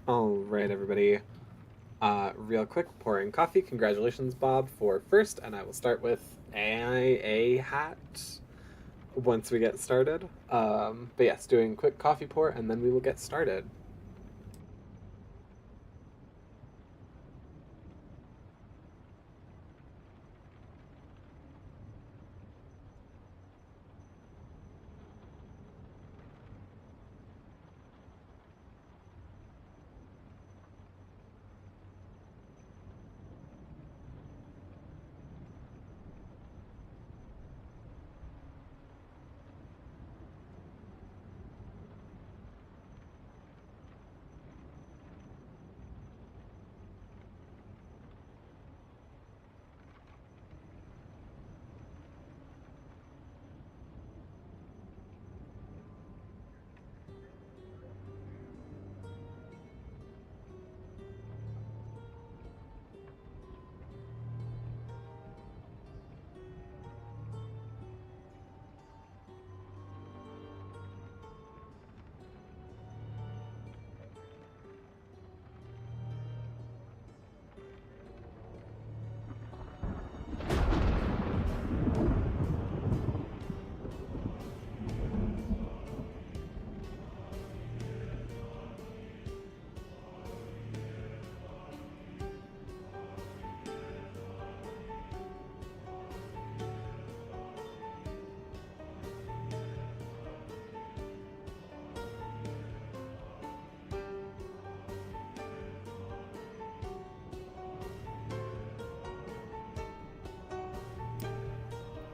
All right, everybody. Real quick, pouring coffee. Congratulations, Bob, for first, and I will start with a hat once we get started. But yes, doing quick coffee pour, and then we will get started.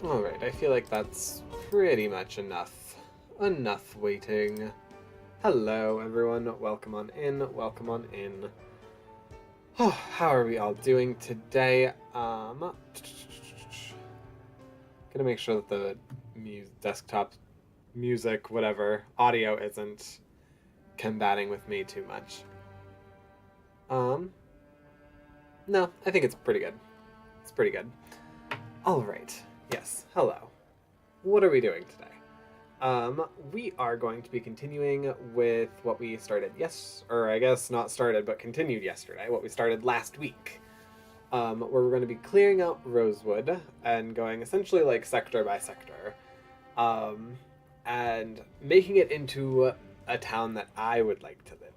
All right, I feel like that's pretty much enough. Enough waiting. Hello, everyone. Welcome on in. Welcome on in. Oh, how are we all doing today? Gonna make sure that the desktop music, whatever, audio isn't combating with me too much. Um, no, I think it's pretty good. It's pretty good. All right. Yes. Hello. What are we doing today? We are going to be continuing with what we started or I guess not started, but continued yesterday, what we started last week. Where we're going to be clearing out Rosewood and going essentially like sector by sector, and making it into a town that I would like to live in.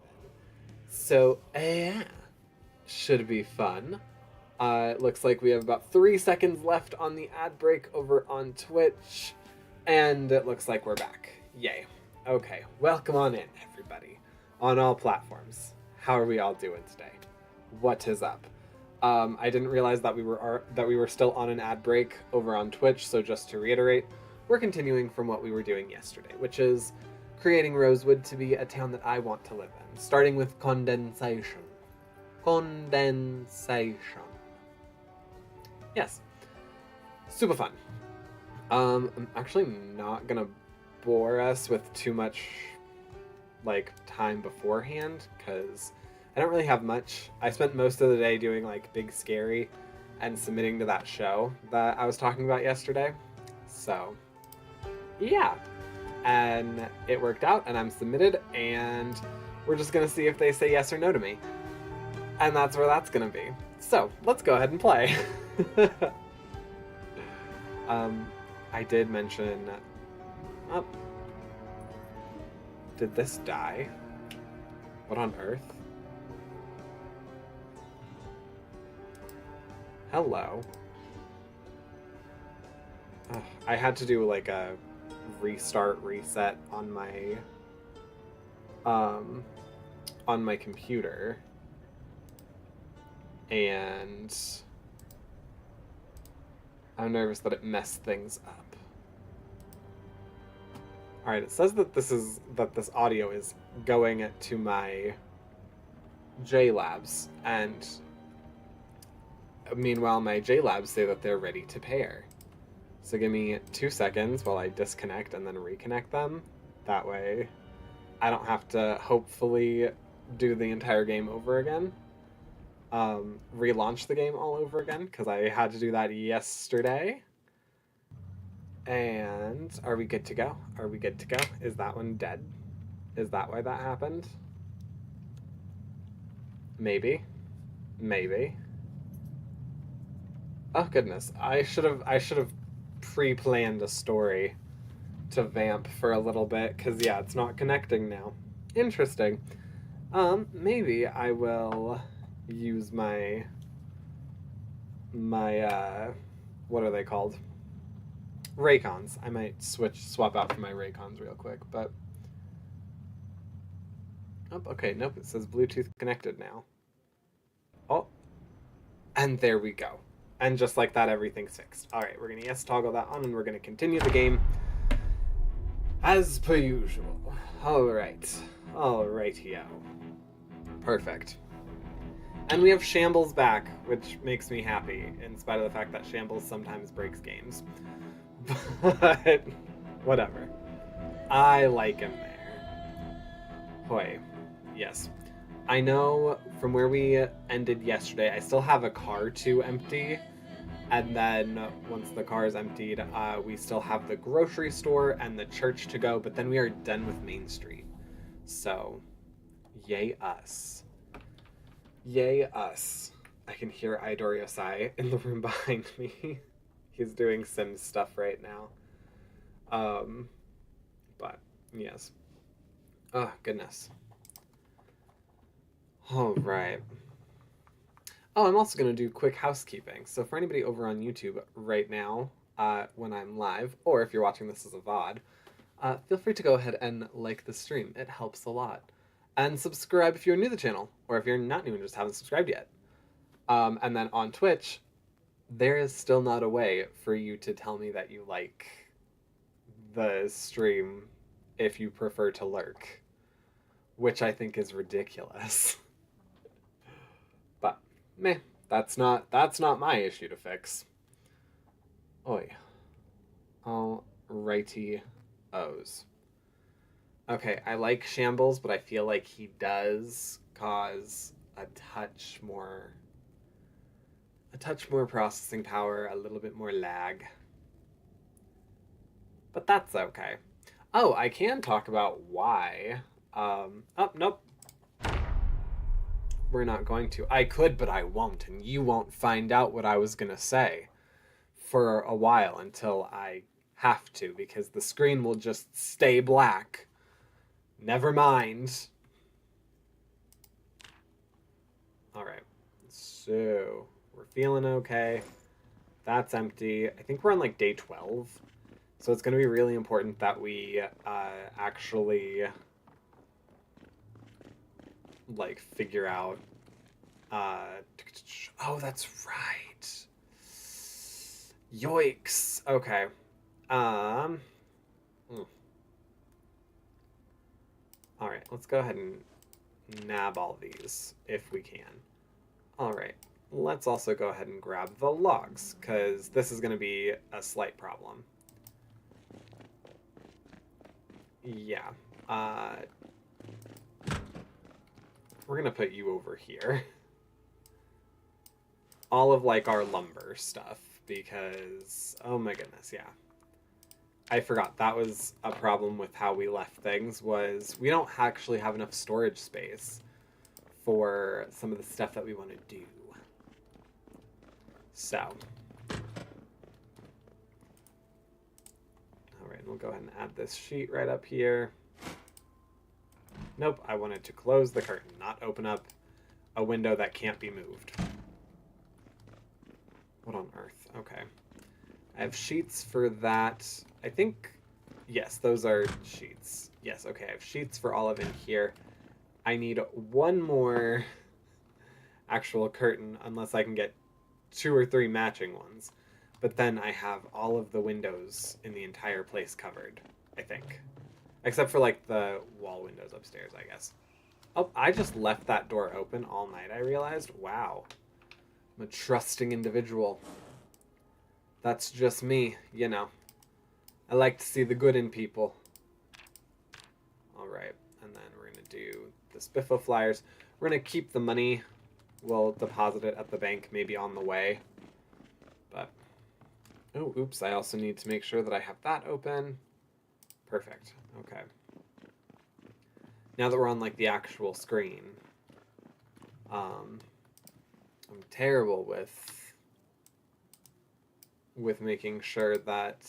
So, yeah, should be fun. It looks like we have about 3 seconds left on the ad break over on Twitch, and it looks like we're back. Yay. Okay, welcome on in, everybody, on all platforms. How are we all doing today? What is up? I didn't realize that we were still on an ad break over on Twitch, so just to reiterate, we're continuing from what we were doing yesterday, which is creating Rosewood to be a town that I want to live in, starting with condensation. Condensation. Yes. Super fun. I'm actually not gonna bore us with too much like time beforehand because I don't really have much. I spent most of the day doing like Big Scary and submitting to that show that I was talking about yesterday. So, yeah. And it worked out and I'm submitted and we're just gonna see if they say yes or no to me. And that's where that's gonna be. So, let's go ahead and play. I did mention... Oh. Did this die? What on earth? Hello. Ugh, I had to do like a reset on my computer. And I'm nervous that it messed things up. Alright, it says that this audio is going to my JLabs, and meanwhile my JLabs say that they're ready to pair. So give me 2 seconds while I disconnect and then reconnect them. That way I don't have to hopefully do the entire game over again. Relaunch the game all over again, because I had to do that yesterday. And are we good to go? Are we good to go? Is that one dead? Is that why that happened? Maybe. Maybe. Oh goodness. I should have pre-planned a story to vamp for a little bit, because yeah, it's not connecting now. Interesting. Maybe I will use my what are they called? Raycons. I might swap out for my Raycons real quick, but oh, okay, nope, it says Bluetooth connected now. Oh, and there we go. And just like that, everything's fixed. All right, we're gonna yes toggle that on, and we're gonna continue the game as per usual. All right, yo. Perfect. And we have Shambles back, which makes me happy, in spite of the fact that Shambles sometimes breaks games. But whatever. I like him there. Hoy. Yes. I know from where we ended yesterday, I still have a car to empty. And then once the car is emptied, we still have the grocery store and the church to go, but then we are done with Main Street. So, yay us. Yay us. I can hear Idori Osai in the room behind me. He's doing Sims stuff right now. But, yes. Oh, goodness. All right. Oh, I'm also going to do quick housekeeping. So for anybody over on YouTube right now, when I'm live, or if you're watching this as a VOD, feel free to go ahead and like the stream. It helps a lot. And subscribe if you're new to the channel, or if you're not new and just haven't subscribed yet. And then on Twitch, there is still not a way for you to tell me that you like the stream if you prefer to lurk, which I think is ridiculous. But meh, that's not my issue to fix. Oi. Alrighty O's. Okay, I like Shambles, but I feel like he does cause a touch more processing power, a little bit more lag. But that's okay. Oh, I can talk about why. Oh, nope. We're not going to. I could, but I won't, and you won't find out what I was gonna say for a while until I have to, because the screen will just stay black. Never mind. Alright. So, we're feeling okay. That's empty. I think we're on like day 12. So it's going to be really important that we actually like figure out oh, that's right. Yoicks. Okay. All right, let's go ahead and nab all these if we can. All right. Let's also go ahead and grab the logs, because this is going to be a slight problem. Yeah. We're going to put you over here. All of, like, our lumber stuff, because... Oh my goodness, yeah. I forgot. That was a problem with how we left things, was we don't actually have enough storage space for some of the stuff that we want to do. So. Alright, we'll go ahead and add this sheet right up here. Nope, I wanted to close the curtain, not open up a window that can't be moved. What on earth? Okay. I have sheets for that. I think, yes, those are sheets. Yes, okay, I have sheets for all of in here. I need one more actual curtain, unless I can get 2 or 3 matching ones. But then I have all of the windows in the entire place covered, I think. Except for, like, the wall windows upstairs, I guess. Oh, I just left that door open all night, I realized. Wow. I'm a trusting individual. That's just me, you know. I like to see the good in people. Alright, and then we're going to do the Spiffo flyers. We're going to keep the money. We'll deposit it at the bank, maybe on the way. But, oh, oops, I also need to make sure that I have that open. Perfect, okay. Now that we're on, like, the actual screen, I'm terrible with making sure that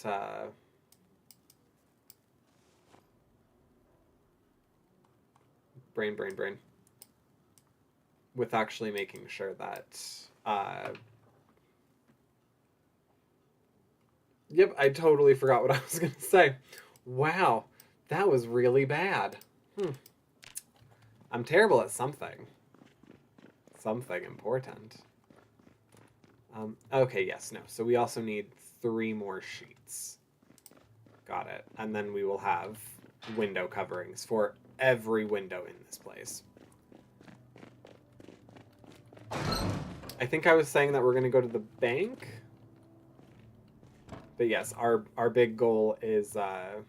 brain. With actually making sure that yep, I totally forgot what I was gonna say. Wow, that was really bad. I'm terrible at something. Something important. Okay, yes, no. So we also need 3 more sheets. Got it. And then we will have window coverings for every window in this place. I think I was saying that we're going to go to the bank. But yes, our big goal is... our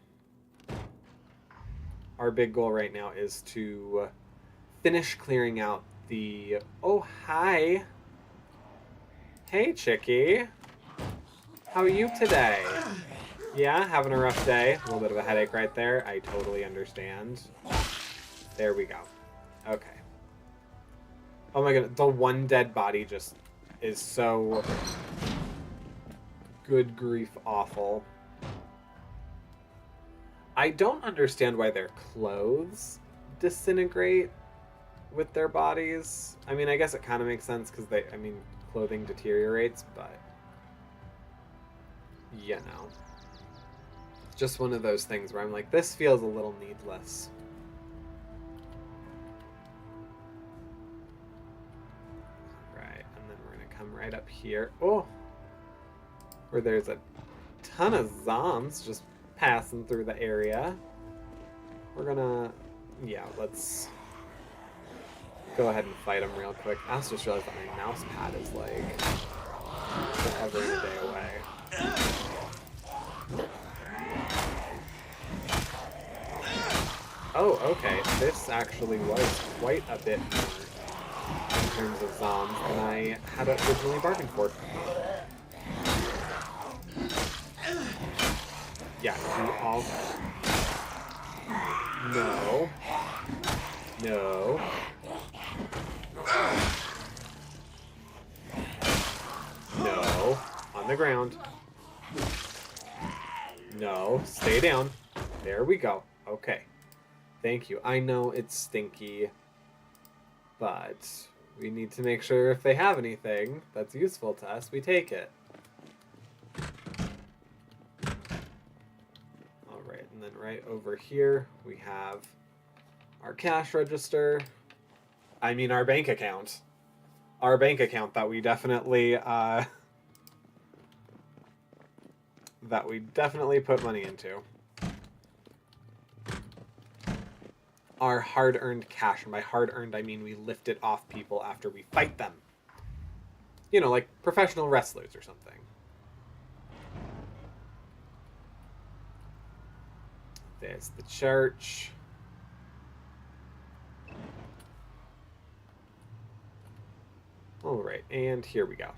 big goal right now is to finish clearing out the... Oh, hi! Hey, Chickie. How are you today? Yeah, having a rough day. A little bit of a headache right there. I totally understand. There we go. Okay. Oh my god, the one dead body just is so... good grief awful. I don't understand why their clothes disintegrate with their bodies. I mean, I guess it kind of makes sense because clothing deteriorates, but you know. Just one of those things where I'm like, this feels a little needless. Alright, and then we're going to come right up here. Oh! Where there's a ton of zombs just passing through the area. We're gonna... yeah, let's go ahead and fight them real quick. I also just realized that my mouse pad is like forever and a day away. Oh, okay. This actually was quite a bit more in terms of zombies than I had originally bargained for. Yeah, you all... No. No. No. On the ground. No. Stay down. There we go. Okay. Thank you. I know it's stinky, but we need to make sure if they have anything that's useful to us, we take it. Alright, and then right over here, we have our cash register. I mean, our bank account. Our bank account that we definitely, put money into. Our hard-earned cash. And by hard-earned, I mean we lift it off people after we fight them. You know, like professional wrestlers or something. There's the church. Alright, and here we go.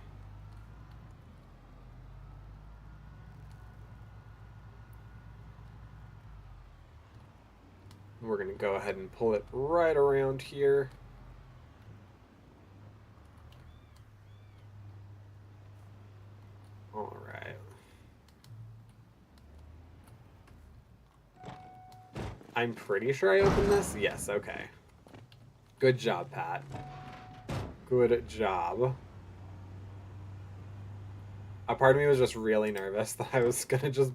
We're going to go ahead and pull it right around here. Alright. I'm pretty sure I opened this? Yes, okay. Good job, Pat. Good job. A part of me was just really nervous that I was going to just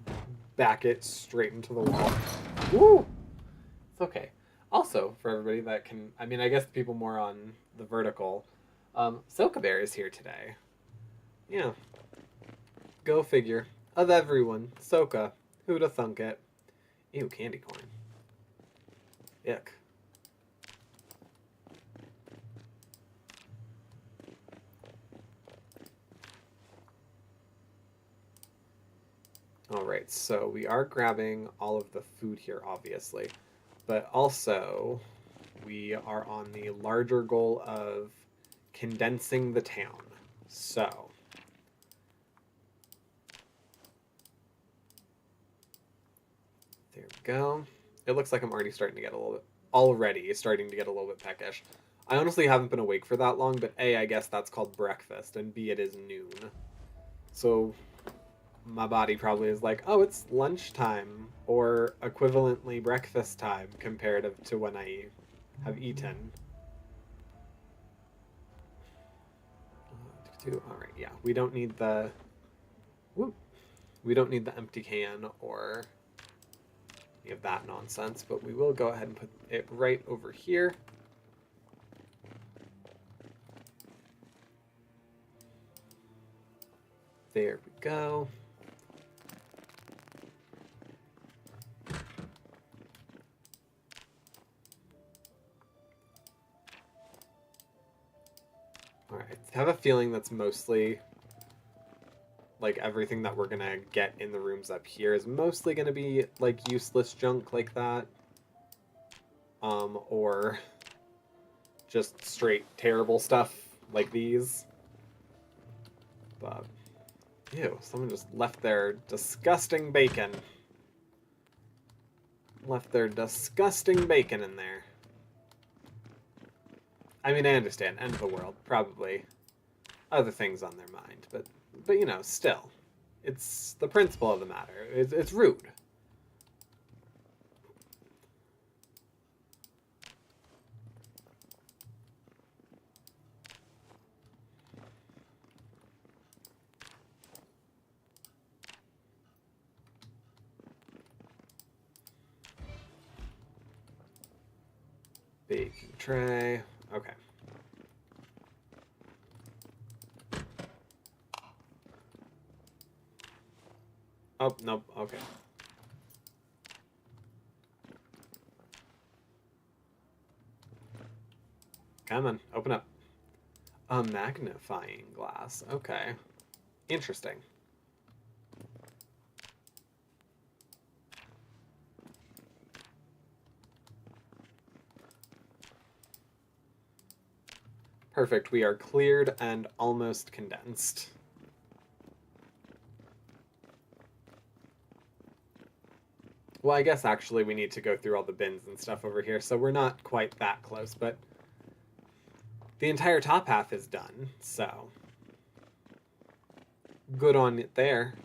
back it straight into the wall. Woo! It's okay. Also, for everybody that can... I mean, I guess the people more on the vertical. Soka Bear is here today. Yeah. Go figure. Of everyone. Soka. Who'd have thunk it? Ew, candy corn. Ick. Alright, so we are grabbing all of the food here, obviously. But also, we are on the larger goal of condensing the town. So, there we go. It looks like I'm already starting to get a little bit peckish. I honestly haven't been awake for that long, but A, I guess that's called breakfast, and B, it is noon. So my body probably is like, oh, it's lunchtime, or equivalently breakfast time comparative to when I have eaten. All right, yeah, we don't need the empty can or any of that nonsense, but we will go ahead and put it right over here. There we go. All right, I have a feeling that's mostly like everything that we're gonna get in the rooms up here is mostly gonna be like useless junk like that, or just straight terrible stuff like these. But ew, someone just left their disgusting bacon. Left their disgusting bacon in there. I mean, I understand, end of the world, probably other things on their mind, but you know, still, it's the principle of the matter. It's rude. Baking tray. Okay. Oh, nope. Okay. Come on, open up. A magnifying glass. Okay. Interesting. Perfect. We are cleared and almost condensed. Well, I guess actually we need to go through all the bins and stuff over here, so we're not quite that close, but the entire top half is done, so good on it there.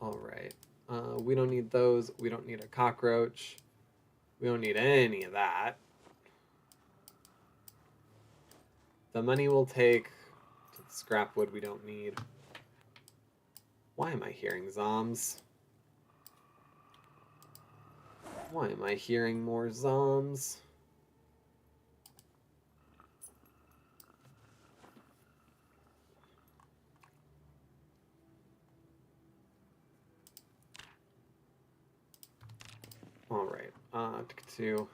All right. We don't need those. We don't need a cockroach. We don't need any of that. The money we'll take. To the scrap wood we don't need. Why am I hearing zombs? Why am I hearing more zombs? All right. Two.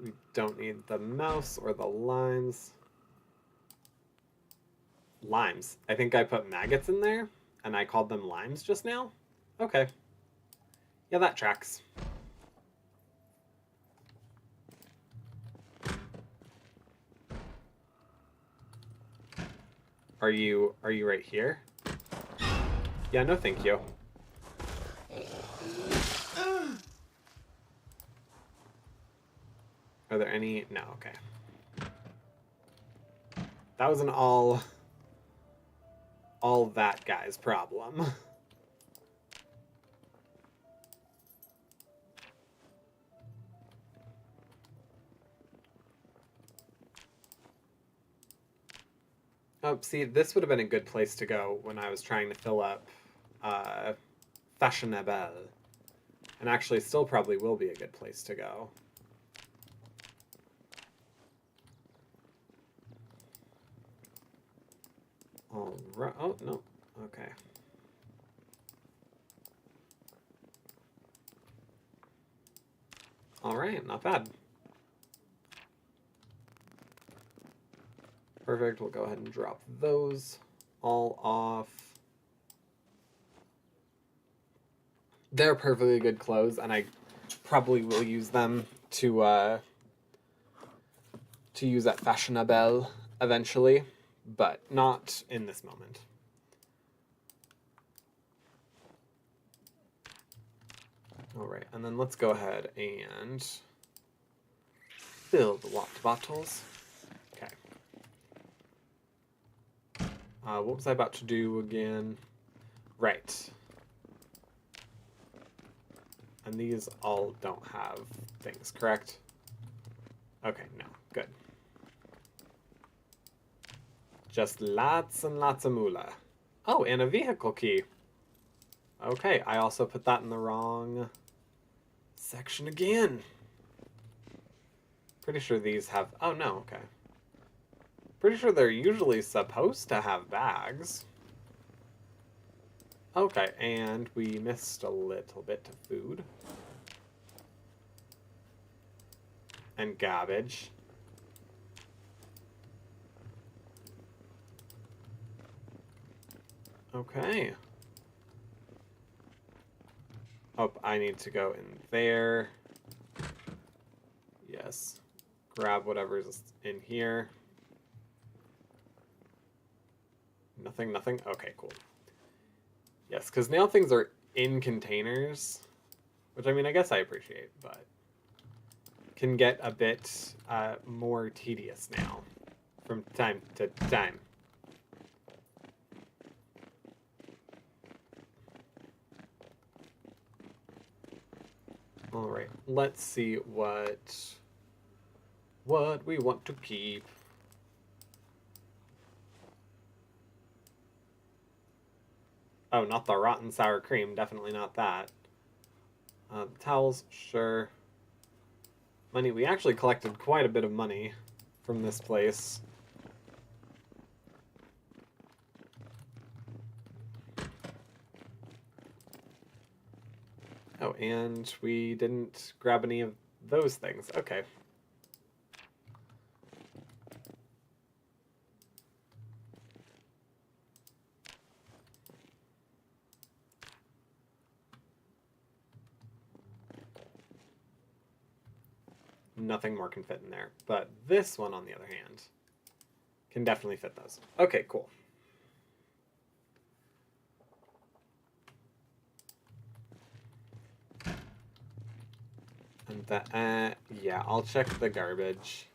We don't need the mouse or the limes. Limes. I think I put maggots in there, and I called them limes just now? Okay. Yeah, that tracks. Are you right here? Yeah, no thank you. Are there any? No, okay. That was an all that guy's problem. Oh, see, this would have been a good place to go when I was trying to fill up fashionable. And actually still probably will be a good place to go. All right. Oh, no. Okay. All right, not bad. Perfect, we'll go ahead and drop those all off. They're perfectly good clothes, and I probably will use them to use at fashionable eventually, but not in this moment. All right, and then let's go ahead and fill the water bottles. Okay. What was I about to do again? Right. And these all don't have things, correct? Okay, no, good. Just lots and lots of moolah. Oh, and a vehicle key. Okay, I also put that in the wrong section again. Pretty sure these have... Oh, no, okay. Pretty sure they're usually supposed to have bags. Okay, and we missed a little bit of food. And garbage. Okay. Oh, I need to go in there. Yes. Grab whatever's in here. Nothing, nothing? Okay, cool. Yes, because now things are in containers, which, I mean, I guess I appreciate, but can get a bit more tedious now from time to time. All right, let's see what we want to keep. Oh, not the rotten sour cream. Definitely not that. Towels, sure. Money. We actually collected quite a bit of money from this place. Oh, and we didn't grab any of those things. Okay. Nothing more can fit in there. But this one, on the other hand, can definitely fit those. Okay, cool. And that, yeah, I'll check the garbage.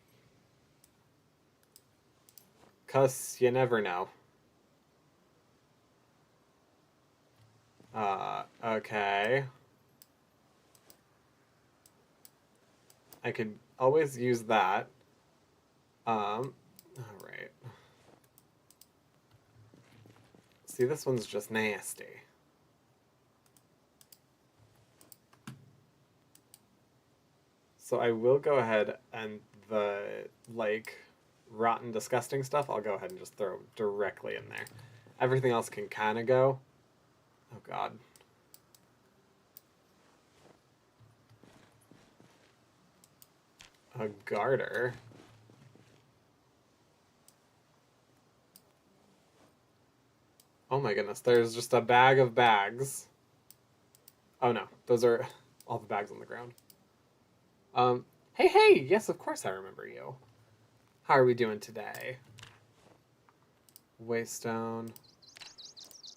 'Cause you never know. Okay. I could always use that. Alright. See, this one's just nasty. So I will go ahead and the, like, rotten, disgusting stuff, I'll go ahead and just throw directly in there. Everything else can kind of go. Oh, God. A garter? Oh my goodness, there's just a bag of bags. Oh no, those are all the bags on the ground. Hey, yes, of course I remember you. How are we doing today? Waystone.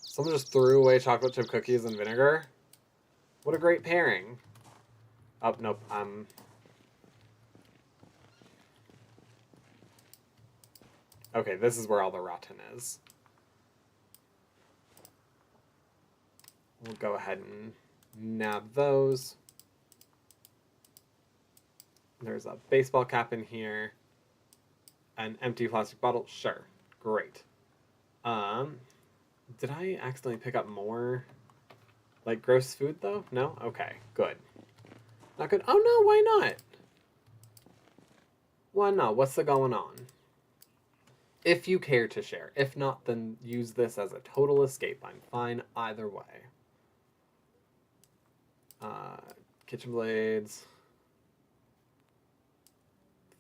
Someone just threw away chocolate chip cookies and vinegar? What a great pairing. Oh, nope, okay, this is where all the rotten is. We'll go ahead and nab those. There's a baseball cap in here. An empty plastic bottle. Sure. Great. Did I accidentally pick up more, like, gross food, though? No? Okay, good. Not good? Oh, no, why not? Why not? What's the going on? If you care to share. If not, then use this as a total escape. I'm fine either way. Kitchen blades.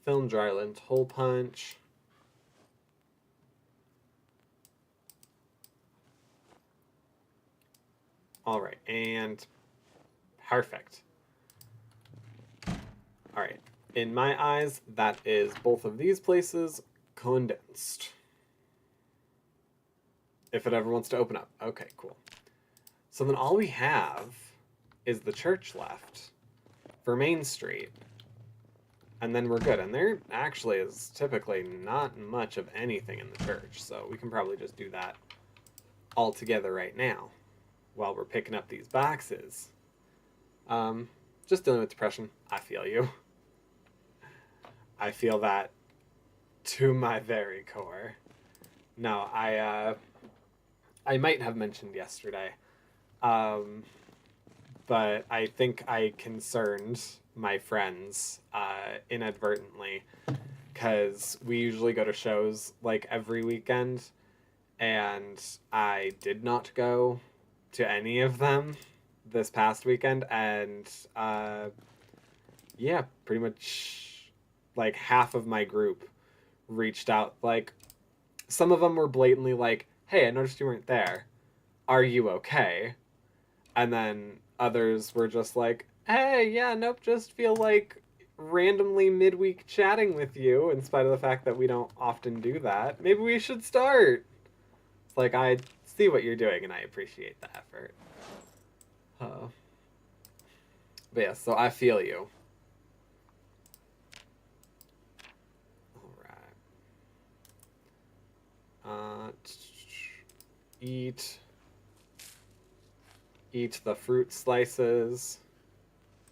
Film dry lint hole punch. All right, and perfect. All right, in my eyes, that is both of these places condensed. If it ever wants to open up. Okay, cool. So then all we have is the church left for Main Street. And then we're good. And there actually is typically not much of anything in the church, so we can probably just do that all together right now while we're picking up these boxes. Just dealing with depression. I feel you. I feel that to my very core. No, I might have mentioned yesterday, but I think I concerned my friends inadvertently, because we usually go to shows like every weekend, and I did not go to any of them this past weekend, and yeah, pretty much like half of my group reached out. Like, some of them were blatantly like, hey, I noticed you weren't there. Are you okay? And then others were just like, hey, yeah, nope, just feel like randomly midweek chatting with you, in spite of the fact that we don't often do that. Maybe we should start. It's like, I see what you're doing, and I appreciate the effort. But yeah, so I feel you. Alright. Eat the fruit slices.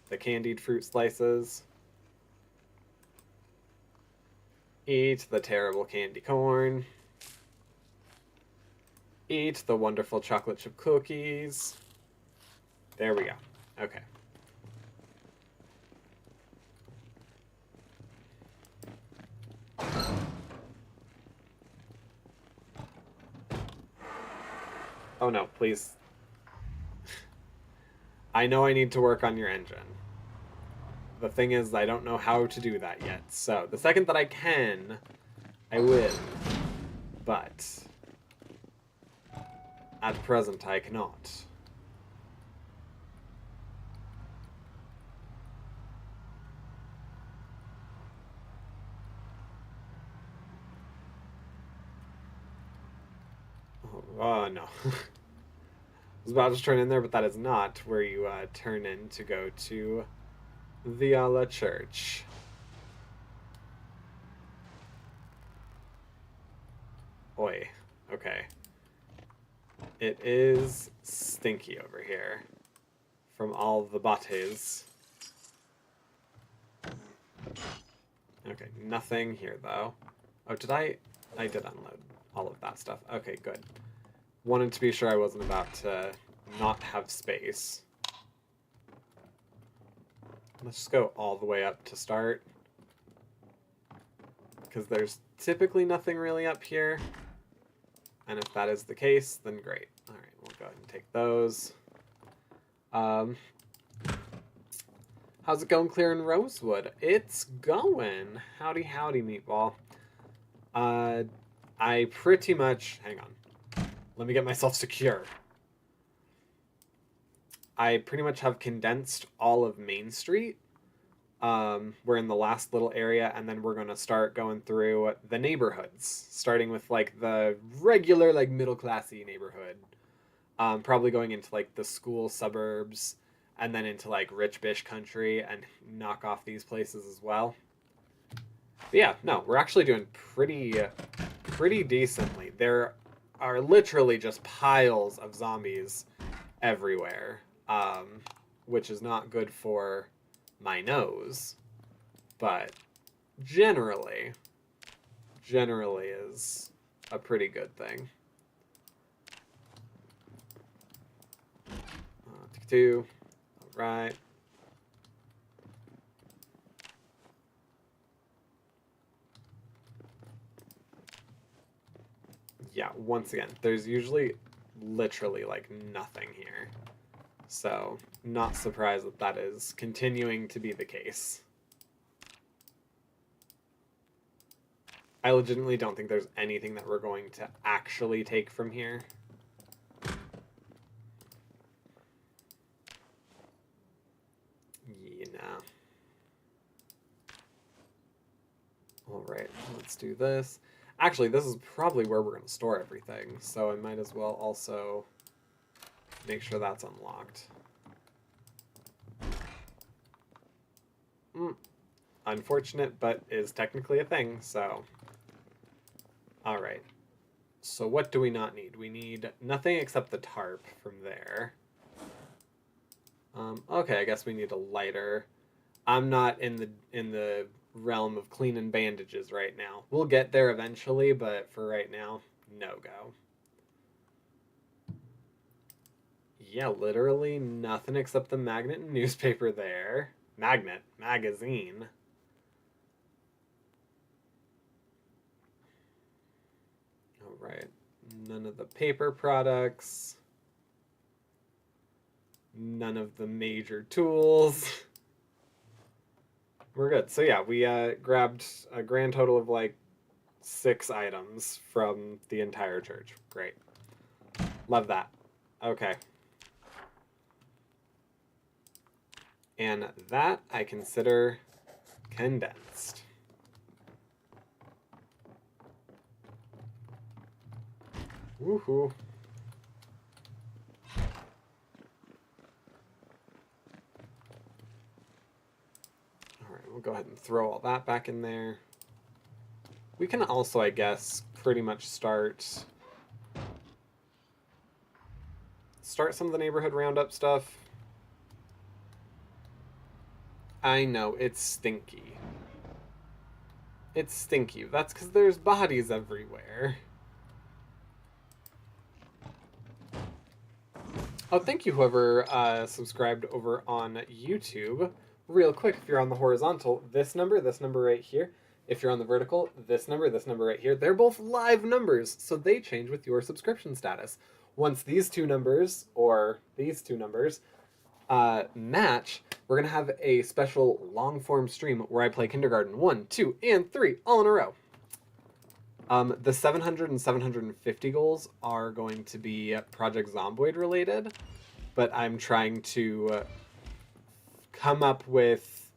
The candied fruit slices. Eat the terrible candy corn. Eat the wonderful chocolate chip cookies. There we go. Okay. Oh no, please. I know I need to work on your engine. The thing is, I don't know how to do that yet. So, the second that I can, I will. But at present, I cannot. Oh, no. I was about to turn in there, but that is not where you turn in to go to the church. Oi. Okay. It is stinky over here from all the bodies. Okay, nothing here, though. Oh, did I did unload all of that stuff. Okay, good. Wanted to be sure I wasn't about to not have space. Let's just go all the way up to start, because there's typically nothing really up here. And if that is the case, then great. Alright, we'll go ahead and take those. How's it going clearing Rosewood? It's going. Howdy, howdy, meatball. I pretty much... Hang on. Let me get myself secure. I pretty much have condensed all of Main Street. We're in the last little area, and then we're going to start going through the neighborhoods, starting with like the regular like middle classy neighborhood, probably going into like the school suburbs, and then into like rich bish country, and knock off these places as well. But yeah, no, we're actually doing pretty decently. There are literally just piles of zombies everywhere, which is not good for my nose, but generally is a pretty good thing. 2, all right. Yeah, once again, there's usually literally like nothing here. So, not surprised that that is continuing to be the case. I legitimately don't think there's anything that we're going to actually take from here. You know. Alright, let's do this. Actually, this is probably where we're going to store everything, so I might as well also make sure that's unlocked. Unfortunate, but is technically a thing, so. All right. So what do we not need? We need nothing except the tarp from there. Okay, I guess we need a lighter. I'm not in the realm of cleaning bandages right now. We'll get there eventually, but for right now, no go. Yeah, literally nothing except the magnet and newspaper there. Magazine. All right. None of the paper products. None of the major tools. We're good. So yeah, we grabbed a grand total of like 6 items from the entire church. Great. Love that. Okay. And that I consider condensed. Woohoo. Alright, we'll go ahead and throw all that back in there. We can also, I guess, pretty much start some of the neighborhood roundup stuff. I know, it's stinky. It's stinky. That's because there's bodies everywhere. Oh, thank you, whoever subscribed over on YouTube. Real quick, if you're on the horizontal, this number right here. If you're on the vertical, this number right here. They're both live numbers, so they change with your subscription status. Once these two numbers, or these two numbers, match, we're going to have a special long-form stream where I play Kindergarten 1, 2, and 3 all in a row. The 700 and 750 goals are going to be Project Zomboid related, but I'm trying to come up with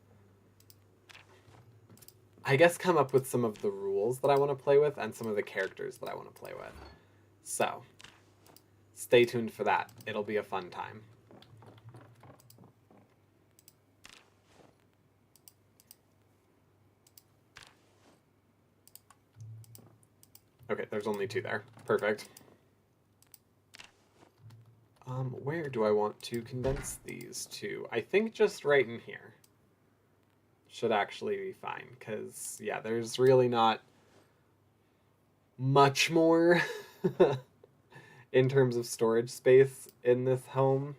some of the rules that I want to play with and some of the characters that I want to play with. So, stay tuned for that. It'll be a fun time. Okay, there's only 2 there. Perfect. Where do I want to condense these to? I think just right in here should actually be fine, because, yeah, there's really not much more in terms of storage space in this home.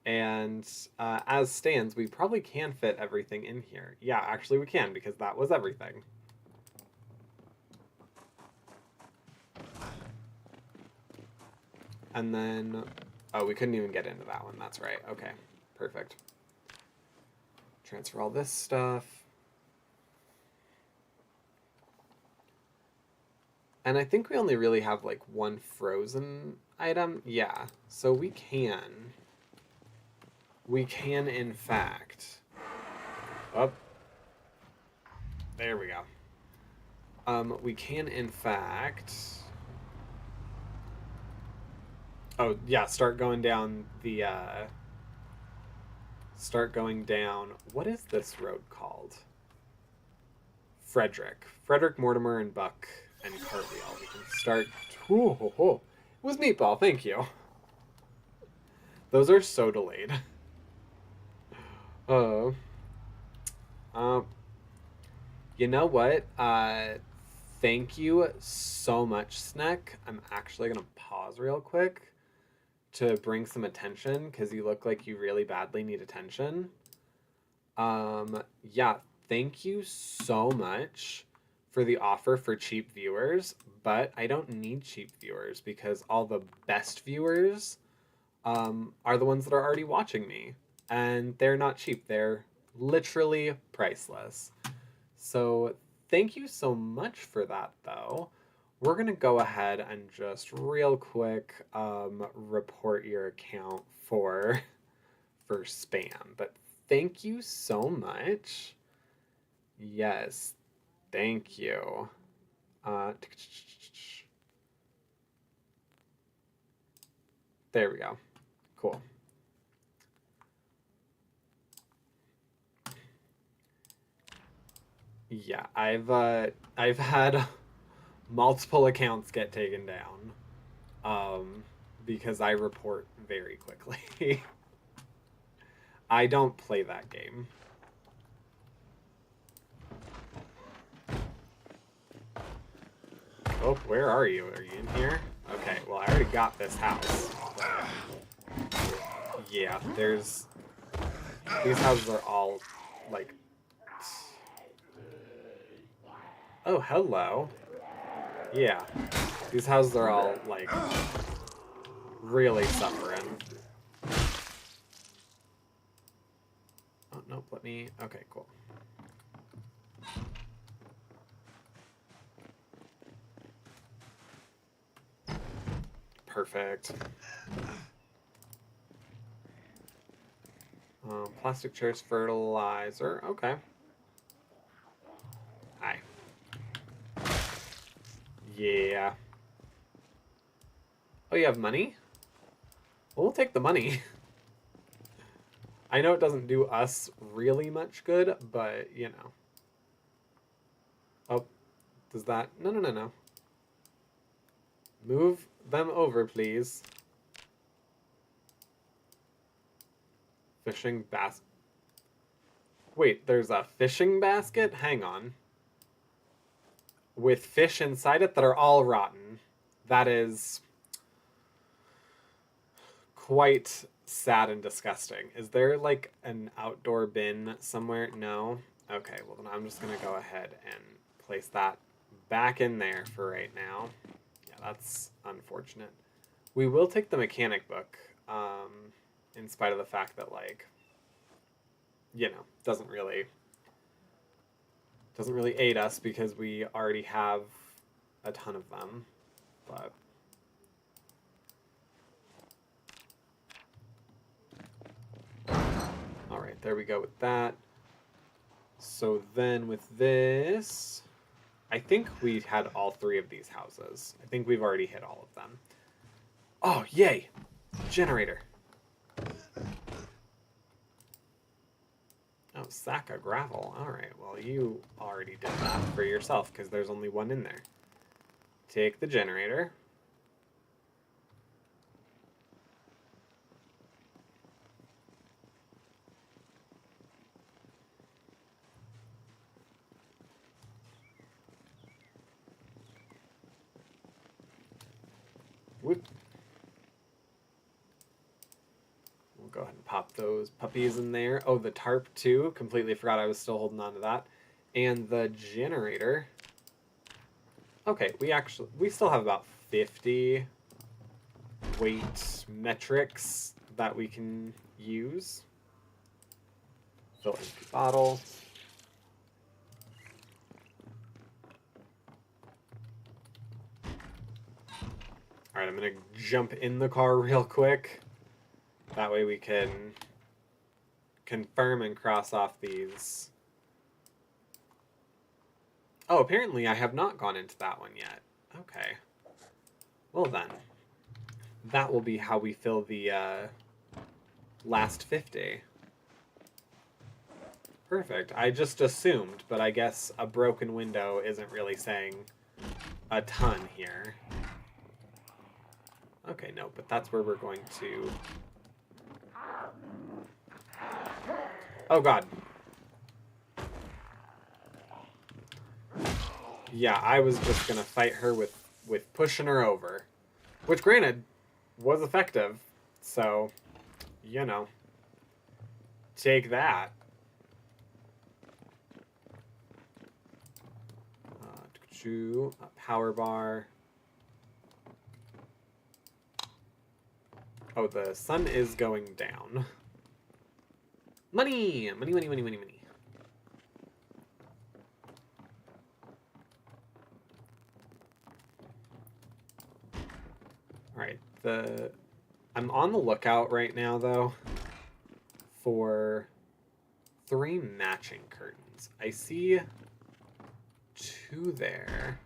And as stands, we probably can fit everything in here. Yeah, actually we can, because that was everything. And then, oh, we couldn't even get into that one. That's right. Okay, perfect. Transfer all this stuff. And I think we only really have like 1 frozen item. Yeah, so we can in fact, oh, there we go. We can in fact, oh yeah, start going down, what is this road called? Frederick, Mortimer, and Buck, and Cartwheel. We can start, it was Meatball, thank you. Those are so delayed. You know what? Thank you so much, Sneck. I'm actually gonna pause real quick to bring some attention, because you look like you really badly need attention. Yeah, thank you so much for the offer for cheap viewers, but I don't need cheap viewers, because all the best viewers are the ones that are already watching me, and they're not cheap. They're literally priceless. So thank you so much for that, though. We're going to go ahead and just real quick report your account for spam. But thank you so much. Yes, thank you. There we go. Cool. Yeah, I've had multiple accounts get taken down, because I report very quickly. I don't play that game. Oh, where are you? Are you in here? Okay, well, I already got this house. Yeah, there's... These houses are all, like... Oh, hello. Yeah. These houses are all, like, really suffering. Oh, nope, let me... Okay, cool. Perfect. Plastic chairs, fertilizer. Okay. Hi. Yeah. Oh, you have money? Well, we'll take the money. I know it doesn't do us really much good, but, you know. Oh, does that... No, no, no, no. Move them over, please. Fishing basket. Wait, there's a fishing basket? Hang on. With fish inside it that are all rotten. That is quite sad and disgusting. Is there like an outdoor bin somewhere? No? Okay, well then I'm just gonna go ahead and place that back in there for right now. Yeah, that's unfortunate. We will take the mechanic book, in spite of the fact that, like, you know, doesn't really aid us because we already have a ton of them. But all right, there we go with that. So then with this, I think we had all three of these houses. I think we've already hit all of them. Oh, yay! Generator. Oh, sack of gravel. Alright, well, you already did that for yourself because there's only one in there. Take the generator. Whoop. We'll go ahead and pop those puppies in there. Oh, the tarp too. Completely forgot I was still holding on to that. And the generator. Okay, we still have about 50 weight metrics that we can use. Fill empty bottle. Alright, I'm gonna jump in the car real quick. That way we can confirm and cross off these. Oh, apparently I have not gone into that one yet. Okay. Well then. That will be how we fill the last 50. Perfect. I just assumed, but I guess a broken window isn't really saying a ton here. Okay, no, but that's where we're going to... Oh, God. Yeah, I was just going to fight her with pushing her over. Which, granted, was effective. So, you know. Take that. A power bar. Oh, the sun is going down. Money! Money, money, money, money, money. Alright, I'm on the lookout right now, though, for 3 matching curtains. I see 2 there.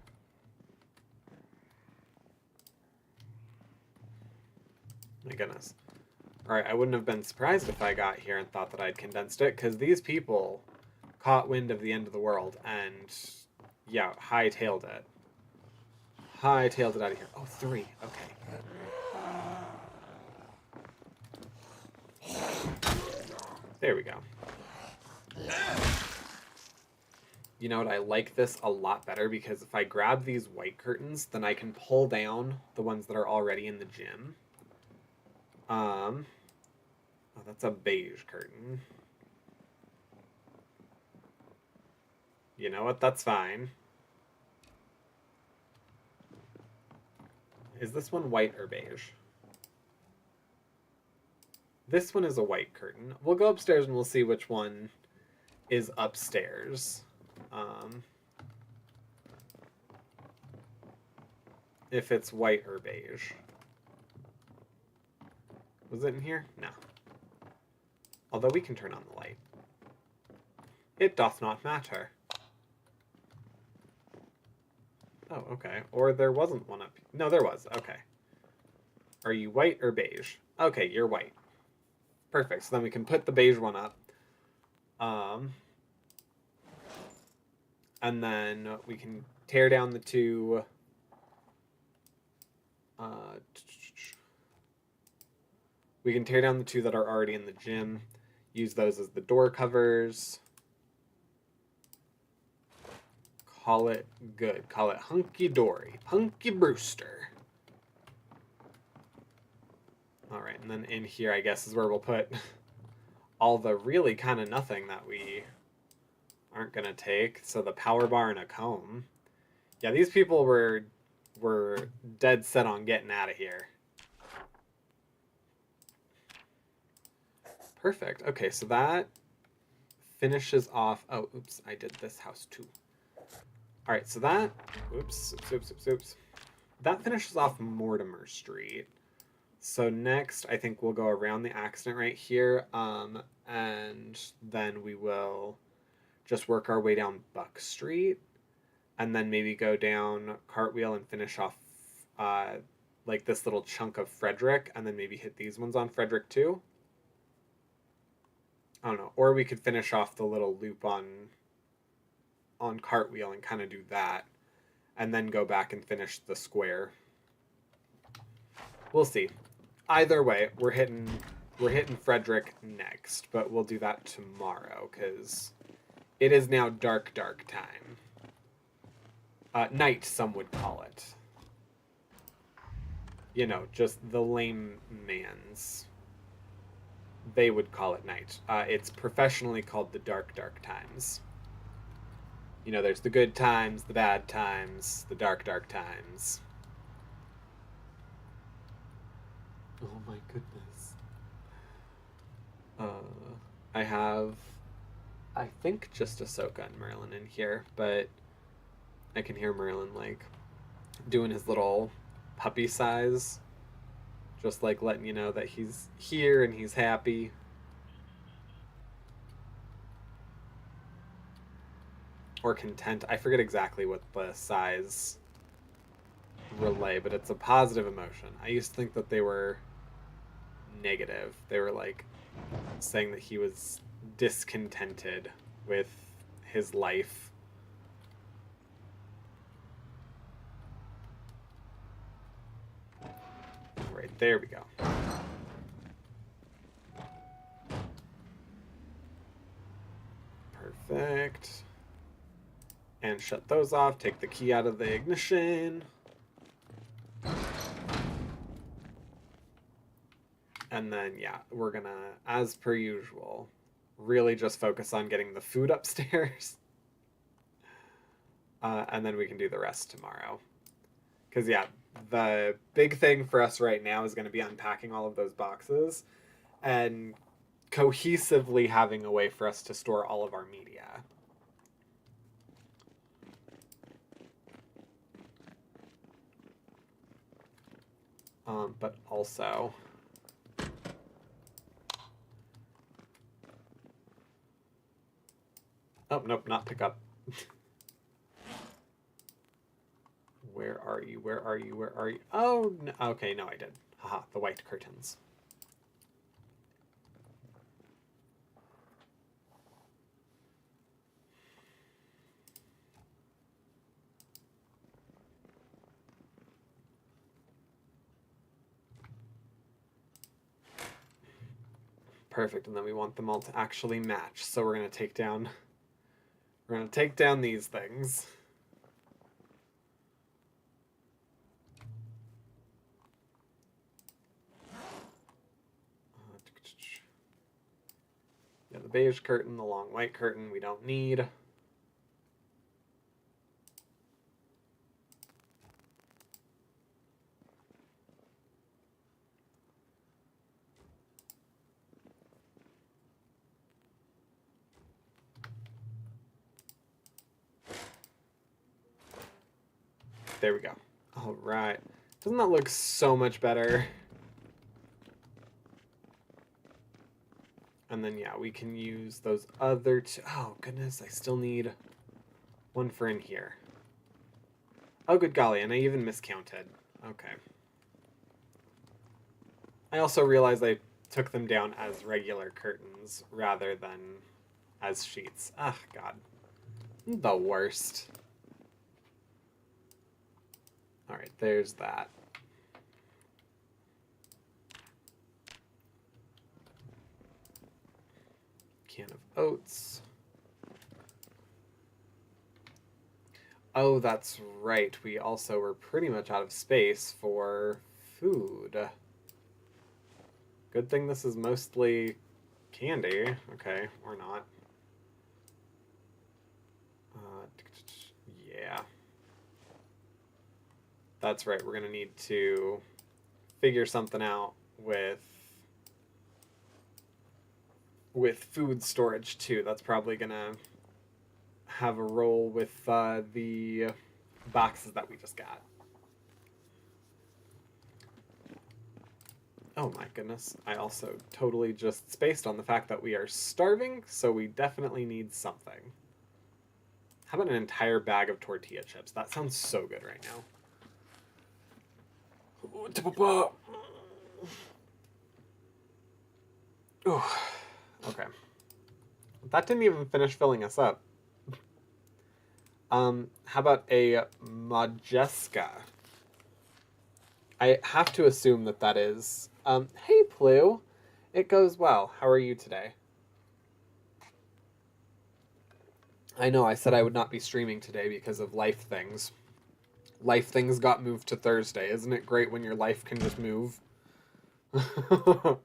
My goodness. Alright, I wouldn't have been surprised if I got here and thought that I'd condensed it, because these people caught wind of the end of the world and, yeah, hightailed it. Hightailed it out of here. Oh, 3. Okay. There we go. You know what? I like this a lot better because if I grab these white curtains, then I can pull down the ones that are already in the gym. Oh, that's a beige curtain. You know what? That's fine. Is this one white or beige? This one is a white curtain. We'll go upstairs and we'll see which one is upstairs. If it's white or beige. Was it in here? No. Although we can turn on the light. It doth not matter. Oh, okay. Or there wasn't one up here. No, there was. Okay. Are you white or beige? Okay, you're white. Perfect. So then we can put the beige one up. And then we can tear down the 2... we can tear down the 2 that are already in the gym. Use those as the door covers. Call it good. Call it hunky-dory. Punky Brewster. Alright, and then in here, I guess, is where we'll put all the really kind of nothing that we aren't going to take. So the power bar and a comb. Yeah, these people were dead set on getting out of here. Perfect. Okay, so that finishes off... Oh, oops, I did this house too. All right, so that... Oops. That finishes off Mortimer Street. So next, I think we'll go around the accident right here, and then we will just work our way down Buck Street, and then maybe go down Cartwheel and finish off like this little chunk of Frederick, and then maybe hit these ones on Frederick too. I don't know. Or we could finish off the little loop on Cartwheel and kind of do that, and then go back and finish the square. We'll see. Either way, we're hitting Frederick next, but we'll do that tomorrow because it is now dark time. Night, some would call it. You know, just the lame man's. They would call it night. It's professionally called the dark times. You know, there's the good times, the bad times, the dark times. Oh my goodness. I have, I think, just Ahsoka and Merlin in here, but I can hear Merlin, like, doing his little puppy size. Just, like, letting you know that he's here and he's happy. Or content. I forget exactly what the size relay, but it's a positive emotion. I used to think that they were negative. They were, like, saying that he was discontented with his life. Right, there we go. Perfect. And shut those off. Take the key out of the ignition. And then, yeah, we're gonna, as per usual, really just focus on getting the food upstairs. And then we can do the rest tomorrow. Because, yeah, the big thing for us right now is going to be unpacking all of those boxes and cohesively having a way for us to store all of our media. But also... Oh, nope, not pick up. Where are you? Where are you? Where are you? Oh, no, okay, no, I did. Haha, the white curtains. Perfect, and then we want them all to actually match. So we're gonna take down these things. Yeah, the beige curtain, the long white curtain we don't need. There we go. All right. Doesn't that look so much better? And then, yeah, we can use those other two. Oh, goodness, I still need one for in here. Oh, good golly, and I even miscounted. Okay. I also realized I took them down as regular curtains rather than as sheets. Ah, God. The worst. Alright, there's that. Can of oats. Oh, that's right. We also were pretty much out of space for food. Good thing this is mostly candy. Okay, or not. Yeah. That's right. We're going to need to figure something out with food storage too. That's probably going to have a role with the boxes that we just got. Oh my goodness. I also totally just spaced on the fact that we are starving, so we definitely need something. How about an entire bag of tortilla chips? That sounds so good right now. Oh, okay. That didn't even finish filling us up. How about a Majeska? I have to assume that that is... hey, Plu. It goes well. How are you today? I know I said I would not be streaming today because of life things. Life things got moved to Thursday. Isn't it great when your life can just move? All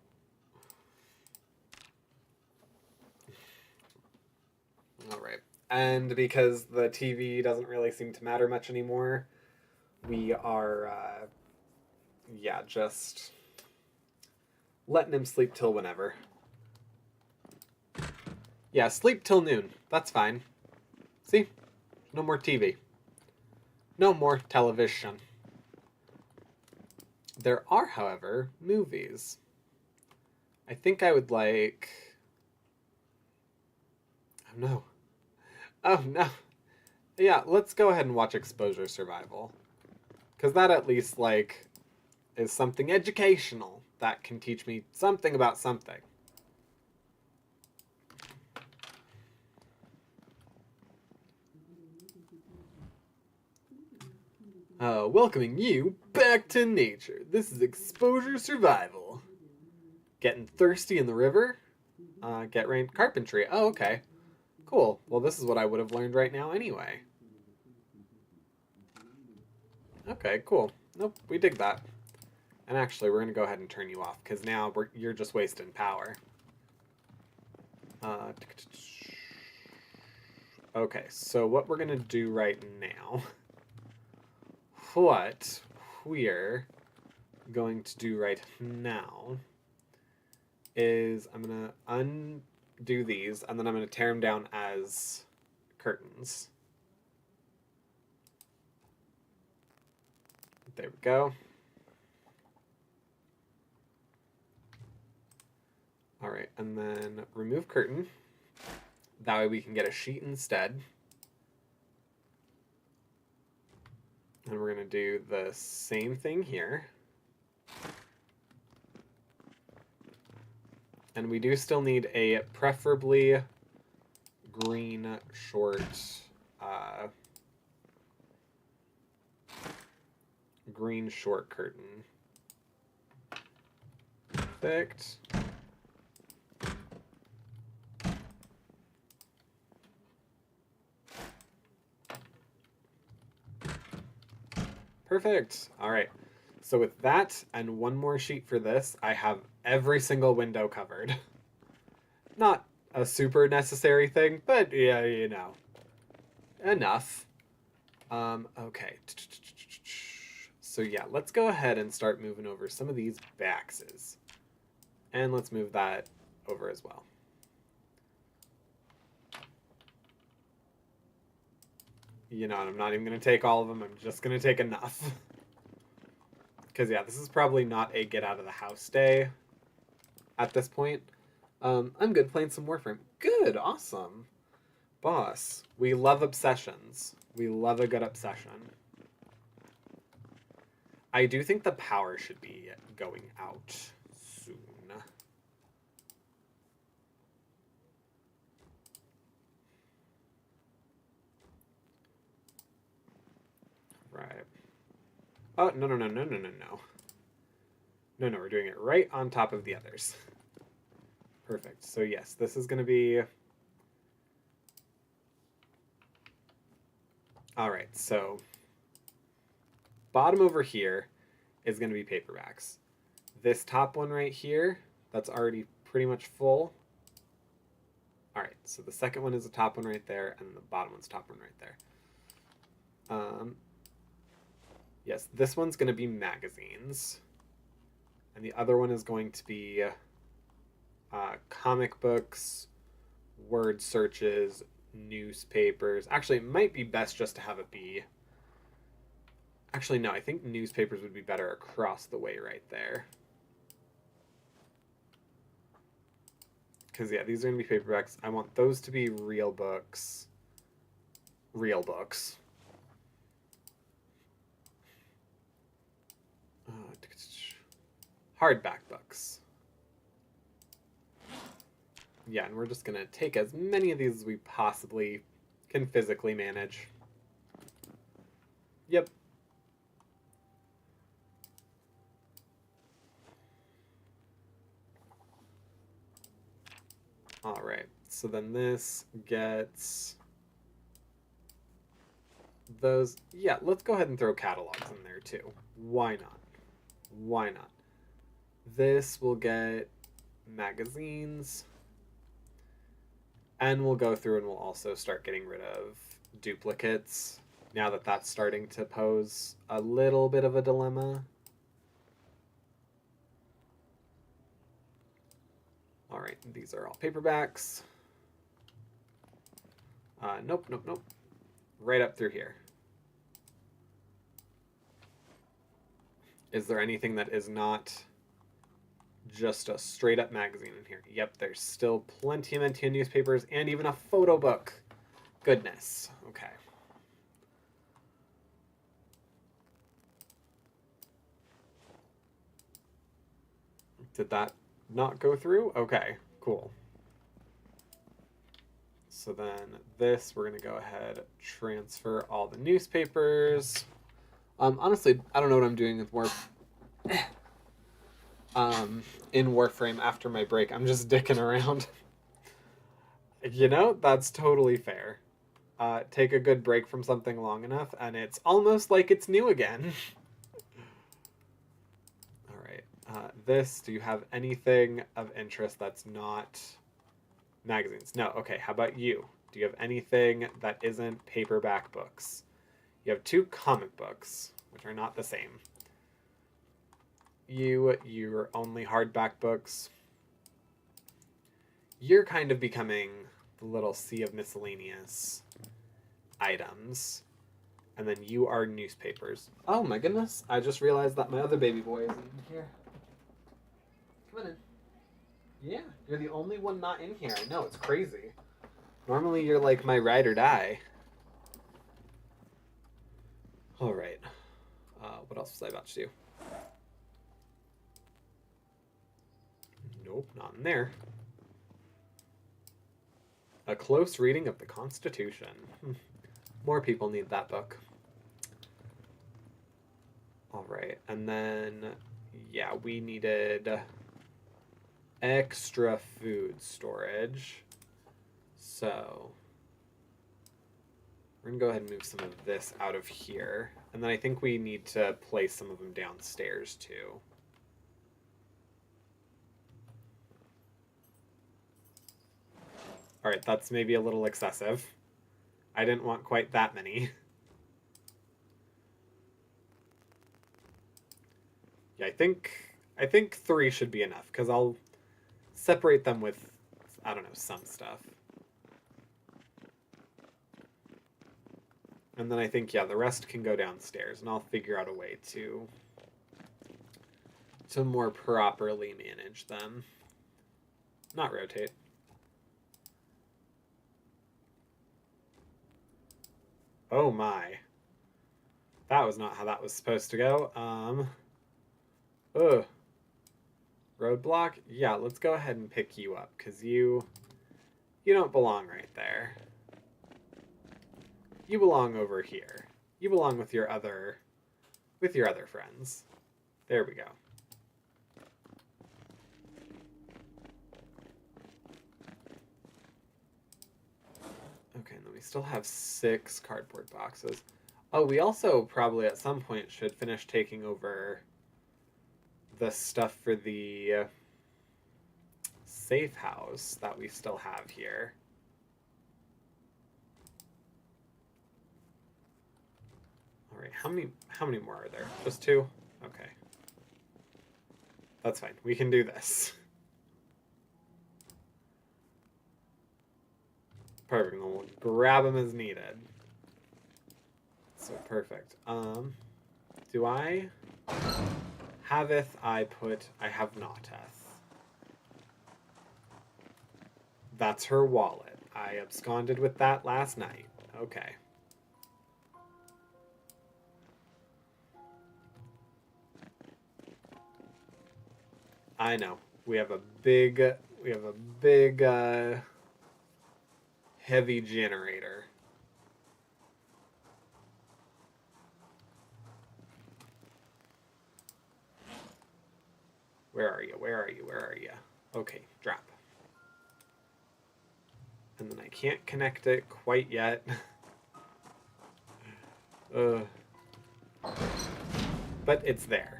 right. And because the TV doesn't really seem to matter much anymore, we are, yeah, just letting him sleep till whenever. Yeah, sleep till noon. That's fine. See? No more TV. No more television. There are, however, movies. I think I would like... Oh, no. Oh, no. Yeah, let's go ahead and watch Exposure Survival. Because that at least, like, is something educational that can teach me something about something. Welcoming you back to nature. This is Exposure Survival. Getting thirsty in the river? Get rain carpentry. Oh, okay. Cool. Well, this is what I would have learned right now anyway. Okay, cool. Nope, we dig that. And actually, we're going to go ahead and turn you off, because now you're just wasting power. Okay, so what we're going to do right now... What we're going to do right now is I'm going to undo these, and then I'm going to tear them down as curtains. There we go. All right, and then remove curtain. That way we can get a sheet instead. And we're going to do the same thing here. And we do still need a preferably green short curtain. Perfect. Perfect. All right. So with that and one more sheet for this, I have every single window covered. Not a super necessary thing, but yeah, you know, enough. Okay. So yeah, let's go ahead and start moving over some of these baxes. And let's move that over as well. You know, and I'm not even going to take all of them. I'm just going to take enough. Because, yeah, this is probably not a get out of the house day at this point. I'm good playing some Warframe. Good, awesome. Boss, we love obsessions. We love a good obsession. I do think the power should be going out soon. Right. Oh, no. No, we're doing it right on top of the others. Perfect. So yes, this is going to be... All right, so bottom over here is going to be paperbacks. This top one right here, that's already pretty much full. All right, so the second one is the top one right there, and the bottom one's top one right there. Yes, this one's going to be magazines. And the other one is going to be comic books, word searches, newspapers. Actually, it might be best just to have it be... Actually, no, I think newspapers would be better across the way right there. Because, yeah, these are going to be paperbacks. I want those to be real books. Real books. Hardback books. Yeah, and we're just going to take as many of these as we possibly can physically manage. Yep. All right, so then this gets those. Yeah, let's go ahead and throw catalogs in there too. Why not? Why not? This will get magazines. And we'll go through and we'll also start getting rid of duplicates now that that's starting to pose a little bit of a dilemma. All right, these are all paperbacks. Nope. Right up through here. Is there anything that is not just a straight up magazine in here? Yep, there's still plenty of newspapers and even a photo book. Goodness. Okay. Did that not go through? Okay, cool. So then this, we're going to go ahead, transfer all the newspapers. Honestly, I don't know what I'm doing with in Warframe after my break. I'm just dicking around. You know, that's totally fair. Take a good break from something long enough, and it's almost like it's new again. All right. This, do you have anything of interest that's not magazines? No. Okay, how about you? Do you have anything that isn't paperback books? You have 2 comic books, which are not the same. You're only hardback books. You're kind of becoming the little sea of miscellaneous items. And then you are newspapers. Oh my goodness, I just realized that my other baby boy isn't in here. Come on in. Yeah, you're the only one not in here. I know, it's crazy. Normally you're like my ride or die. Alright. What else was I about to do? Nope, not in there. A close reading of the Constitution. More people need that book. Alright, and then, yeah, we needed extra food storage. So, we're going to go ahead and move some of this out of here. And then I think we need to place some of them downstairs too. All right, that's maybe a little excessive. I didn't want quite that many. Yeah, I think 3 should be enough because I'll separate them with, I don't know, some stuff. And then I think, yeah, the rest can go downstairs, and I'll figure out a way to more properly manage them. Not rotate. Oh my. That was not how that was supposed to go. Ugh. Roadblock? Yeah, let's go ahead and pick you up, because you don't belong right there. You belong over here. You belong with your other friends. There we go. Okay, and then we still have 6 cardboard boxes. Oh, we also probably at some point should finish taking over the stuff for the safe house that we still have here. All right, how many more are there? Just 2? Okay. That's fine. We can do this. Perfect. We'll grab them as needed. So perfect. Do I haveth I put? I have noteth. That's her wallet. I absconded with that last night. Okay. I know. We have a big heavy generator. Where are you? Where are you? Where are you? Okay, drop. And then I can't connect it quite yet. But it's there.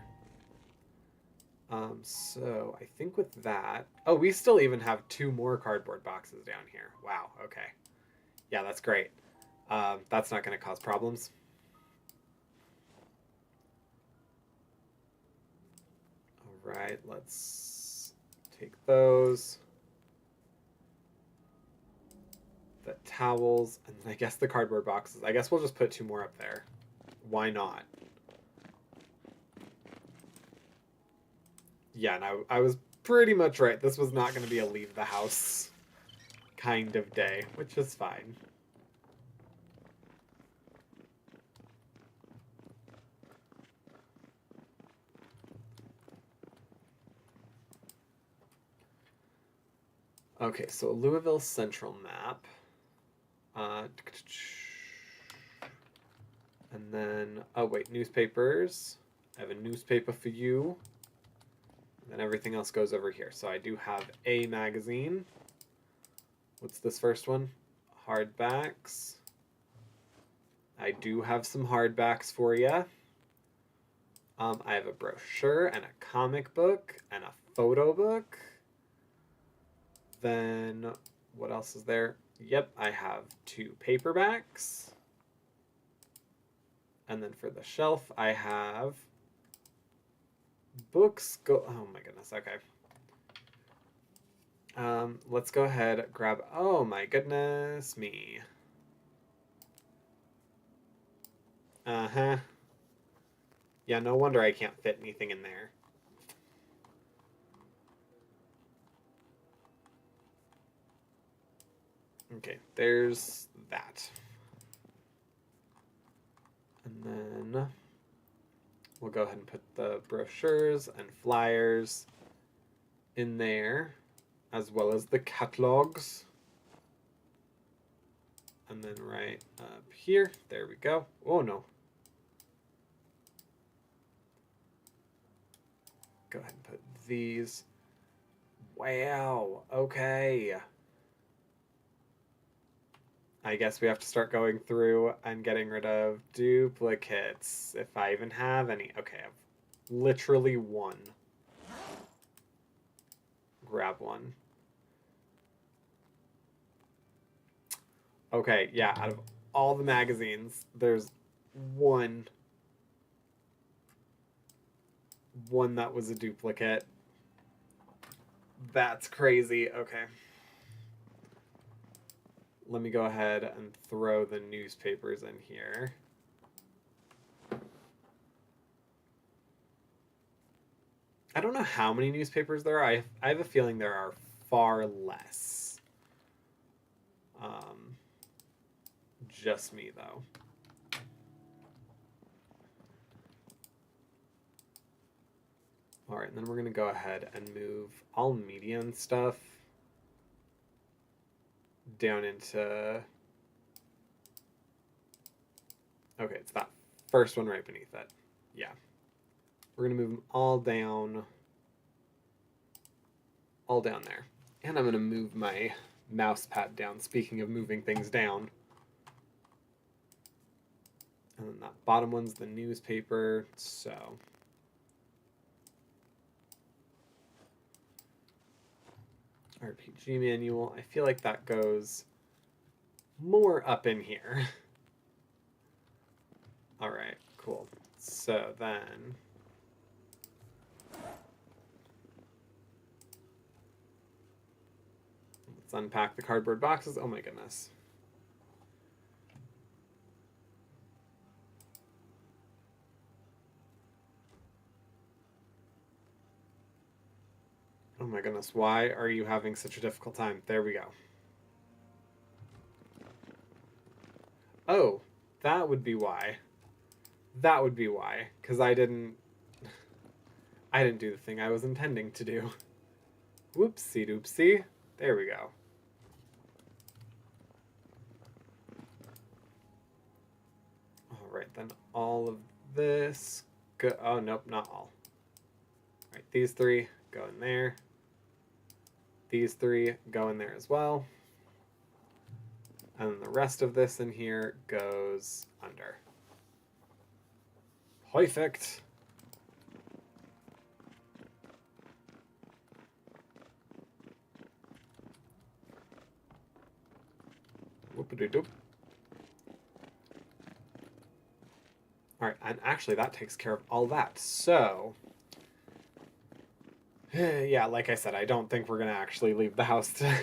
So I think with that... Oh, we still even have 2 more cardboard boxes down here. Wow, okay. Yeah, that's great. That's not going to cause problems. All right, let's take those. The towels, and then I guess the cardboard boxes. I guess we'll just put 2 more up there. Why not? Yeah, and I was pretty much right. This was not going to be a leave the house kind of day, which is fine. Okay, so Louisville Central map. And then, oh wait, newspapers. I have a newspaper for you. And then everything else goes over here. So I do have a magazine. What's this first one? Hardbacks. I do have some hardbacks for you. I have a brochure and a comic book and a photo book. Then, what else is there? Yep, I have 2 paperbacks. And then for the shelf, I have books. Oh my goodness, okay. Let's go ahead, grab, oh my goodness me. Uh-huh. Yeah, no wonder I can't fit anything in there. Okay, there's that. And then we'll go ahead and put the brochures and flyers in there, as well as the catalogs. And then right up here, there we go. Oh no. Go ahead and put these. Wow, okay. I guess we have to start going through and getting rid of duplicates, if I even have any. Okay, I've literally one. Grab one. Okay, yeah, out of all the magazines, there's one that was a duplicate. That's crazy. Okay. Let me go ahead and throw the newspapers in here. I don't know how many newspapers there are. I have a feeling there are far less. Just me, though. All right, and then we're going to go ahead and move all media and stuff down into... Okay, it's that first one right beneath it. Yeah. We're going to move them all down there. And I'm going to move my mouse pad down, speaking of moving things down. And then that bottom one's the newspaper, so... RPG manual. I feel like that goes more up in here. All right, cool. So then... let's unpack the cardboard boxes. Oh my goodness. Oh my goodness, why are you having such a difficult time? There we go. Oh, that would be why. That would be why, because I didn't do the thing I was intending to do. Whoopsie doopsie. There we go. All right, then all of this go... Oh, nope, not all. All right, these three go in there. These three go in there as well. And then the rest of this in here goes under. Perfect. Whoop-a-doo-doop. Alright, and actually that takes care of all that. So... yeah, like I said, I don't think we're going to actually leave the house today.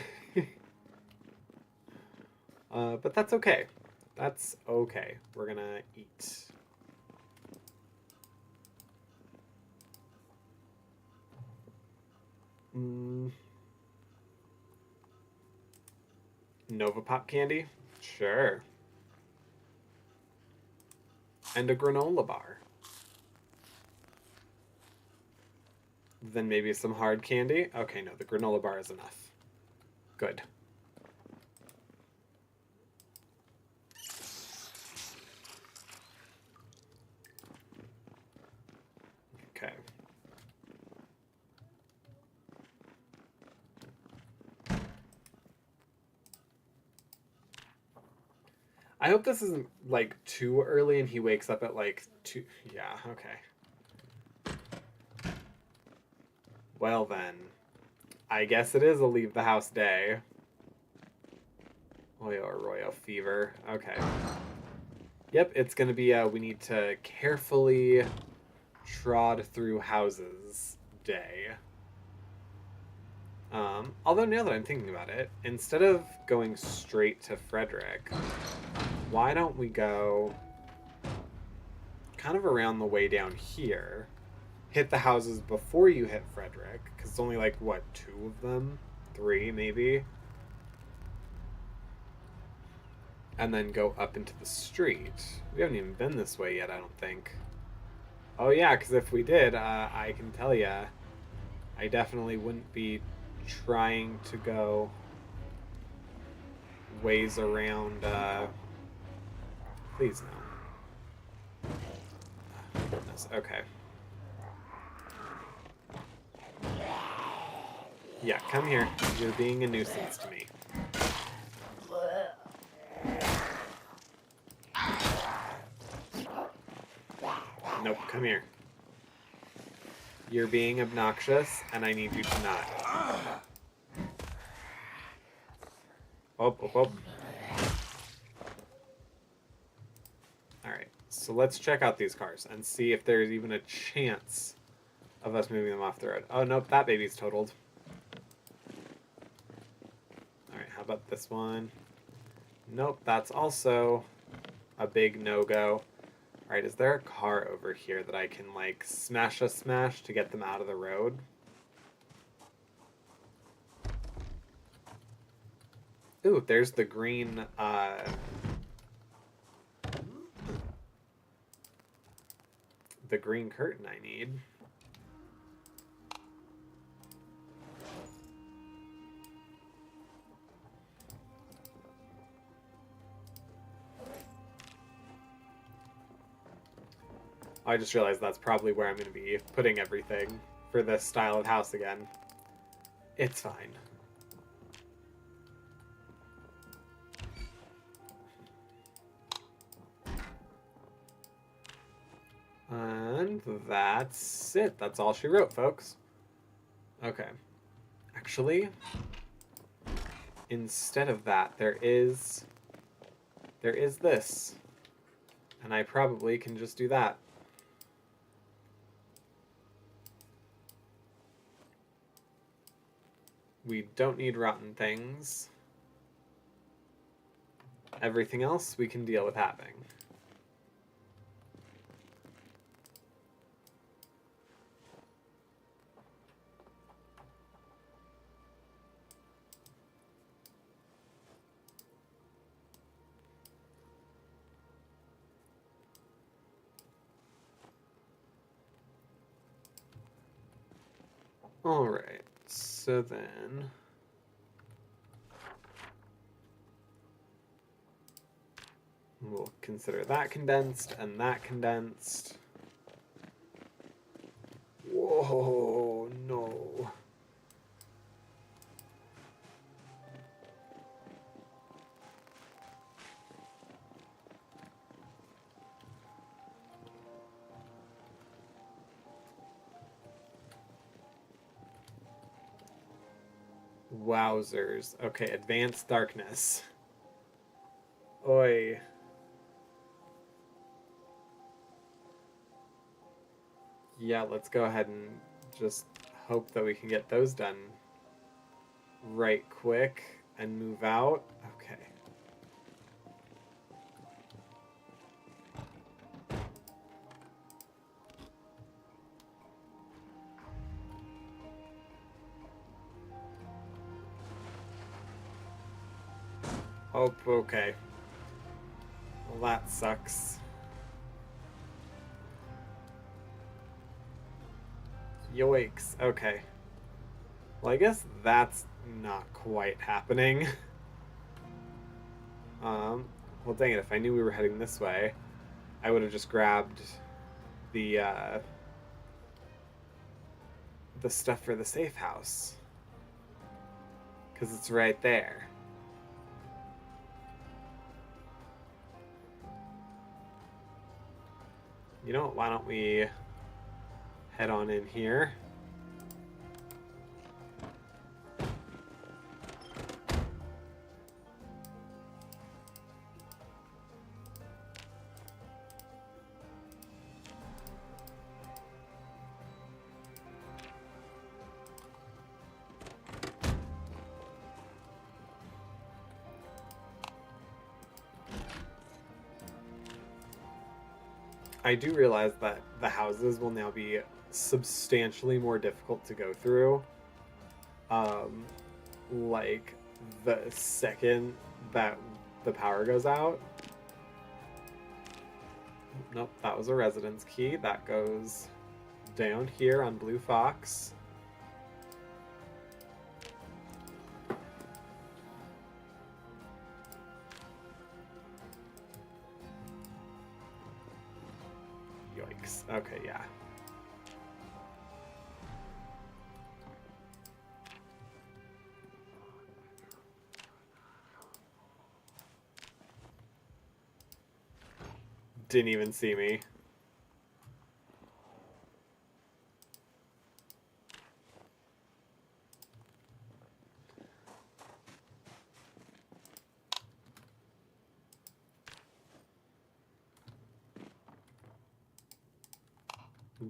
But that's okay. That's okay. We're going to eat. Nova Pop candy? Sure. And a granola bar. Then maybe some hard candy. Okay, no, the granola bar is enough. Good. Okay. I hope this isn't, like, too early and he wakes up at, like, 2... Yeah, okay. Well, then. I guess it is a leave the house day. Oyo Arroyo fever. Okay. Yep, it's gonna be we need to carefully trod through houses day. Although now that I'm thinking about it, instead of going straight to Frederick, why don't we go kind of around the way down here, hit the houses before you hit Frederick, because it's only like, what, 2 of them? 3, maybe? And then go up into the street. We haven't even been this way yet, I don't think. Oh yeah, because if we did, I can tell ya, I definitely wouldn't be trying to go ways around, please no. Oh, goodness, okay. Yeah, come here. You're being a nuisance to me. come here. You're being obnoxious, and I need you to not. Oh. Alright, so let's check out these cars and see if there's even a chance of us moving them off the road. Oh, nope, that baby's totaled. Alright, how about this one? Nope, that's also a big no-go. Alright, is there a car over here that I can, like, smash to get them out of the road? Ooh, there's the green, the green curtain I need. I just realized that's probably where I'm going to be putting everything for this style of house again. It's fine. And that's it. That's all she wrote, folks. Okay. Actually, instead of that, there is this. And I probably can just do that. We don't need rotten things. Everything else we can deal with having. Alright, so then... we'll consider that condensed and that condensed. Whoa, no. Wowzers. Okay, advanced darkness. Oi. Yeah, let's go ahead and just hope that we can get those done right quick and move out. Okay. Oh, okay. Well, that sucks. Yoicks. Okay. Well, I guess that's not quite happening. Well, dang it, if I knew we were heading this way, I would have just grabbed the stuff for the safe house. Because it's right there. You know what, why don't we head on in here? I do realize that the houses will now be substantially more difficult to go through. Like the second that the power goes out. Nope, that was a residence key. That goes down here on Blue Fox. Yikes. Okay, yeah. Didn't even see me.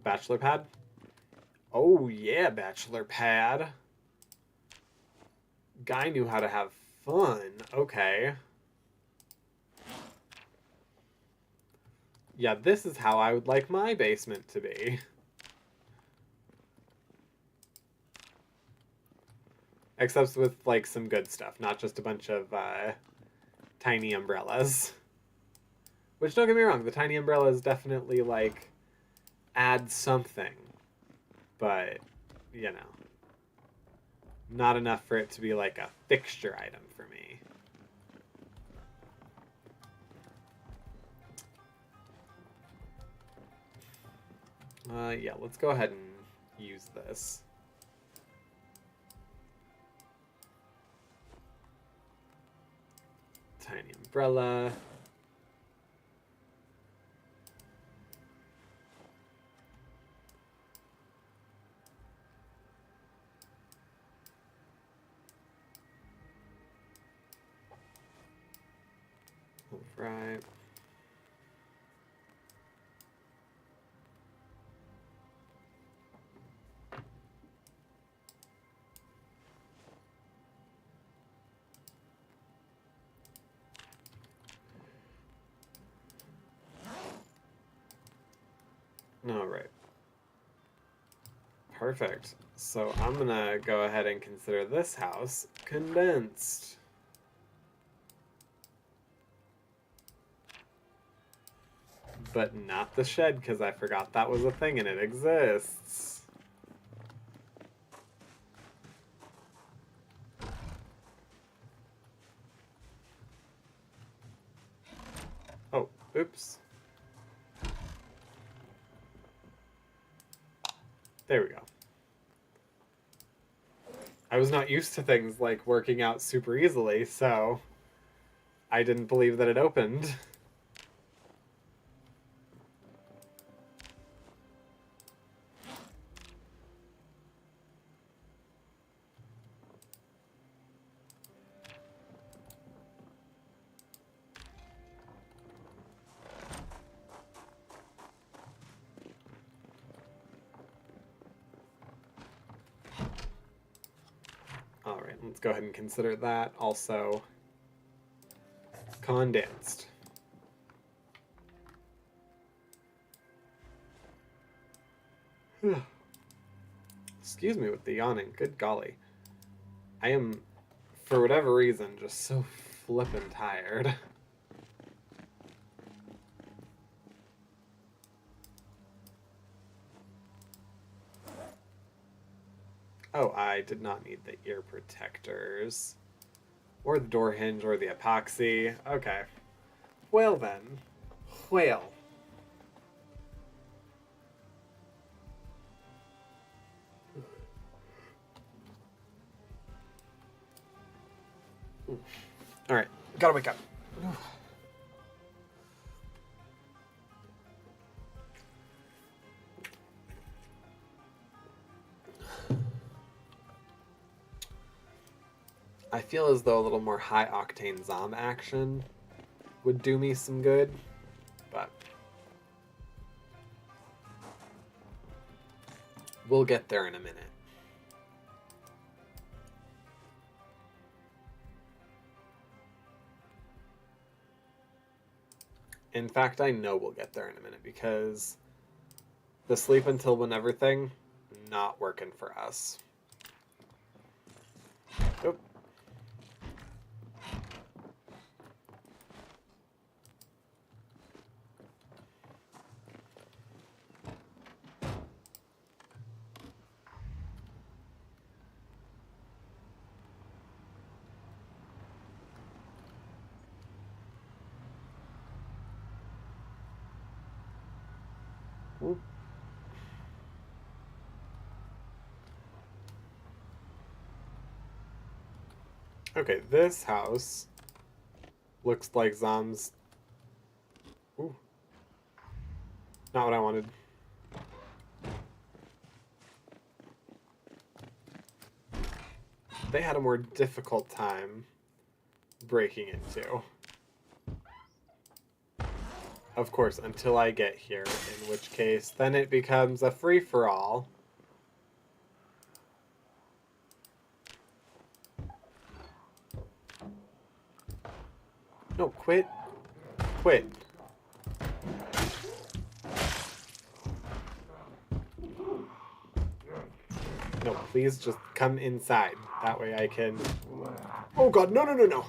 Bachelor pad? Oh yeah, bachelor pad. Guy knew how to have fun. Okay. Yeah, this is how I would like my basement to be. Except with, like, some good stuff, not just a bunch of tiny umbrellas. Which, don't get me wrong, the tiny umbrellas definitely, like, add something. But, you know, not enough for it to be, like, a fixture item for me. Yeah, let's go ahead and use this. Tiny umbrella. Right. All right. Perfect. So I'm gonna go ahead and consider this house condensed. But not the shed, because I forgot that was a thing and it exists. Oh, oops. There we go. I was not used to things like working out super easily, so I didn't believe that it opened. Alright, let's go ahead and consider that also condensed. Excuse me with the yawning, good golly. I am, for whatever reason, just so flippin' tired. Oh, I did not need the ear protectors. Or the door hinge, or the epoxy. Okay. Well then. Well. Alright, gotta wake up. I feel as though a little more high-octane zom action would do me some good, but we'll get there in a minute. In fact, I know we'll get there in a minute because the sleep until whenever thing, not working for us. Oop. Oop. Okay, this house looks like Zom's. Ooh. Not what I wanted. They had a more difficult time breaking into. Of course, until I get here, in which case, then it becomes a free-for-all. No, quit. Quit. No, please just come inside. That way I can... Oh god, no, no, no, no!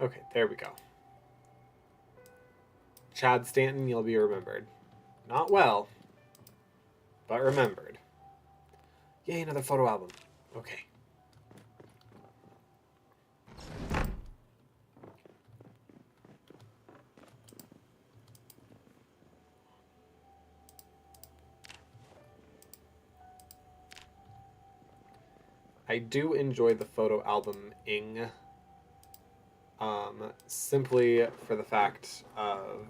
Okay, there we go. Chad Stanton, you'll be remembered. Not well, but remembered. Yay, another photo album. Okay. I do enjoy the photo album-ing, simply for the fact of,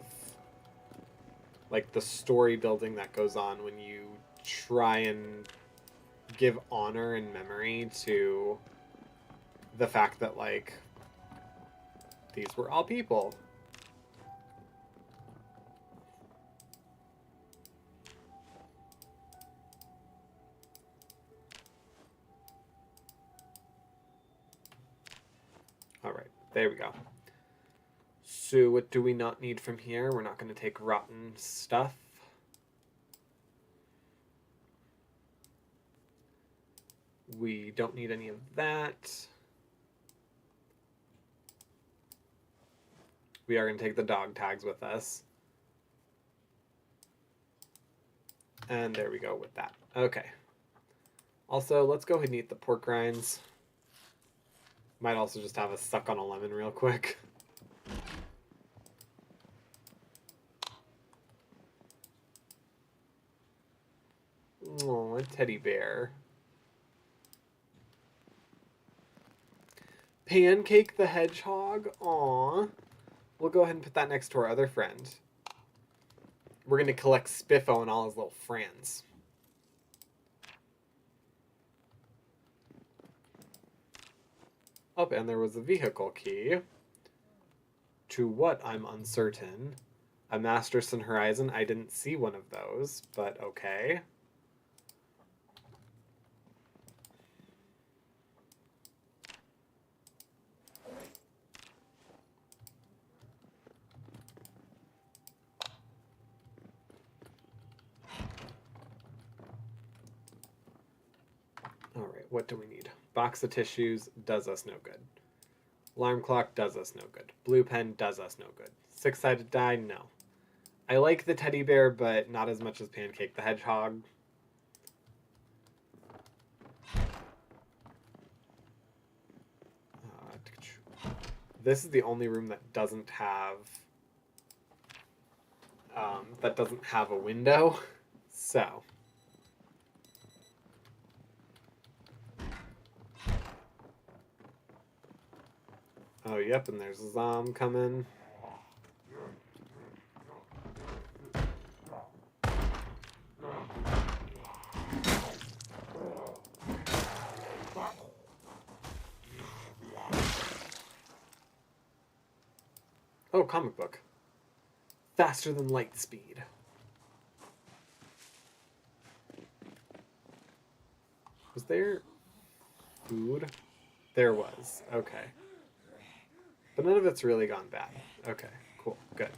like, the story building that goes on when you try and give honor and memory to the fact that, like, these were all people. All right, there we go. So what do we not need from here? We're not going to take rotten stuff. We don't need any of that. We are going to take the dog tags with us. And there we go with that. Okay. Also, let's go ahead and eat the pork rinds. Might also just have us suck on a lemon real quick. Oh, a teddy bear. Pancake the hedgehog. Aw. We'll go ahead and put that next to our other friend. We're going to collect Spiffo and all his little friends. Oh, and there was a vehicle key. To what, I'm uncertain. A Masterson Horizon. I didn't see one of those, but okay. Alright, what do we need? Box of tissues does us no good. Alarm clock does us no good. Blue pen does us no good. Six-sided die, no. I like the teddy bear, but not as much as Pancake the Hedgehog. This is the only room that doesn't have a window. So. Oh, yep, and there's a Zom coming. Oh, comic book. Faster than light speed. Was there food? There was. Okay. But none of it's really gone bad. Okay, cool, good.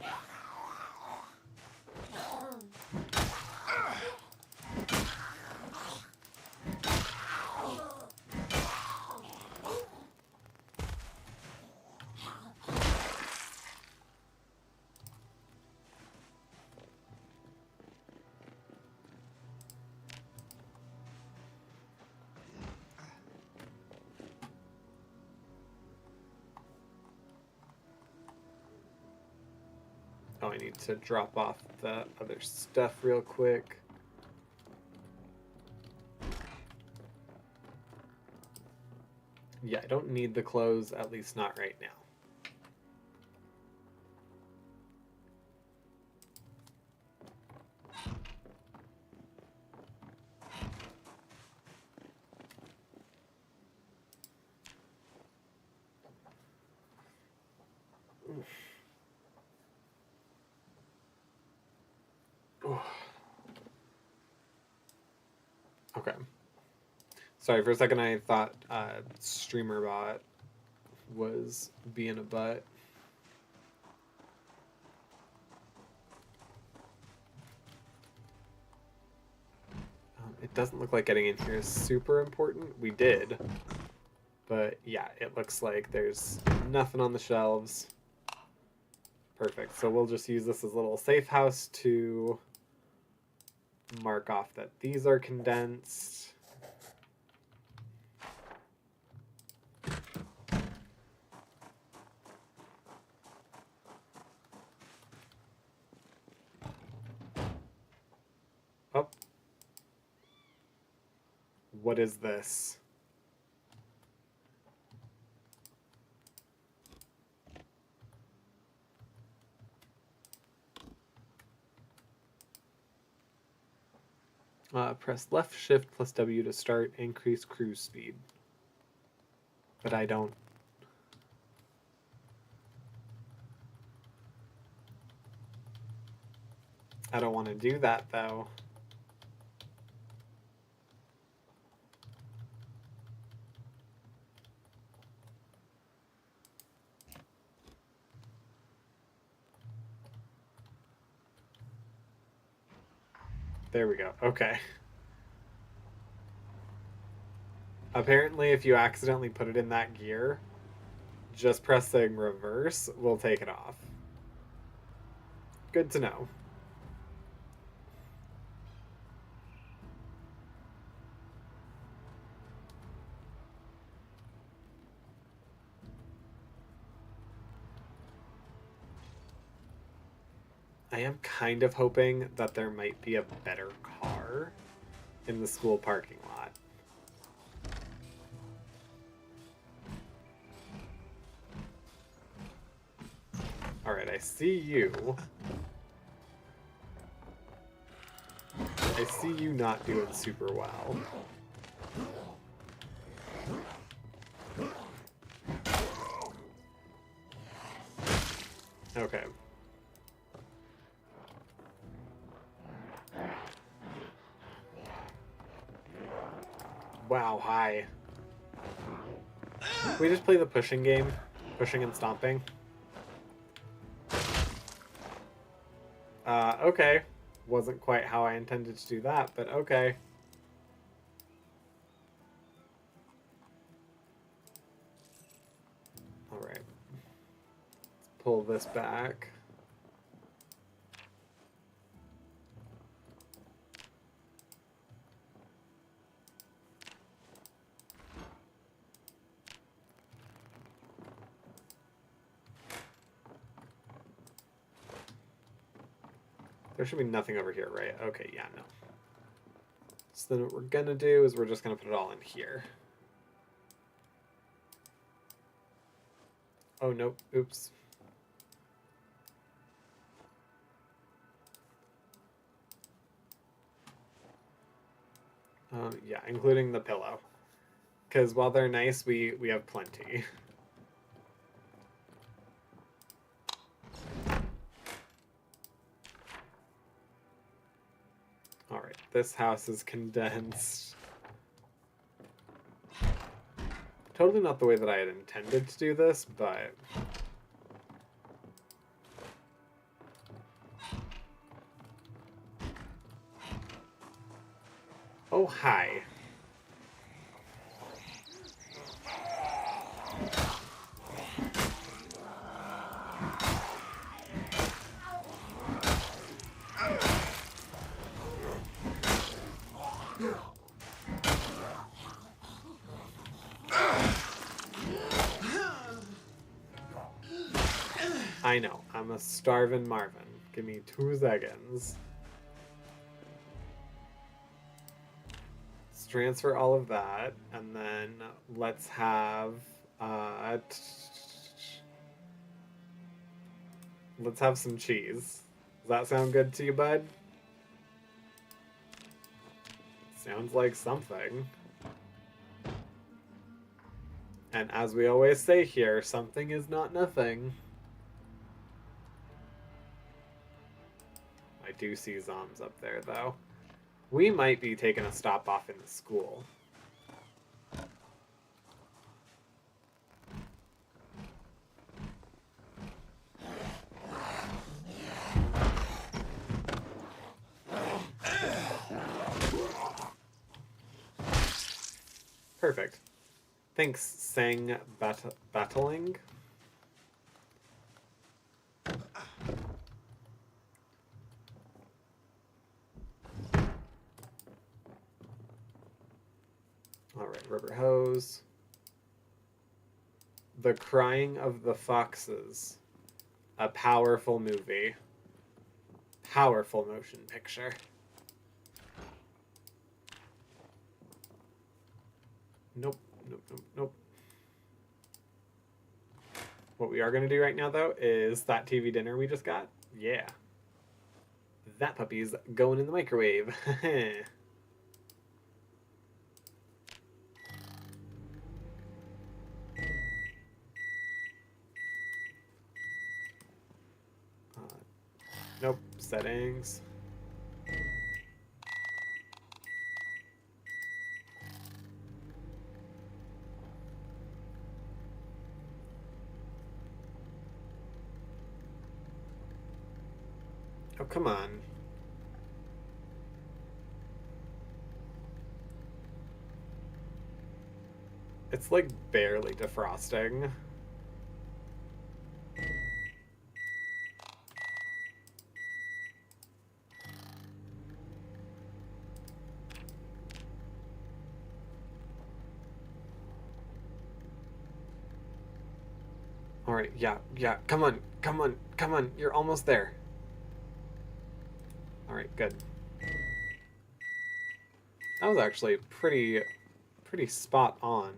Oh, I need to drop off the other stuff real quick. Yeah, I don't need the clothes, at least not right now. Okay. Sorry, for a second I thought StreamerBot was being a butt. It doesn't look like getting in here is super important. We did. But yeah, it looks like there's nothing on the shelves. Perfect. So we'll just use this as a little safe house to mark off that these are condensed. Oh. What is this? Press left shift plus W to start, increase cruise speed. But I don't. I don't want to do that though. There we go. Okay. Apparently, if you accidentally put it in that gear, just pressing reverse will take it off. Good to know. I am kind of hoping that there might be a better car in the school parking lot. Alright, I see you. I see you not doing super well. Okay. Wow, hi. Can we just play the pushing game? Pushing and stomping? Okay. Wasn't quite how I intended to do that, but okay. Alright. Let's pull this back. There should be nothing over here, right? Okay, yeah, no. So then what we're gonna do is we're just gonna put it all in here. Oh, nope. Oops. Yeah, including the pillow. Because while they're nice, we have plenty. Alright, this house is condensed. Totally not the way that I had intended to do this, but... Oh, hi. I know, I'm a starving Marvin. Give me 2 seconds. Let's transfer all of that, and then let's have... let's have some cheese. Does that sound good to you, bud? Sounds like something. And as we always say here, something is not nothing. I do see zombs up there, though. We might be taking a stop off in the school. Perfect. Thanks, Sang Battling. Alright, rubber hose. The Crying of the Foxes. A powerful movie. Powerful motion picture. Nope, nope, nope, nope. What we are going to do right now, though, is that TV dinner we just got. Yeah. That puppy's going in the microwave. Nope, settings. Oh, come on. It's like barely defrosting. Alright, yeah, come on, come on, come on, you're almost there. Alright, good. That was actually pretty spot on,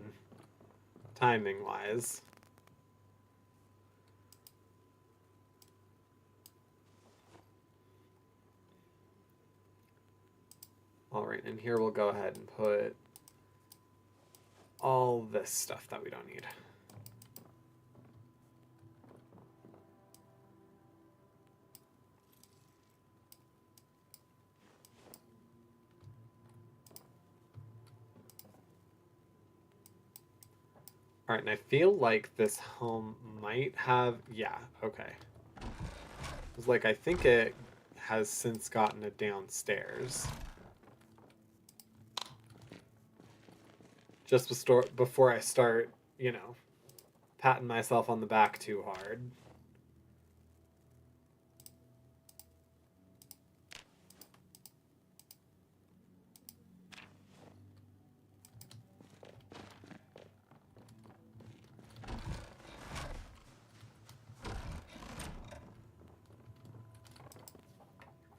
timing-wise. Alright, and here we'll go ahead and put all this stuff that we don't need. Alright, and I feel like this home might have... Yeah, okay. It's like, I think it has since gotten it downstairs. Just before I start, you know, patting myself on the back too hard.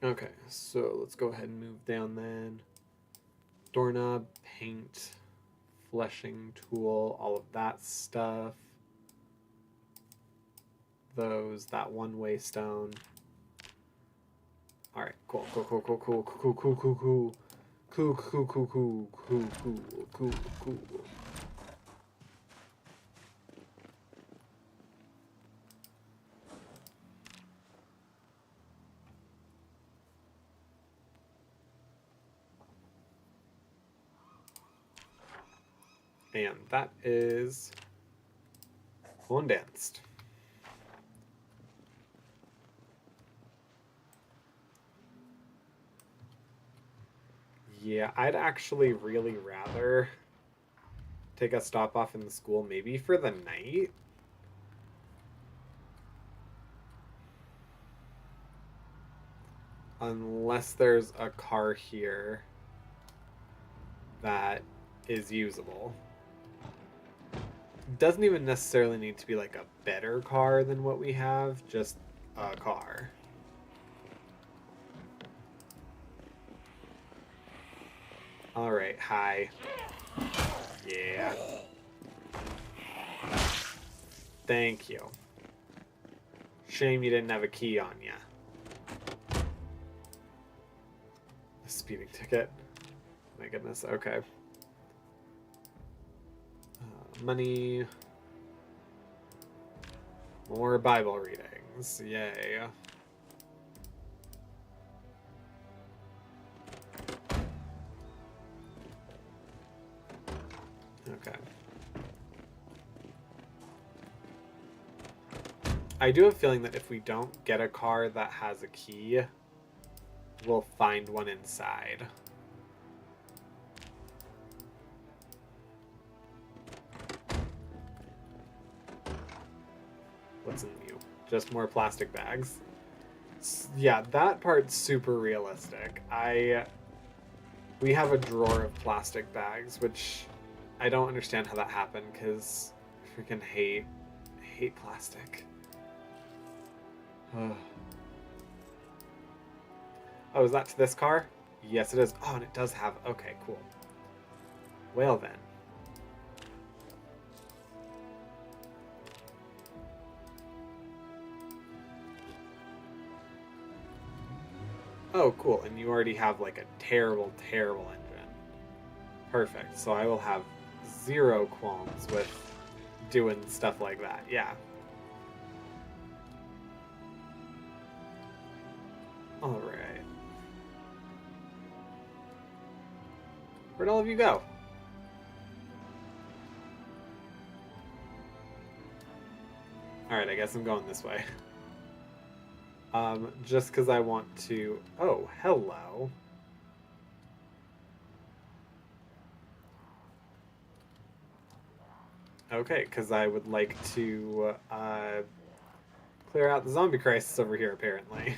Okay, so let's go ahead and move down then. Doorknob, paint, fleshing tool, all of that stuff. That one-way stone. Alright, cool. And that is Condensed. Yeah, I'd actually really rather take a stop off in the school, maybe for the night. Unless there's a car here that is usable. Doesn't even necessarily need to be like a better car than what we have, just a car. Alright, hi. Yeah. Thank you. Shame you didn't have a key on ya. A speeding ticket. My goodness, okay. Money. More Bible readings. Yay. Okay. I do have a feeling that if we don't get a car that has a key, we'll find one inside. What's in you? Just more plastic bags. Yeah, that part's super realistic. We have a drawer of plastic bags, which I don't understand how that happened, because I freaking hate plastic. Oh, is that to this car? Yes, it is. Oh, and it does have... Okay, cool. Well, then. Oh, cool. And you already have, like, a terrible, terrible engine. Perfect. So I will have zero qualms with doing stuff like that. Yeah. All right. Where'd all of you go? Alright, I guess I'm going this way. Just because I want to... Oh, hello. Okay, because I would like to clear out the zombie crisis over here, apparently.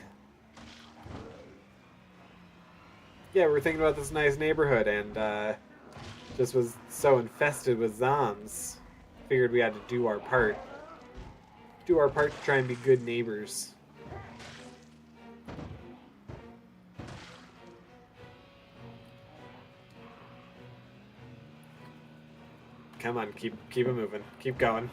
Yeah, we're thinking about this nice neighborhood, and just was so infested with zombs. Figured we had to do our part. Do our part to try and be good neighbors. Come on, keep it moving. Keep going.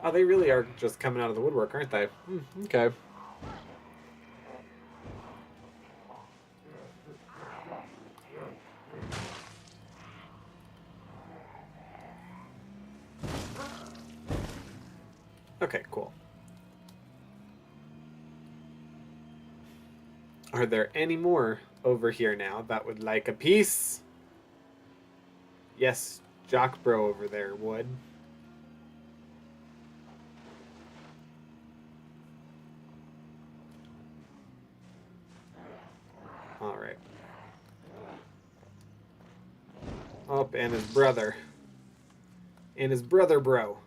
Oh, they really are just coming out of the woodwork, aren't they? Okay. Okay, cool. Are there any more over here now that would like a piece? Yes, Jock Bro over there would. Alright. Oh, and his brother. And his brother bro.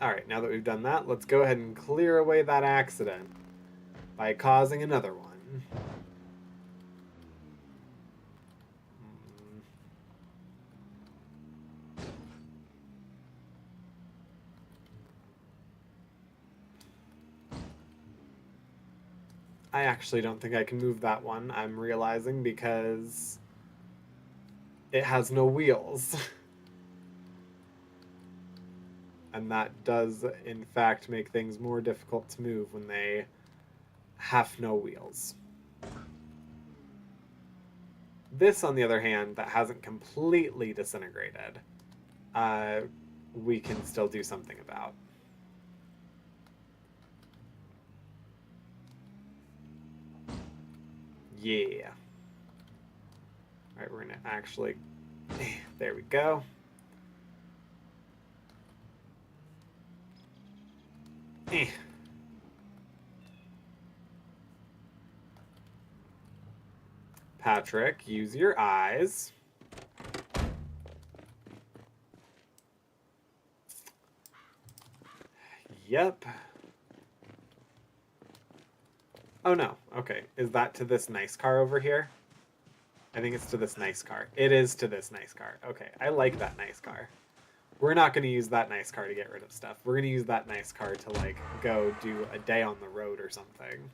Alright, now that we've done that, let's go ahead and clear away that accident by causing another one. I actually don't think I can move that one, I'm realizing, because it has no wheels. And that does, in fact, make things more difficult to move when they have no wheels. This, on the other hand, that hasn't completely disintegrated, we can still do something about. Yeah. Alright, we're gonna actually... There we go. Patrick, use your eyes. Yep. Oh no, okay. Is that to this nice car over here? I think it's to this nice car. It is to this nice car. Okay, I like that nice car. We're not going to use that nice car to get rid of stuff. We're going to use that nice car to, like, go do a day on the road or something.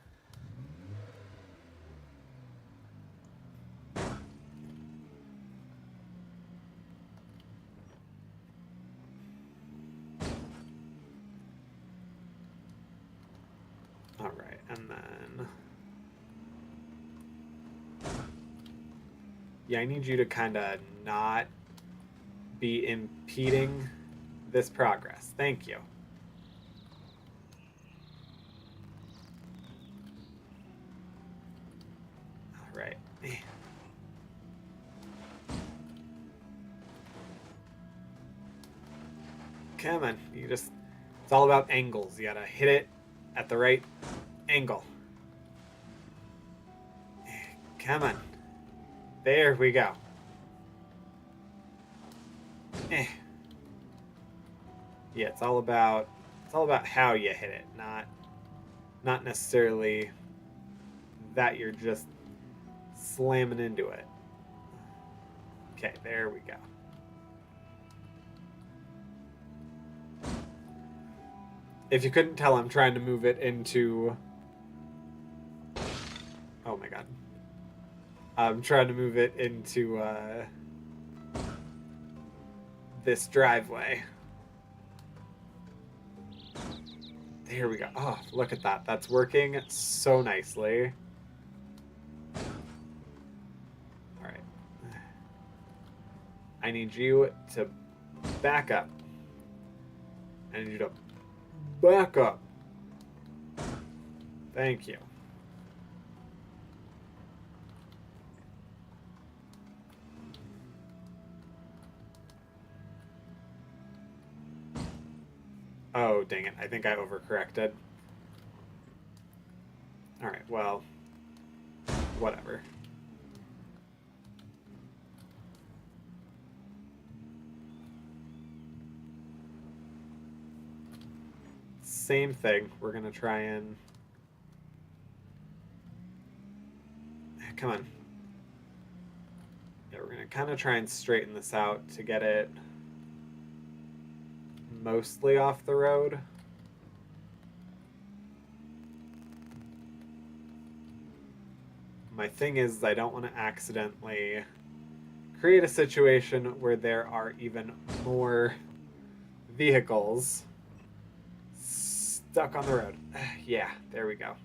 Alright, and then... Yeah, I need you to kind of not be impeding this progress. Thank you. right. Come on, it's all about angles. You gotta hit it at the right angle. Come on. There we go. Yeah, it's all about how you hit it, not necessarily that you're just slamming into it. Okay, there we go. If you couldn't tell, I'm trying to move it into... Oh my god. I'm trying to move it into this driveway. There we go. Oh, look at that. That's working so nicely. Alright. I need you to back up. I need you to back up. Thank you. Oh, dang it. I think I overcorrected. Alright, well, whatever. Same thing. We're going to try and... Come on. Yeah, we're going to kind of try and straighten this out to get it mostly off the road. My thing is, I don't want to accidentally create a situation where there are even more vehicles stuck on the road. Yeah, there we go.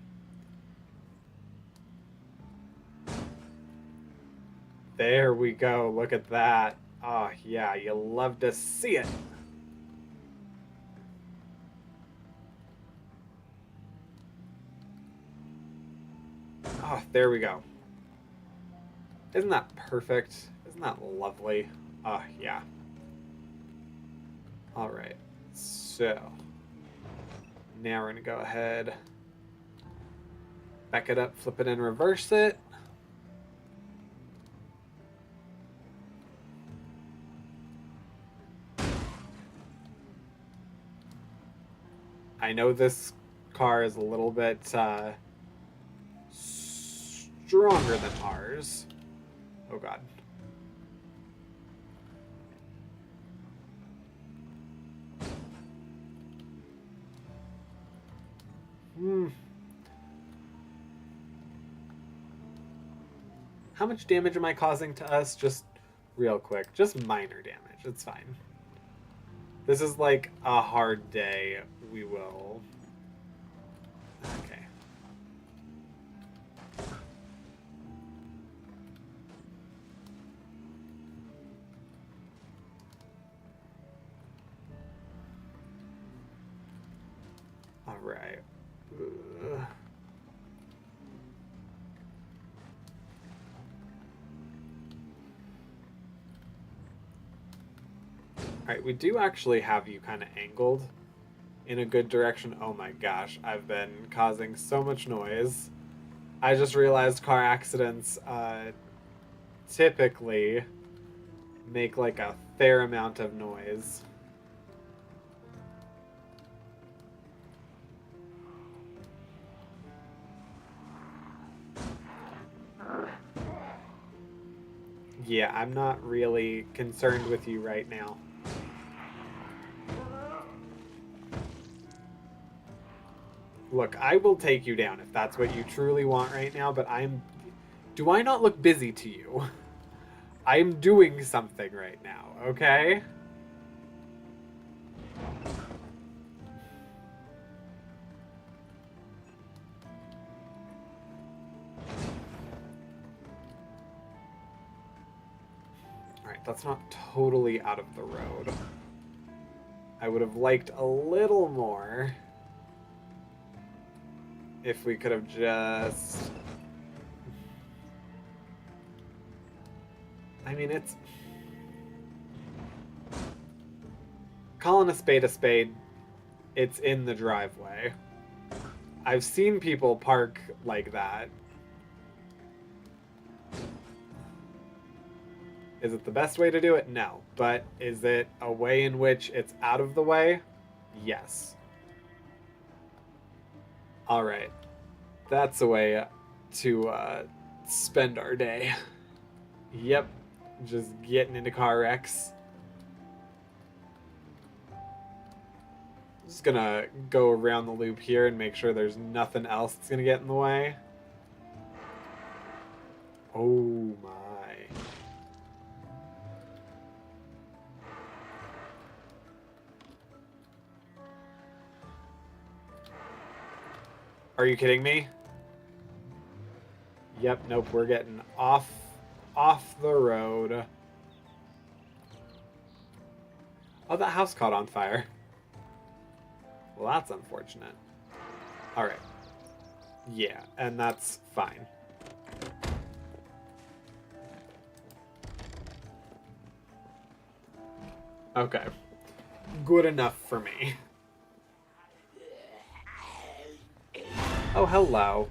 There we go. Look at that. Oh, yeah, you love to see it. Oh, there we go. Isn't that perfect? Isn't that lovely? Oh, yeah. All right. So, now we're going to go ahead, back it up, flip it, and reverse it. I know this car is a little bit stronger than ours. Oh, God. How much damage am I causing to us? Just real quick. Just minor damage. It's fine. This is like a hard day. We will... Okay. All right. Alright, we do actually have you kind of angled in a good direction. Oh my gosh, I've been causing so much noise. I just realized car accidents typically make like a fair amount of noise. Yeah, I'm not really concerned with you right now. Look, I will take you down if that's what you truly want right now, but do I not look busy to you? I'm doing something right now, okay? Alright, that's not totally out of the road. I would have liked a little more if we could have just... I mean, it's... Calling a spade, it's in the driveway. I've seen people park like that. Is it the best way to do it? No. But is it a way in which it's out of the way? Yes. Alright. That's a way to spend our day. Yep. Just getting into car wrecks. Just gonna go around the loop here and make sure there's nothing else that's gonna get in the way. Oh my. Are you kidding me? Yep, nope, we're getting off the road. Oh, that house caught on fire. Well, that's unfortunate. Alright. Yeah, and that's fine. Okay. Good enough for me. Oh, hello.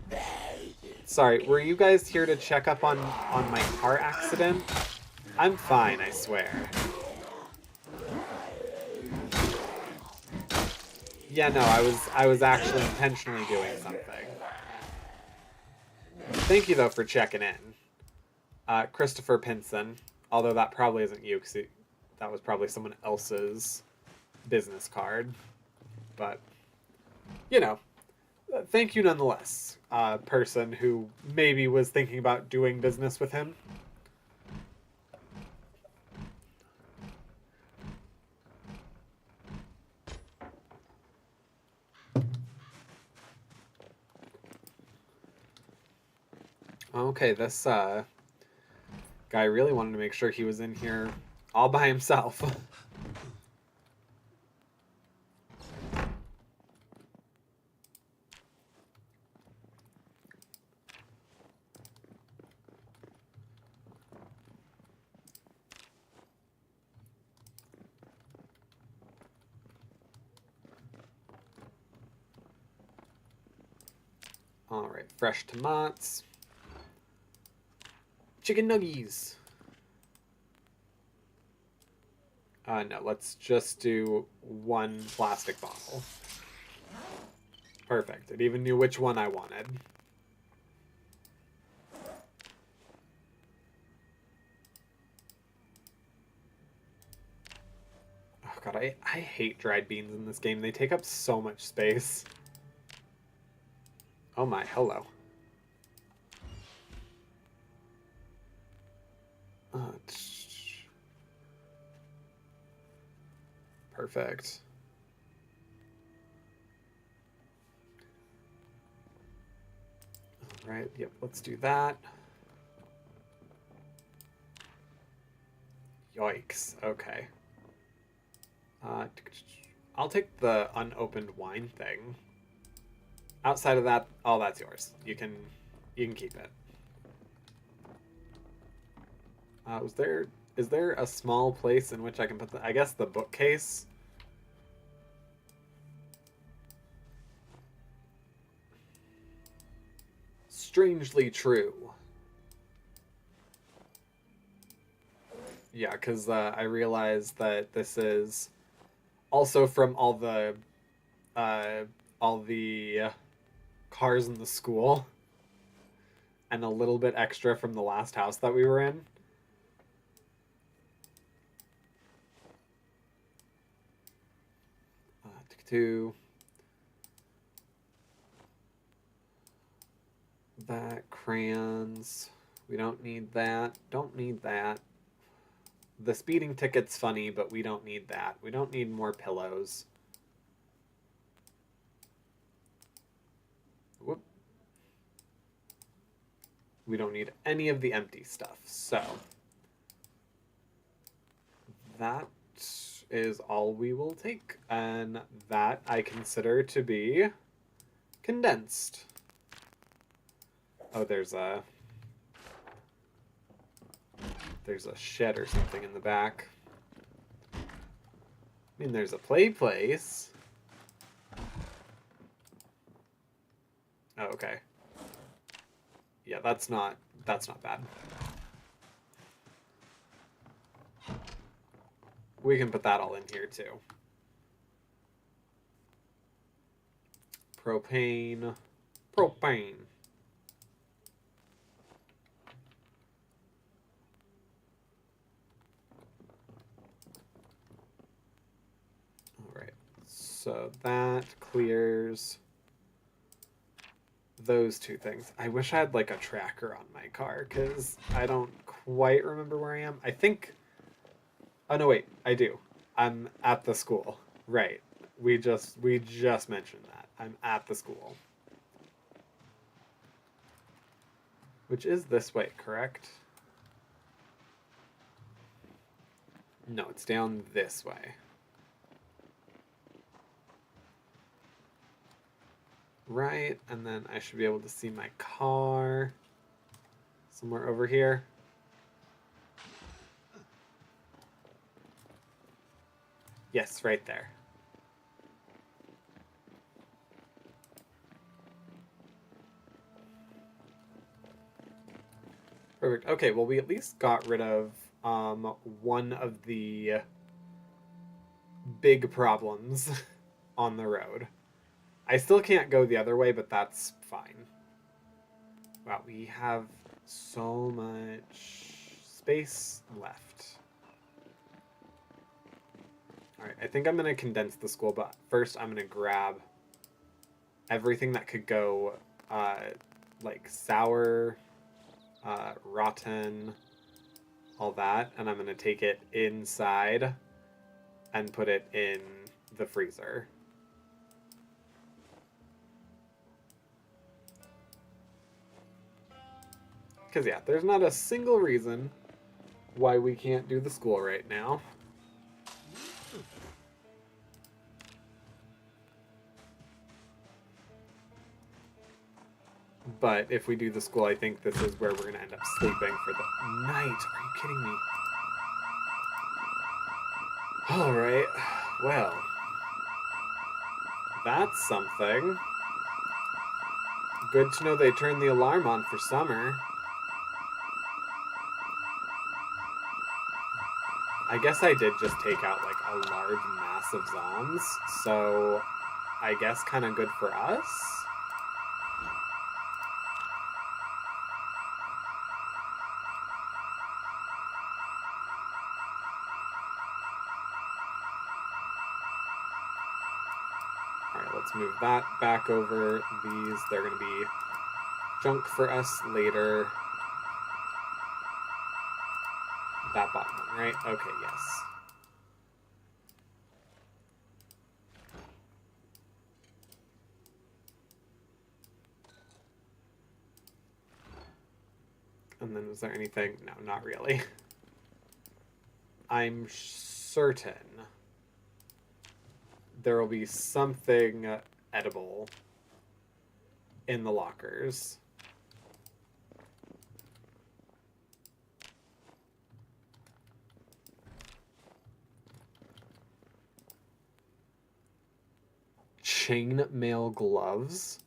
Sorry, were you guys here to check up on my car accident? I'm fine, I swear. Yeah, no, I was actually intentionally doing something. Thank you, though, for checking in. Christopher Pinson. Although that probably isn't you, because that was probably someone else's business card. But, you know, thank you nonetheless, person who maybe was thinking about doing business with him. Okay, this guy really wanted to make sure he was in here all by himself. Alright, fresh tomatoes. Chicken nuggies. No, let's just do one plastic bottle. Perfect. It even knew which one I wanted. Oh god, I hate dried beans in this game. They take up so much space. Oh my, hello. Perfect. All right, yep, let's do that. Yikes, okay. I'll take the unopened wine thing. Outside of that, all that's yours. You can keep it. Is there a small place in which I can put I guess the bookcase? Strangely true. Yeah, because I realized that this is also from all the cars in the school, and a little bit extra from the last house that we were in. To that crayons. We don't need that. Don't need that. The speeding ticket's funny, but we don't need that. We don't need more pillows. Whoop. We don't need any of the empty stuff, so that is all we will take, and that I consider to be condensed. Oh, there's a... There's a shed or something in the back. I mean, there's a play place. Oh, okay. Yeah, that's not bad. We can put that all in here too. Propane. Propane. All right. So that clears those two things. I wish I had like a tracker on my car because I don't quite remember where I am. I think. Oh no, wait, I do. I'm at the school. Right. We just mentioned that. I'm at the school. Which is this way, correct? No, it's down this way. Right, and then I should be able to see my car somewhere over here. Yes, right there. Perfect. Okay, well, we at least got rid of one of the big problems on the road. I still can't go the other way, but that's fine. Wow, we have so much space left. Alright, I think I'm going to condense the school, but first I'm going to grab everything that could go, like sour, rotten, all that, and I'm going to take it inside and put it in the freezer. Because, yeah, there's not a single reason why we can't do the school right now. But if we do the school, I think this is where we're going to end up sleeping for the night. Are you kidding me? Alright, well, that's something. Good to know they turned the alarm on for summer. I guess I did just take out like a large mass of zombs, so I guess kind of good for us. Alright, let's move that back over. These, they're going to be junk for us later. That bottom one, right? Okay, yes. And then was there anything? No, not really. I'm certain there will be something edible in the lockers. Chainmail gloves?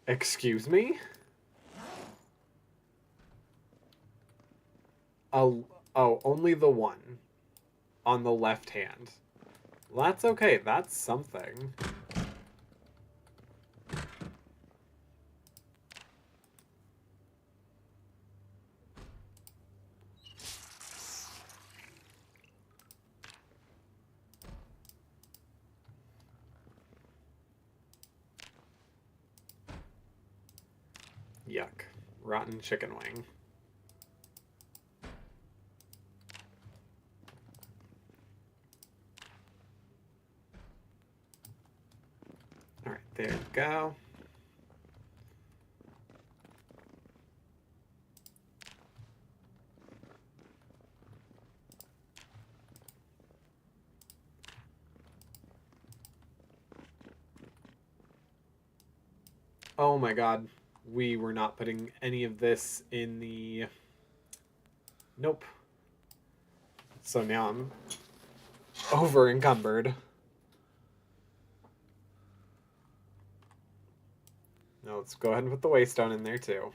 Excuse me? Oh, only the one on the left hand. Well, that's okay. That's something. Yuck. Rotten chicken wing. Alright, there we go. Oh my god. We were not putting any of this in the Nope. So now I'm over encumbered. Now let's go ahead and put the waystone in there too.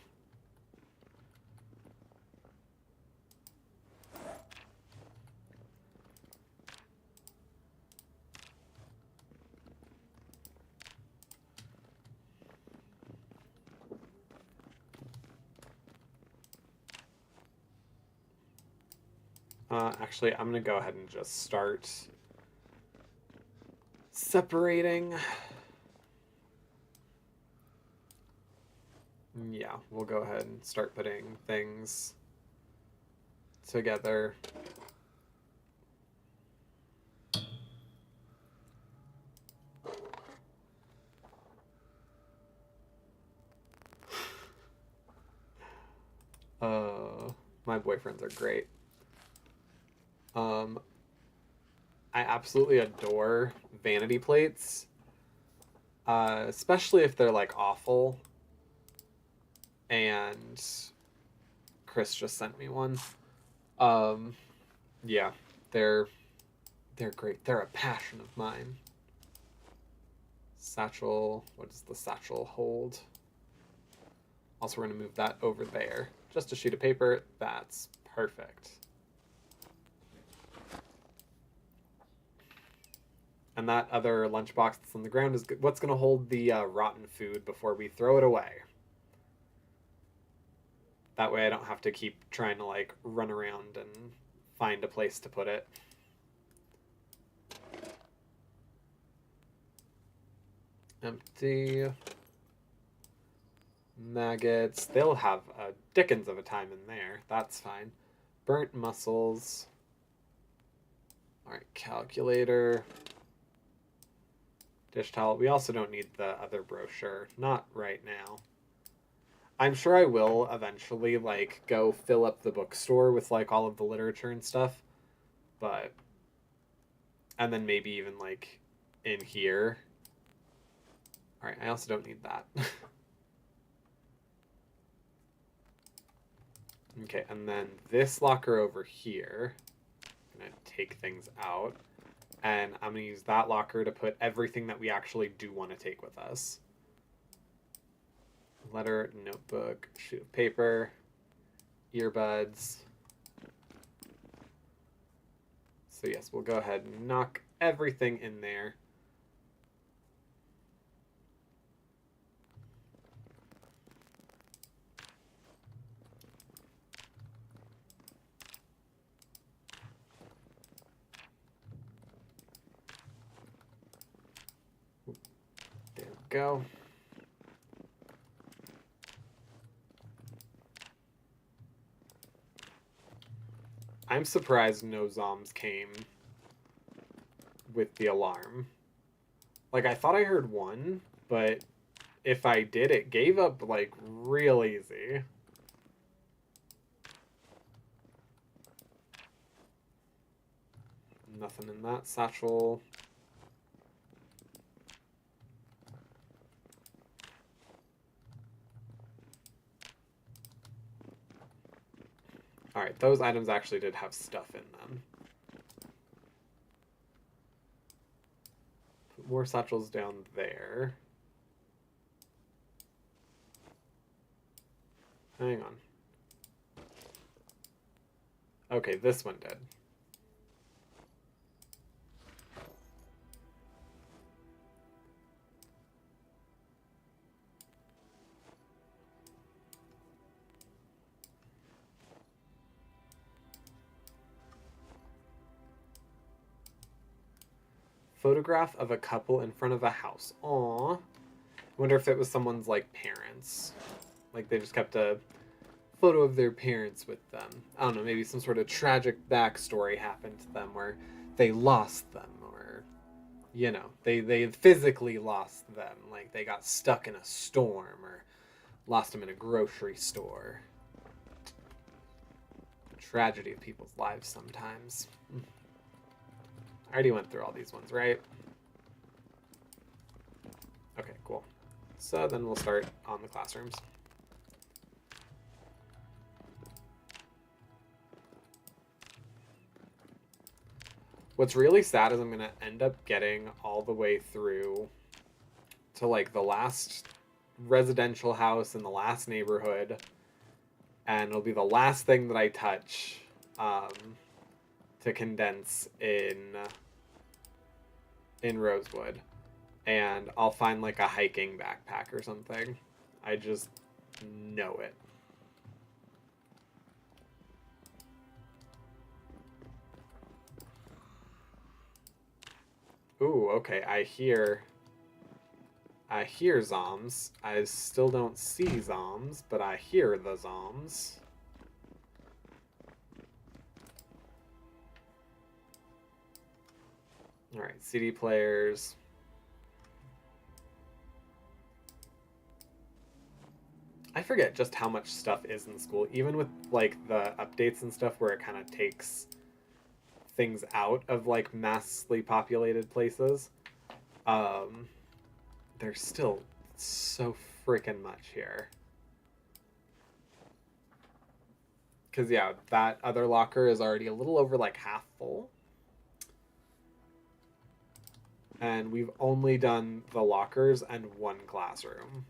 Actually, I'm going to go ahead and just start separating. Yeah, we'll go ahead and start putting things together. My boyfriends are great. I absolutely adore vanity plates, especially if they're like awful. And Chris just sent me one. Yeah, they're great. They're a passion of mine. Satchel. What does the satchel hold? Also, we're going to move that over there. Just a sheet of paper. That's perfect. And that other lunchbox that's on the ground is what's going to hold the rotten food before we throw it away. That way I don't have to keep trying to like run around and find a place to put it. Empty. Maggots. They'll have a dickens of a time in there. That's fine. Burnt mussels. Alright, calculator. Dish towel. We also don't need the other brochure. Not right now. I'm sure I will eventually, like, go fill up the bookstore with, like, all of the literature and stuff. But... And then maybe even, like, in here. Alright, I also don't need that. Okay, and then this locker over here. I'm going to take things out. And I'm going to use that locker to put everything that we actually do want to take with us. Letter, notebook, sheet of paper, earbuds. So yes, we'll go ahead and knock everything in there. There we go. I'm surprised no zombs came with the alarm. Like, I thought I heard one, but if I did, it gave up, like, real easy. Nothing in that satchel. Alright, those items actually did have stuff in them. Put more satchels down there. Hang on. Okay, this one did. Photograph of a couple in front of a house. Aww. I wonder if it was someone's, like, parents. Like, they just kept a photo of their parents with them. I don't know, maybe some sort of tragic backstory happened to them where they lost them, or, you know, they physically lost them. Like, they got stuck in a storm, or lost them in a grocery store. The tragedy of people's lives sometimes. I already went through all these ones, right? Okay, cool. So then we'll start on the classrooms. What's really sad is I'm going to end up getting all the way through to like the last residential house in the last neighborhood, and it'll be the last thing that I touch to condense in Rosewood, and I'll find like a hiking backpack or something. I just know it. Ooh, okay, I hear zoms. I still don't see zoms, but I hear the zoms. Alright, CD players. I forget just how much stuff is in school, even with like the updates and stuff where it kind of takes things out of like massively populated places. There's still so freaking much here. Because yeah, that other locker is already a little over like half full. And we've only done the lockers and one classroom.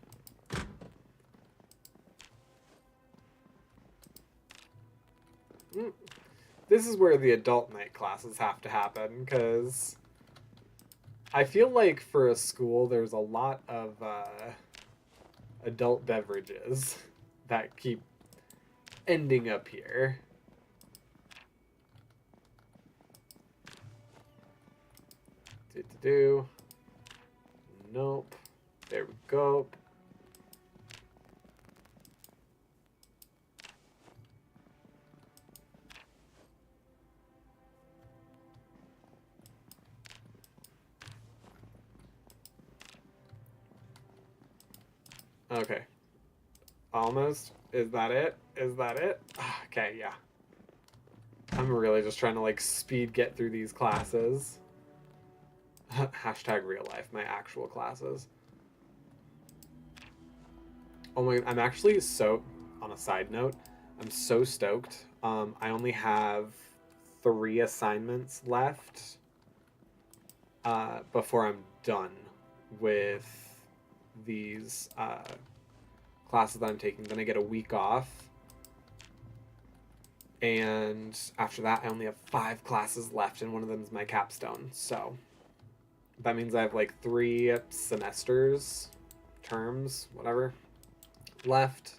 This is where the adult night classes have to happen, because I feel like for a school there's a lot of adult beverages that keep ending up here. Nope. There we go. Okay. Almost. Is that it? Is that it? Okay, yeah. I'm really just trying to like speed get through these classes. Hashtag real life, my actual classes. Oh my, I'm actually so, on a side note, I'm so stoked. I only have 3 assignments left before I'm done with these classes that I'm taking. Then I get a week off. And after that, I only have 5 classes left, and one of them is my capstone. So that means I have like 3 semesters, terms, whatever, left.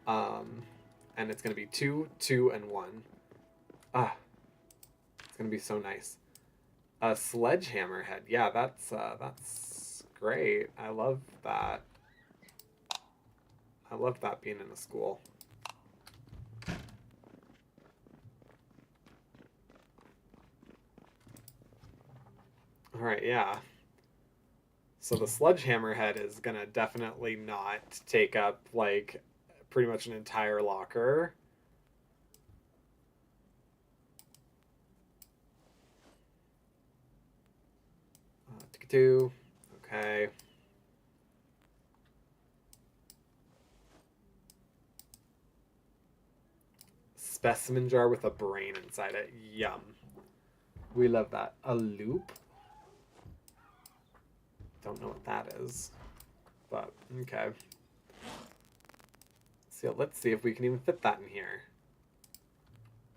And it's going to be 2, 2, and 1. It's going to be so nice. A sledgehammer head. Yeah, that's great. I love that. I love that being in a school. All right, yeah. So the sledgehammer head is gonna definitely not take up like pretty much an entire locker. Okay. Specimen jar with a brain inside it. Yum. We love that. A loop? Don't know what that is. But, okay. So let's see if we can even fit that in here.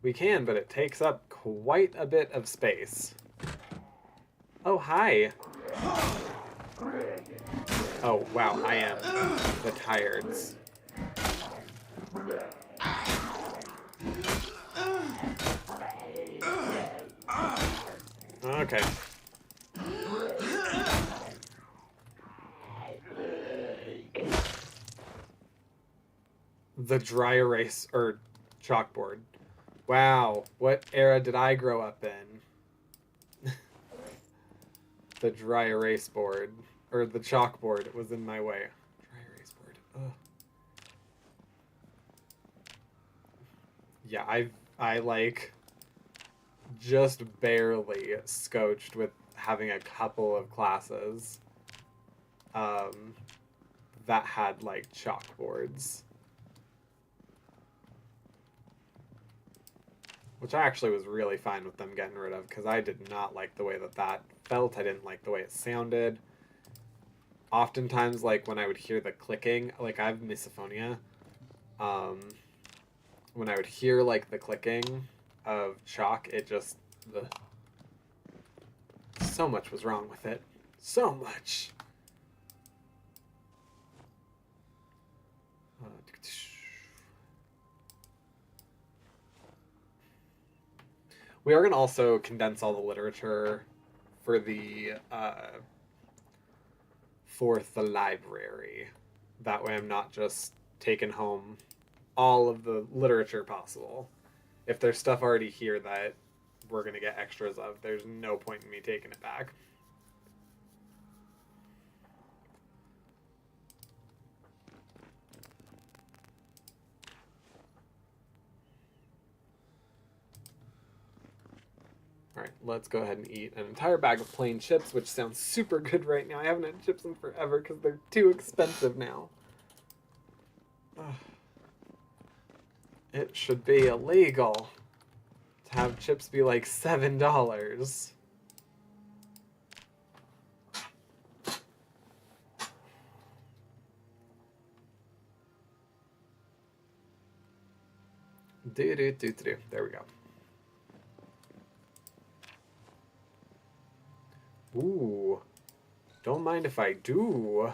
We can, but it takes up quite a bit of space. Oh, hi. Oh, wow, I am the tireds. Okay. The dry erase, or chalkboard. Wow, what era did I grow up in? The dry erase board, or the chalkboard was in my way. Dry erase board. Ugh. Yeah, I like just barely scotched with having a couple of classes that had like chalkboards. which I actually was really fine with them getting rid of because I did not like the way that that felt. I didn't like the way it sounded. Oftentimes, like, when I would hear the clicking, like, I have misophonia. When I would hear, like, the clicking of chalk, it just... So much was wrong with it. So much! We are going to also condense all the literature for the library. That way I'm not just taking home all of the literature possible. If there's stuff already here that we're going to get extras of, there's no point in me taking it back. Alright, let's go ahead and eat an entire bag of plain chips, which sounds super good right now. I haven't had chips in forever because they're too expensive now. Ugh. It should be illegal to have chips be like $7. There we go. Ooh, don't mind if I do.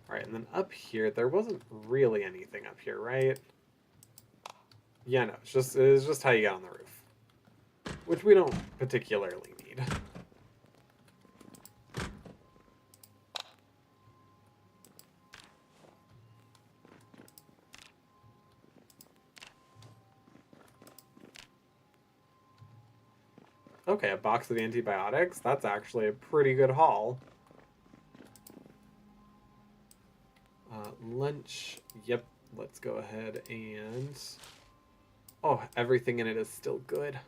Alright, and then up here, there wasn't really anything up here, right? Yeah, no, it's just how you get on the roof. Which we don't particularly need. Okay, a box of antibiotics? That's actually a pretty good haul. Lunch. Yep, let's go ahead and... Oh, everything in it is still good.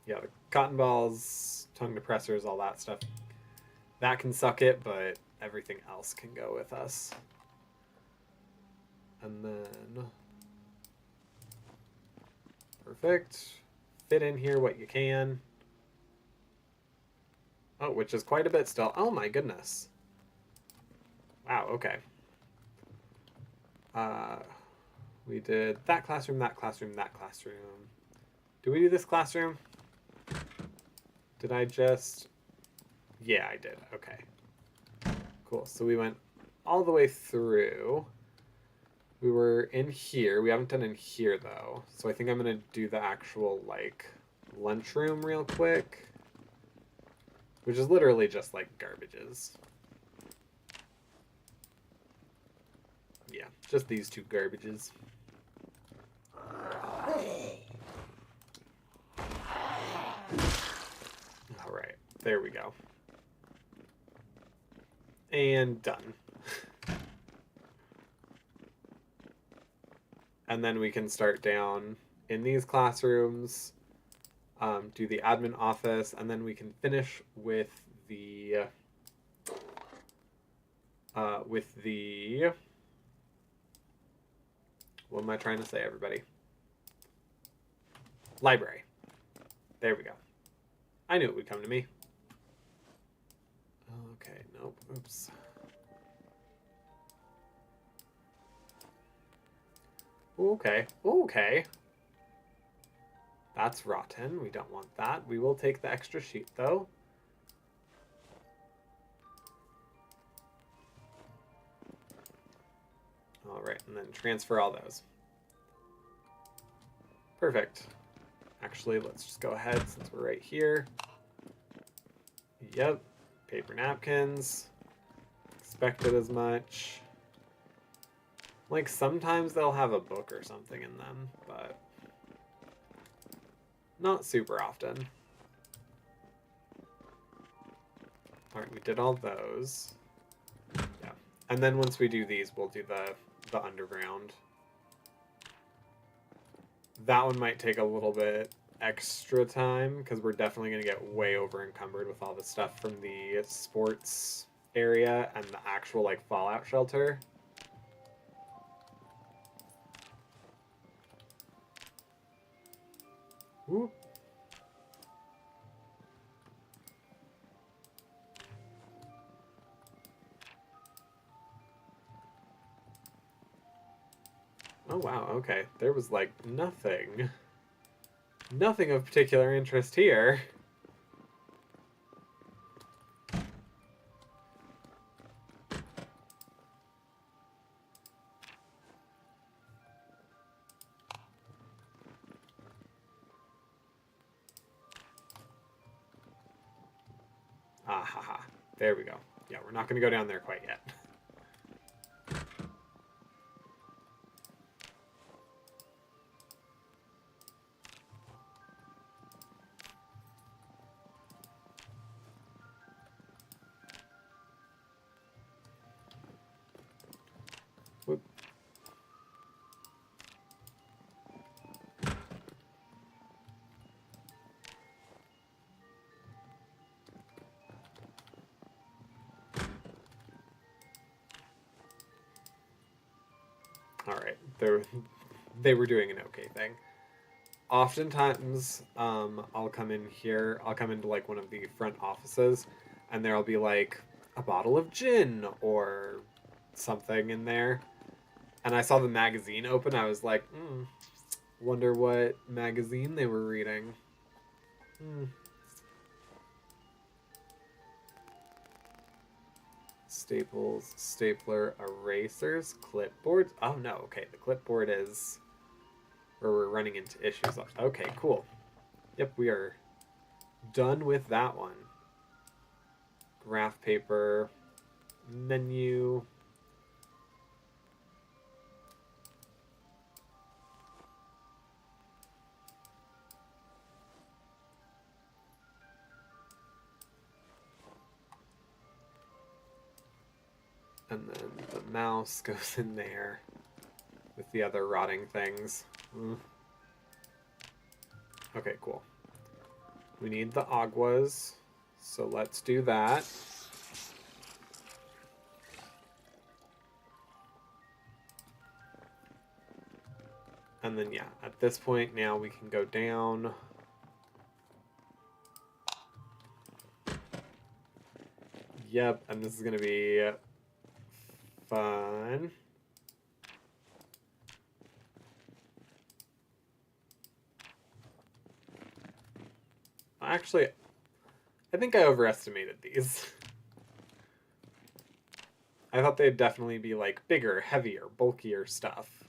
Yeah, the cotton balls, tongue depressors, all that stuff. That can suck it, but everything else can go with us. And then... Perfect. Fit in here what you can. Oh, which is quite a bit still. Oh my goodness. Wow, okay. We did that classroom, that classroom, that classroom. Did we do this classroom? Did I just... Yeah, I did. Okay. Cool. So we went all the way through. We were in here. We haven't done in here, though. So I think I'm going to do the actual, like, lunchroom real quick. Which is literally just, like, garbages. Yeah, just these two garbages. Alright, there we go. And done. And then we can start down in these classrooms, do the admin office, and then we can finish with the what am I trying to say, everybody? Library. There we go. I knew it would come to me. Okay, nope, oops. Okay, okay. That's rotten. We don't want that. We will take the extra sheet, though. All right, and then transfer all those. Perfect. Actually, let's just go ahead since we're right here. Yep, paper napkins. Expected as much. Like, sometimes they'll have a book or something in them, but not super often. Alright, we did all those. Yeah. And then once we do these, we'll do the underground. That one might take a little bit extra time because we're definitely going to get way over encumbered with all the stuff from the sports area and the actual like fallout shelter. Whoop. Oh wow, okay. There was like nothing of particular interest here. Ah ha ha. There we go. Yeah, we're not going to go down there quite yet. Whoop. All right, they were doing an okay thing. Oftentimes, I'll come in here. I'll come into like one of the front offices, and there'll be like a bottle of gin or something in there. And I saw the magazine open. I was like, wonder what magazine they were reading. Staples, stapler, erasers, clipboards. Oh no, okay, the clipboard is where we're running into issues. Okay, cool. Yep, we are done with that one. Graph paper, menu. And then the mouse goes in there with the other rotting things. Okay, cool. We need the aguas, so let's do that. And then, yeah, at this point now we can go down. Yep, and this is going to be fun. Actually, I think I overestimated these. I thought they'd definitely be like bigger, heavier, bulkier stuff.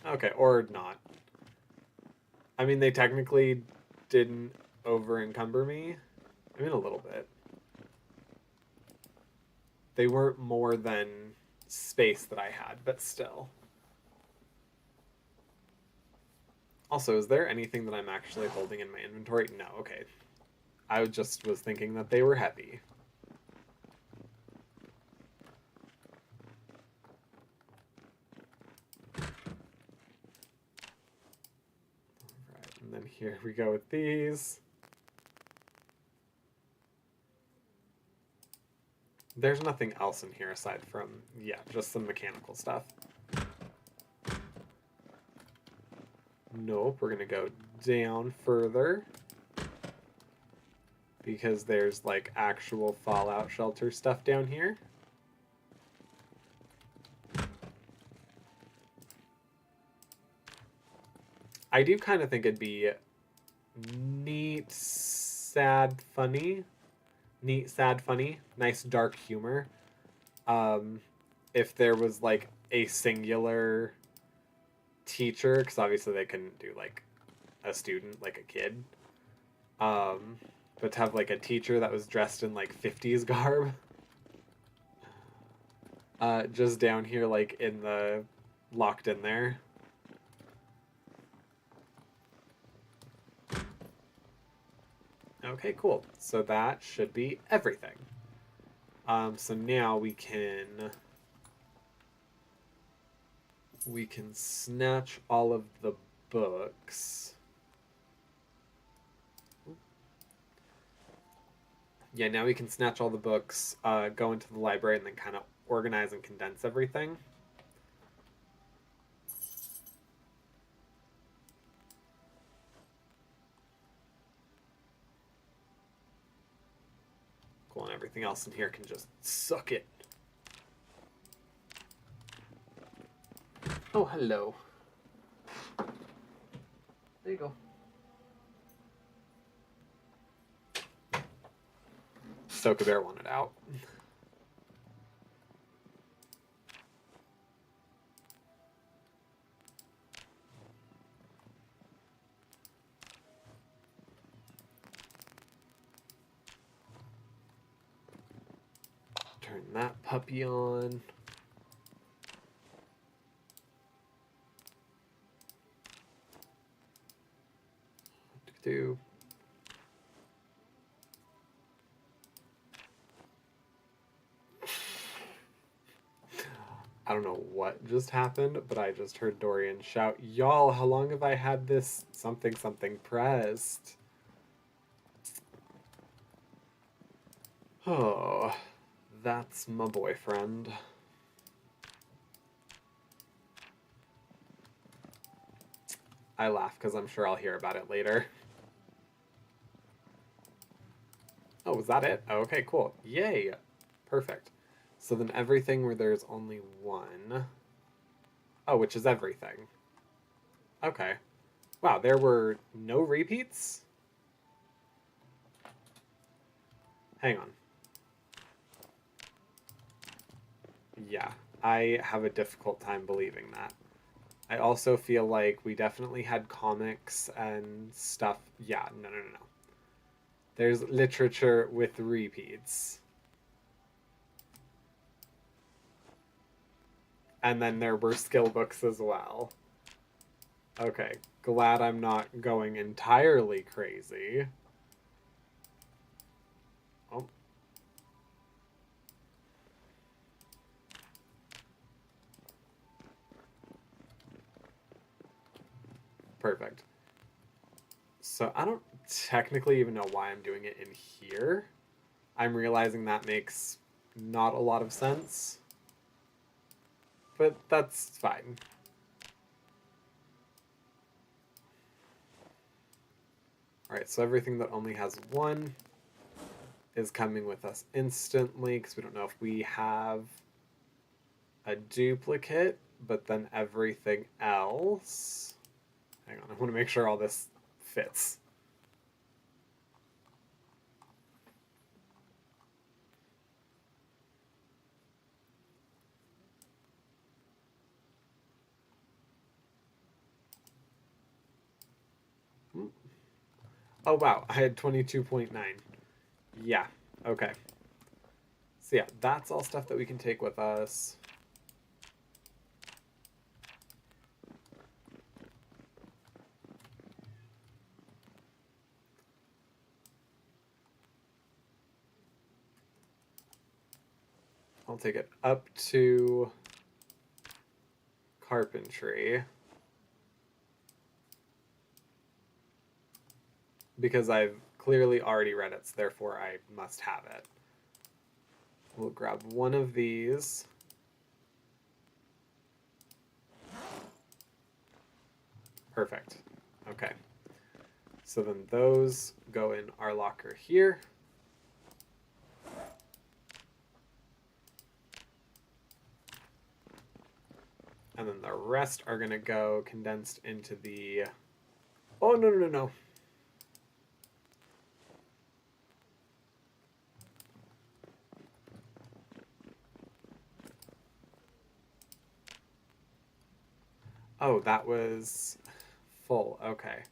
Okay, or not. I mean, they technically didn't over encumber me. I mean, a little bit. They weren't more than space that I had, but still. Also, is there anything that I'm actually holding in my inventory? No, okay. I just was thinking that they were heavy. Alright, and then here we go with these. There's nothing else in here aside from, yeah, just some mechanical stuff. Nope, we're gonna go down further. Because there's like actual fallout shelter stuff down here. I do kind of think it'd be neat, sad, funny. Neat, sad, funny. Nice dark humor. If there was like a singular teacher, because obviously they couldn't do like a student, like a kid. But to have like a teacher that was dressed in like 50s garb. Just down here, like in the locked in there. Okay, cool. So that should be everything. So now we can snatch all of the books. Yeah, now we can snatch all the books, go into the library, and then kind of organize and condense everything. Cool, and everything else in here can just suck it. Oh, hello. There you go. Stoke Bear wanted out. Turn that puppy on. Do. I don't know what just happened, but I just heard Dorian shout, "Y'all, how long have I had this something something pressed?" Oh, that's my boyfriend. I laugh because I'm sure I'll hear about it later. Oh, was that it? Oh, okay, cool. Yay! Perfect. So then everything where there's only one. Oh, which is everything. Okay. Wow, there were no repeats? Hang on. Yeah, I have a difficult time believing that. I also feel like we definitely had comics and stuff. Yeah, no. There's literature with repeats. And then there were skill books as well. Okay, glad I'm not going entirely crazy. Oh. Perfect. So I don't technically even know why I'm doing it in here. I'm realizing that makes not a lot of sense. But that's fine. Alright, so everything that only has one is coming with us instantly, because we don't know if we have a duplicate, but then everything else... Hang on, I want to make sure all this fits. Oh wow, I had 22.9. Yeah, okay. So yeah, that's all stuff that we can take with us. I'll take it up to carpentry. Because I've clearly already read it, so therefore I must have it. We'll grab one of these. Perfect. Okay. So then those go in our locker here. And then the rest are going to go condensed into the... Oh, no. Oh, that was full. Okay.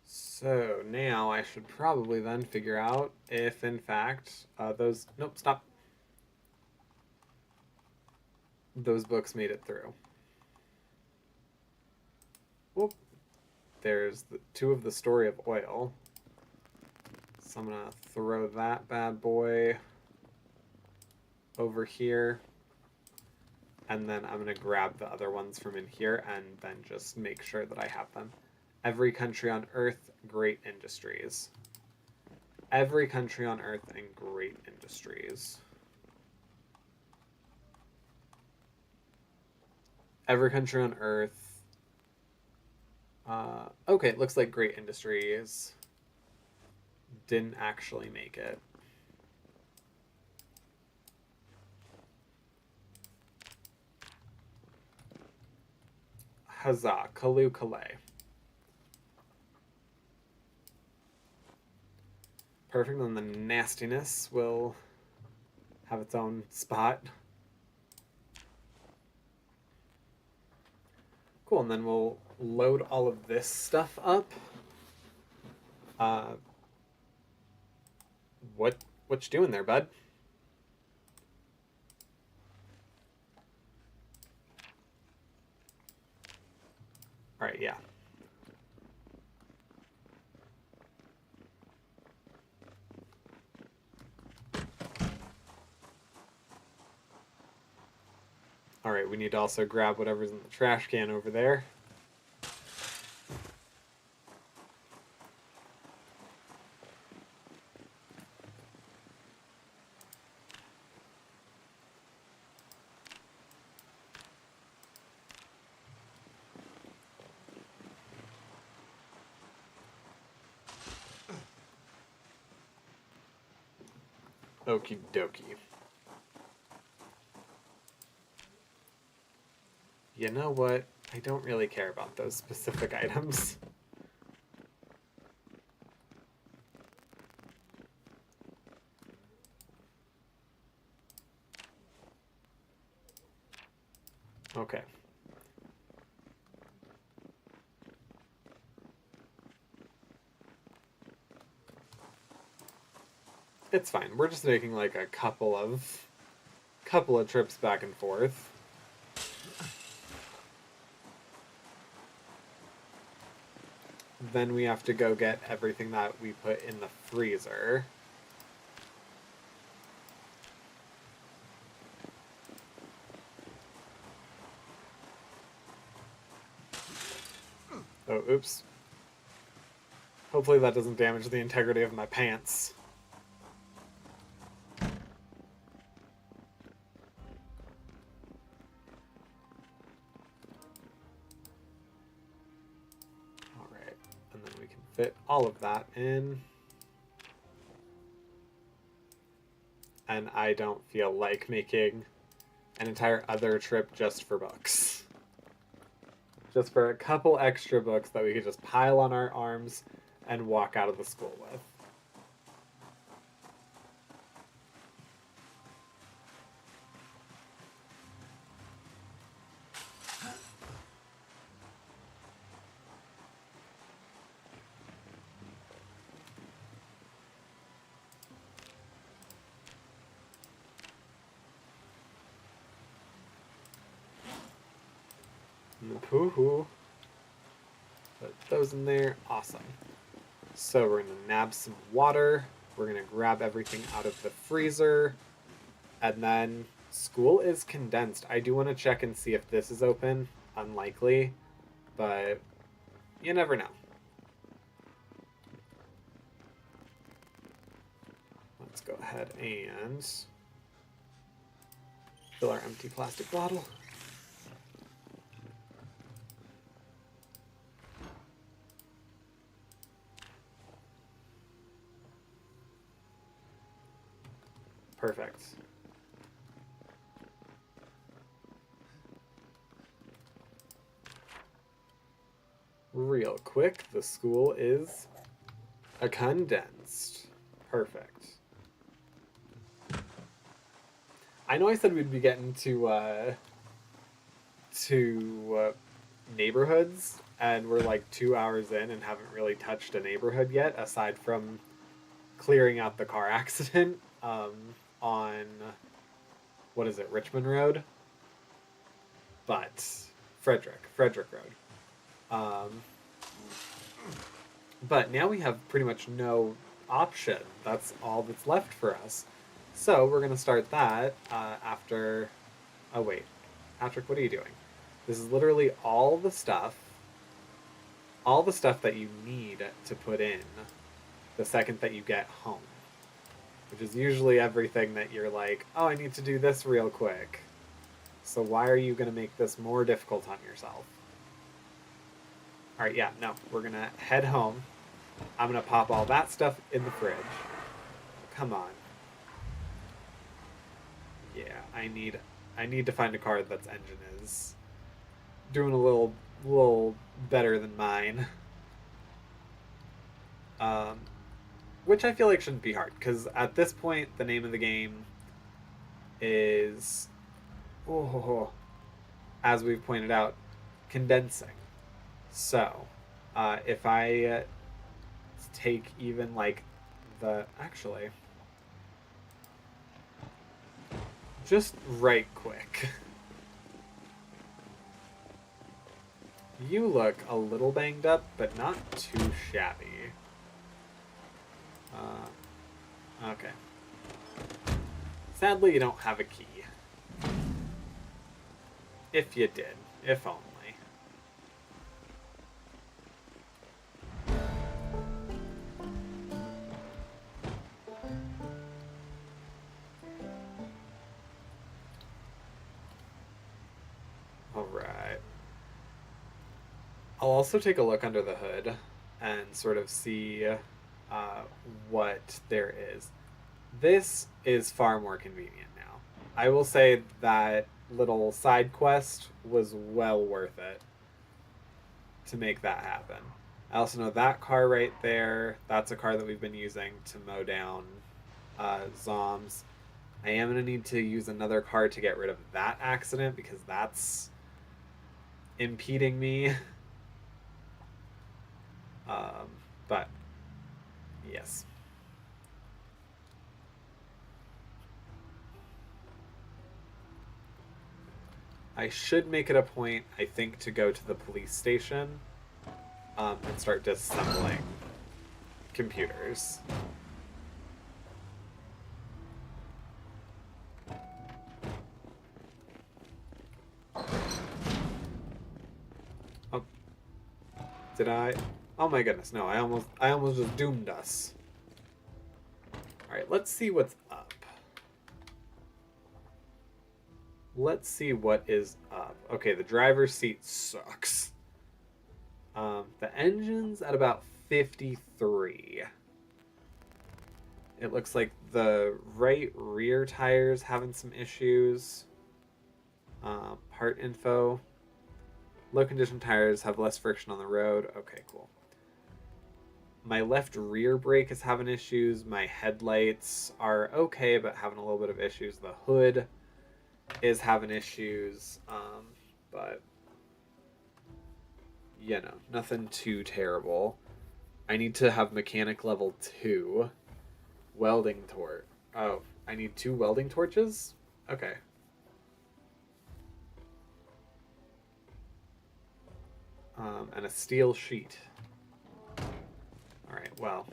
So now I should probably then figure out if, in fact, those... Nope, stop. Those books made it through. Whoop. There's two of the Story of Oil. So I'm gonna throw that bad boy over here. And then I'm gonna grab the other ones from in here and then just make sure that I have them. Every country on Earth, great industries. Every country on Earth and great industries. Every country on Earth. Okay, it looks like great industries didn't actually make it. Huzzah, Kalu Kalay. Perfect, and the nastiness will have its own spot. Cool, and then we'll load all of this stuff up. What you doing there, bud? All right, yeah. All right, we need to also grab whatever's in the trash can over there. Okie dokie. You know what? I don't really care about those specific items. Okay. It's fine. We're just making like a couple of trips back and forth. Then we have to go get everything that we put in the freezer. Oh, oops. Hopefully that doesn't damage the integrity of my pants. Alright, and then we can fit all of that in. And I don't feel like making an entire other trip just for books. Just for a couple extra books that we could just pile on our arms and walk out of the school with. Woohoo. Put those in there. Awesome. So we're going to nab some water. We're going to grab everything out of the freezer. And then school is condensed. I do want to check and see if this is open. Unlikely. But you never know. Let's go ahead and fill our empty plastic bottle. Perfect. Real quick, the school is a condensed. Perfect. I know I said we'd be getting to neighborhoods, and we're like 2 hours in and haven't really touched a neighborhood yet, aside from clearing out the car accident on, what is it, Richmond Road? But Frederick Road. But now we have pretty much no option. That's all that's left for us. So we're going to start that after. Oh, wait. Patrick, what are you doing? This is literally all the stuff that you need to put in the second that you get home. Which is usually everything that you're like, oh, I need to do this real quick. So why are you going to make this more difficult on yourself? Alright, yeah, no. We're going to head home. I'm going to pop all that stuff in the fridge. Come on. Yeah, I need to find a car that's engine is doing a little better than mine. Which I feel like shouldn't be hard, because at this point, the name of the game is, as we've pointed out, condensing. So, if I take even like actually, just right quick. You look a little banged up, but not too shabby. Okay. Sadly, you don't have a key. If you did. If only. Alright. I'll also take a look under the hood and sort of see what there is. This is far more convenient now. I will say that little side quest was well worth it to make that happen. I also know that car right there, that's a car that we've been using to mow down zombs. I am going to need to use another car to get rid of that accident because that's impeding me. But, yes. I should make it a point, I think, to go to the police station and start disassembling computers. Oh. Did I? Oh my goodness, no, I almost just doomed us. Alright, let's see what's up. Let's see what is up. Okay, the driver's seat sucks. The engine's at about 53. It looks like the right rear tire's having some issues. Part info. Low condition tires have less friction on the road. Okay, cool. My left rear brake is having issues. My headlights are okay, but having a little bit of issues. The hood is having issues, but you know, nothing too terrible. I need to have mechanic level 2. Welding torch. Oh, I need 2 welding torches? Okay. And a steel sheet. Alright, well.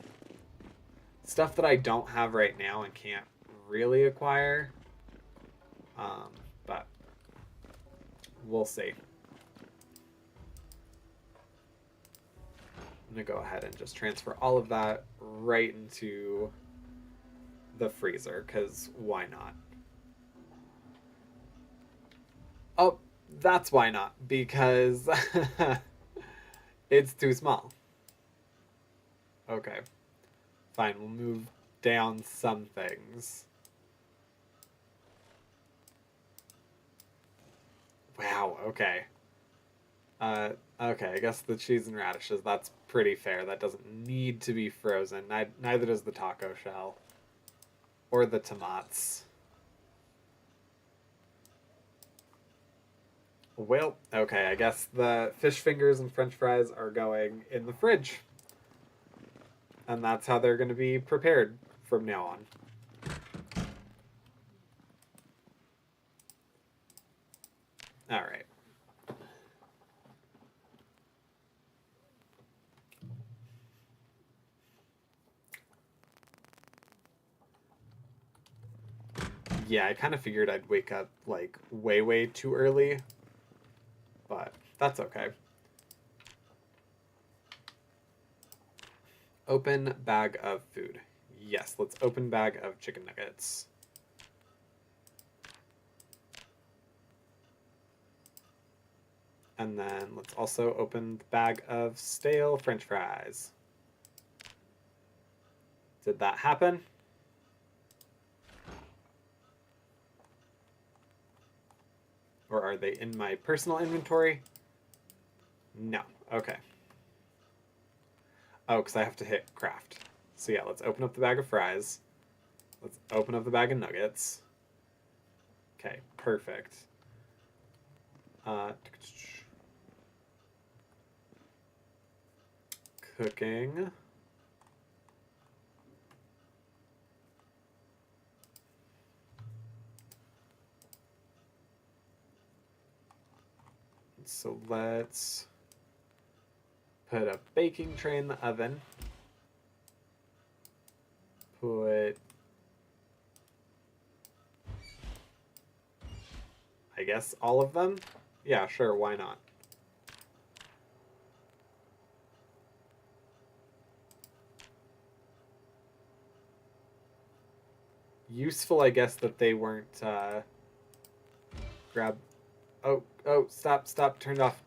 Stuff that I don't have right now and can't really acquire. But we'll see. I'm going to go ahead and just transfer all of that right into the freezer, because why not? Oh, that's why not, because it's too small. Okay. Fine, we'll move down some things. Wow, okay. Okay, I guess the cheese and radishes, that's pretty fair. That doesn't need to be frozen. Neither does the taco shell. Or the tomatoes. Well, okay, I guess the fish fingers and french fries are going in the fridge. And that's how they're going to be prepared from now on. Alright. Yeah, I kind of figured I'd wake up like way, way too early, but that's okay. Open bag of food. Yes, let's open bag of chicken nuggets. And then let's also open the bag of stale French fries. Did that happen? Or are they in my personal inventory? No. Okay. Oh, because I have to hit craft. So yeah, let's open up the bag of fries. Let's open up the bag of nuggets. Okay, perfect. Cooking. So let's put a baking tray in the oven. Put, I guess, all of them? Yeah, sure, why not? Useful, I guess, that they weren't, grab... Oh, stop, turned off.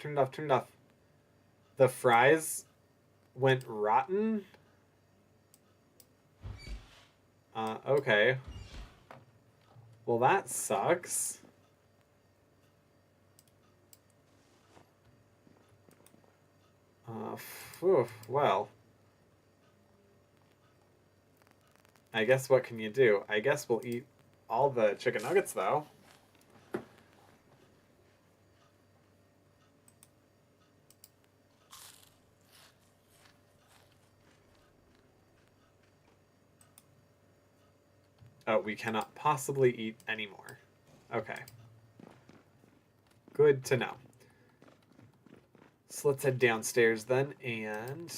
The fries went rotten? Okay. Well, that sucks. Well. I guess what can you do? I guess we'll eat all the chicken nuggets, though. Oh, we cannot possibly eat any more. Okay. Good to know. So let's head downstairs then and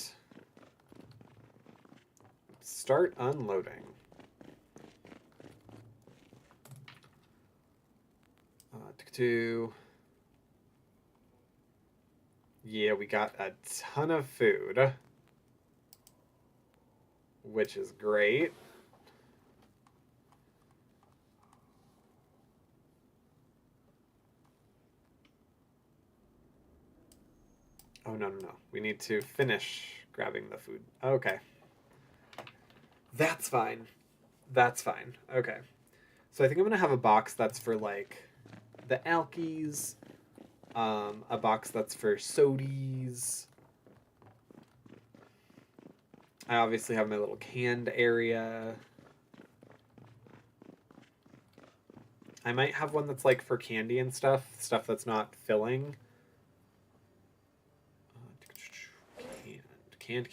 start unloading. Yeah, we got a ton of food, which is great. Oh, no. We need to finish grabbing the food. Okay. That's fine. Okay. So I think I'm going to have a box that's for, like, the alkies, a box that's for sodies. I obviously have my little canned area. I might have one that's, like, for candy and stuff that's not filling. Canned.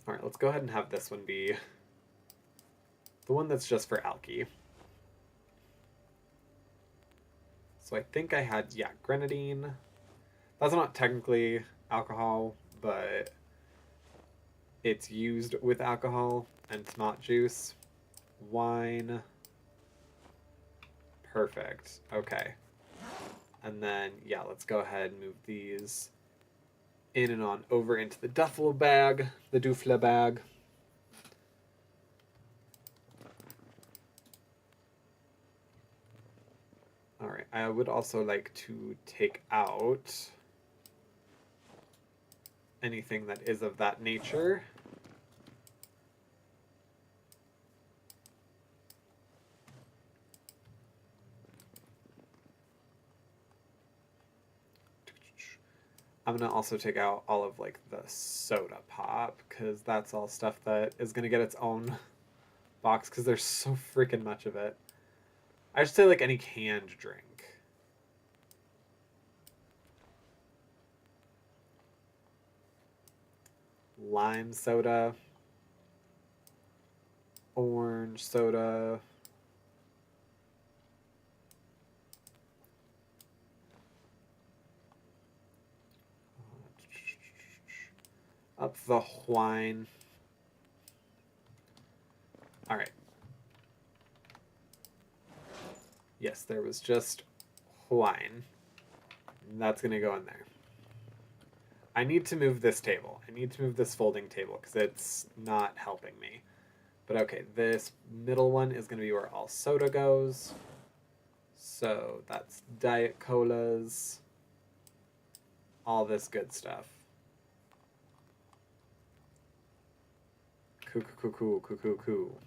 All right, let's go ahead and have this one be the one that's just for alky. So I think I had, yeah, grenadine. That's not technically alcohol, but it's used with alcohol and it's not juice. Wine. Perfect. Okay. And then, yeah, let's go ahead and move these in and on over into the duffel bag, the doofle bag. All right, I would also like to take out anything that is of that nature. I'm gonna also take out all of like the soda pop because that's all stuff that is gonna get its own box because there's so freaking much of it. I should say like any canned drink. Lime soda, orange soda, Up the wine. All right. Yes, there was just wine. That's going to go in there. I need to move this table. I need to move this folding table because it's not helping me. But okay, this middle one is going to be where all soda goes. So that's Diet Colas. All this good stuff. Cool.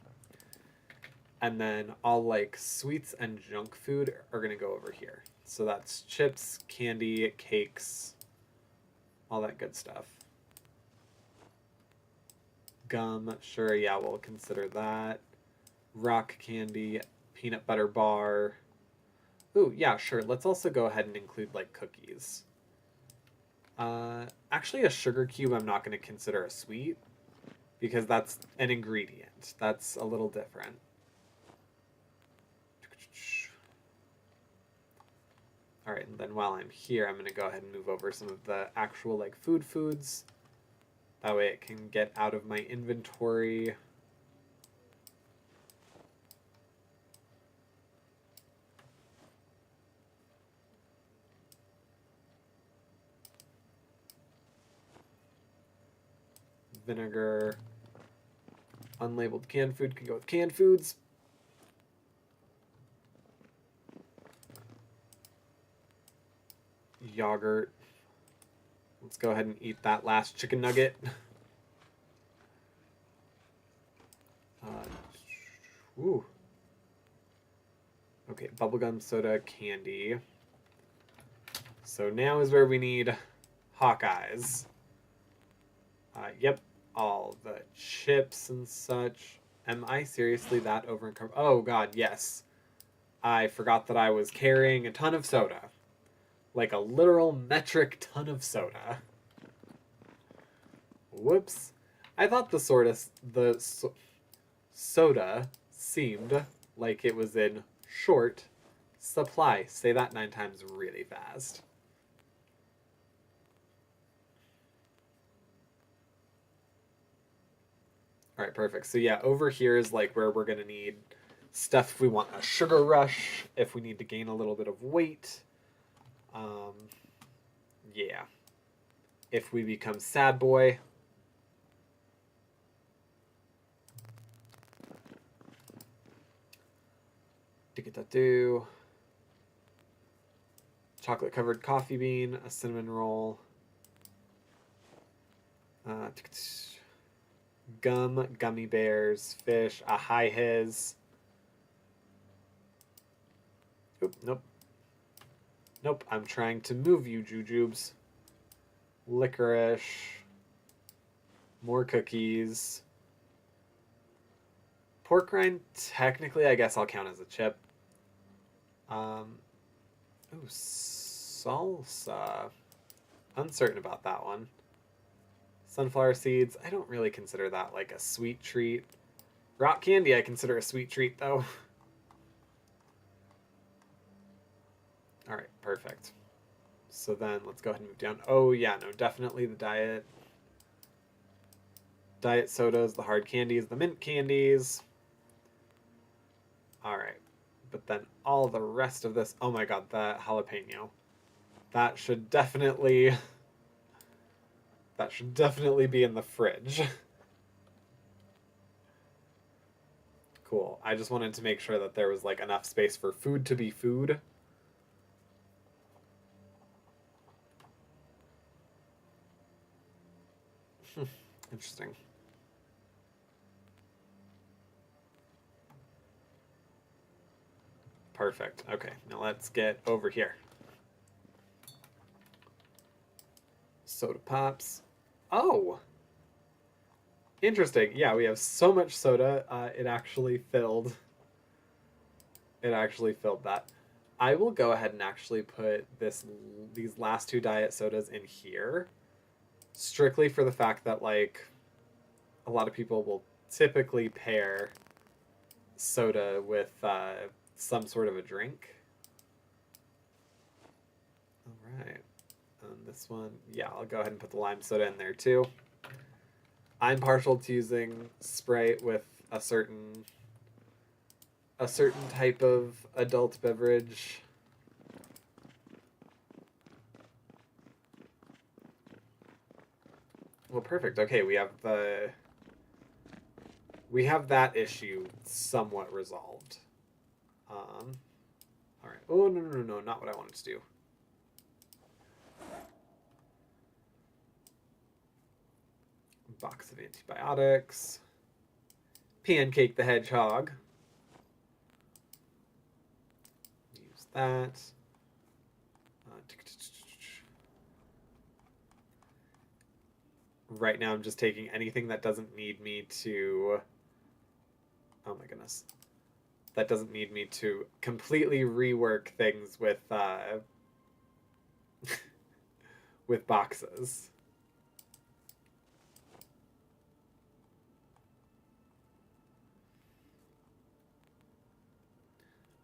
And then all like sweets and junk food are going to go over here. So that's chips, candy, cakes, all that good stuff. Gum, sure, yeah, we'll consider that. Rock candy, peanut butter bar. Ooh, yeah, sure. Let's also go ahead and include like cookies. Actually, a sugar cube I'm not going to consider a sweet because that's an ingredient. That's a little different. All right, and then while I'm here, I'm going to go ahead and move over some of the actual like foods. That way it can get out of my inventory. Vinegar. Unlabeled canned food can go with canned foods. Yogurt. Let's go ahead and eat that last chicken nugget. Ooh. Okay, bubblegum, soda, candy. So now is where we need Hawkeyes. Yep, all the chips and such. Am I seriously that over encumbered? Oh god, yes. I forgot that I was carrying a ton of soda. Like a literal metric ton of soda. Whoops. I thought the soda seemed like it was in short supply. Say that 9 times really fast. All right, perfect. So yeah, over here is like where we're going to need stuff if we want a sugar rush, if we need to gain a little bit of weight. Yeah. If we become sad boy. Do chocolate covered coffee bean, a cinnamon roll, gum, gummy bears, fish, a high his. Oop, nope, I'm trying to move you, jujubes. Licorice, more cookies. Pork rind, technically, I guess I'll count as a chip. Ooh, salsa. Uncertain about that one. Sunflower seeds, I don't really consider that like a sweet treat. Rock candy, I consider a sweet treat, though. All right, perfect. So then let's go ahead and move down. Oh, yeah, no, definitely the diet sodas, the hard candies, the mint candies. All right. But then all the rest of this, oh my god, the jalapeno. That should definitely be in the fridge. Cool. I just wanted to make sure that there was like enough space for food to be food. Interesting. Perfect. Okay, now let's get over here. Soda pops. Oh! Interesting. Yeah, we have so much soda, it actually filled that. I will go ahead and actually put these last 2 diet sodas in here, strictly for the fact that like a lot of people will typically pair soda with some sort of a drink. All right. And this one, yeah, I'll go ahead and put the lime soda in there too. I'm partial to using Sprite with a certain type of adult beverage. Well, perfect. Okay, we have that issue somewhat resolved. All right. Oh no, not what I wanted to do. Box of antibiotics. Pancake the hedgehog. Use that. Right now I'm just taking anything that doesn't need me to... Oh my goodness. That doesn't need me to completely rework things with with boxes.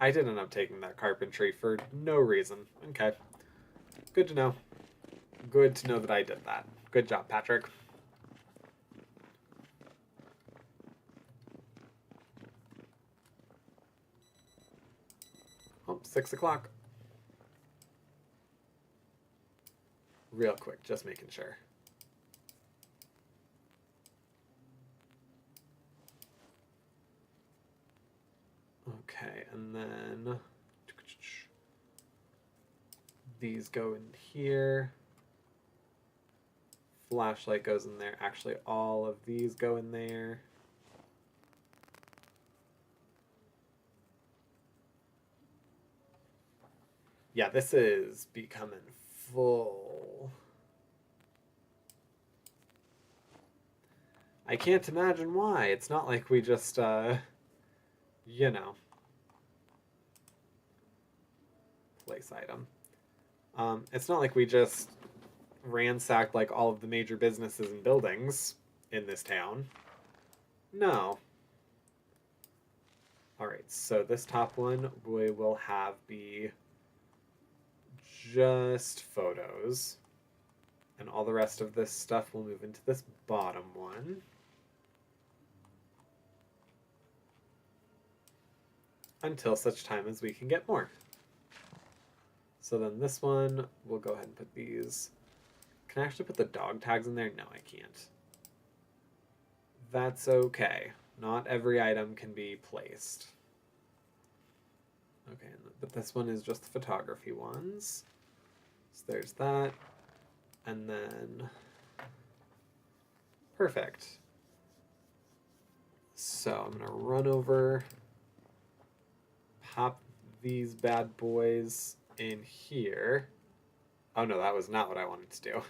I did end up taking that carpentry for no reason. Okay. Good to know. Good to know that I did that. Good job, Patrick. Oh, 6 o'clock. Real quick, just making sure. Okay, and then these go in here. Flashlight goes in there. Actually, all of these go in there. Yeah, this is becoming full. I can't imagine why. It's not like we just, you know, place item. It's not like we just ransacked like all of the major businesses and buildings in this town. No. All right, so this top one we will have be just photos. And all the rest of this stuff will move into this bottom one. Until such time as we can get more. So then this one, we'll go ahead and put these. Can I actually put the dog tags in there? No, I can't. That's okay. Not every item can be placed. Okay, but this one is just the photography ones. So there's that. And then... Perfect. So I'm going to run over, pop these bad boys in here. Oh no, that was not what I wanted to do. All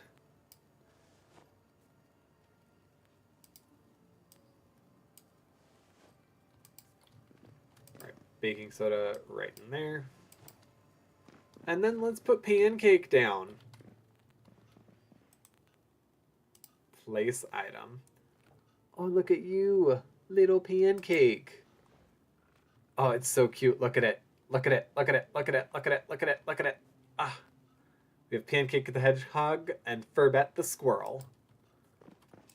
right, baking soda right in there. And then let's put pancake down. Place item. Oh, look at you, little pancake. Oh, it's so cute. Look at it. Look at it. Look at it. Look at it. Look at it. Look at it. Look at it. Ah. We have Pancake the Hedgehog and Furbet the Squirrel.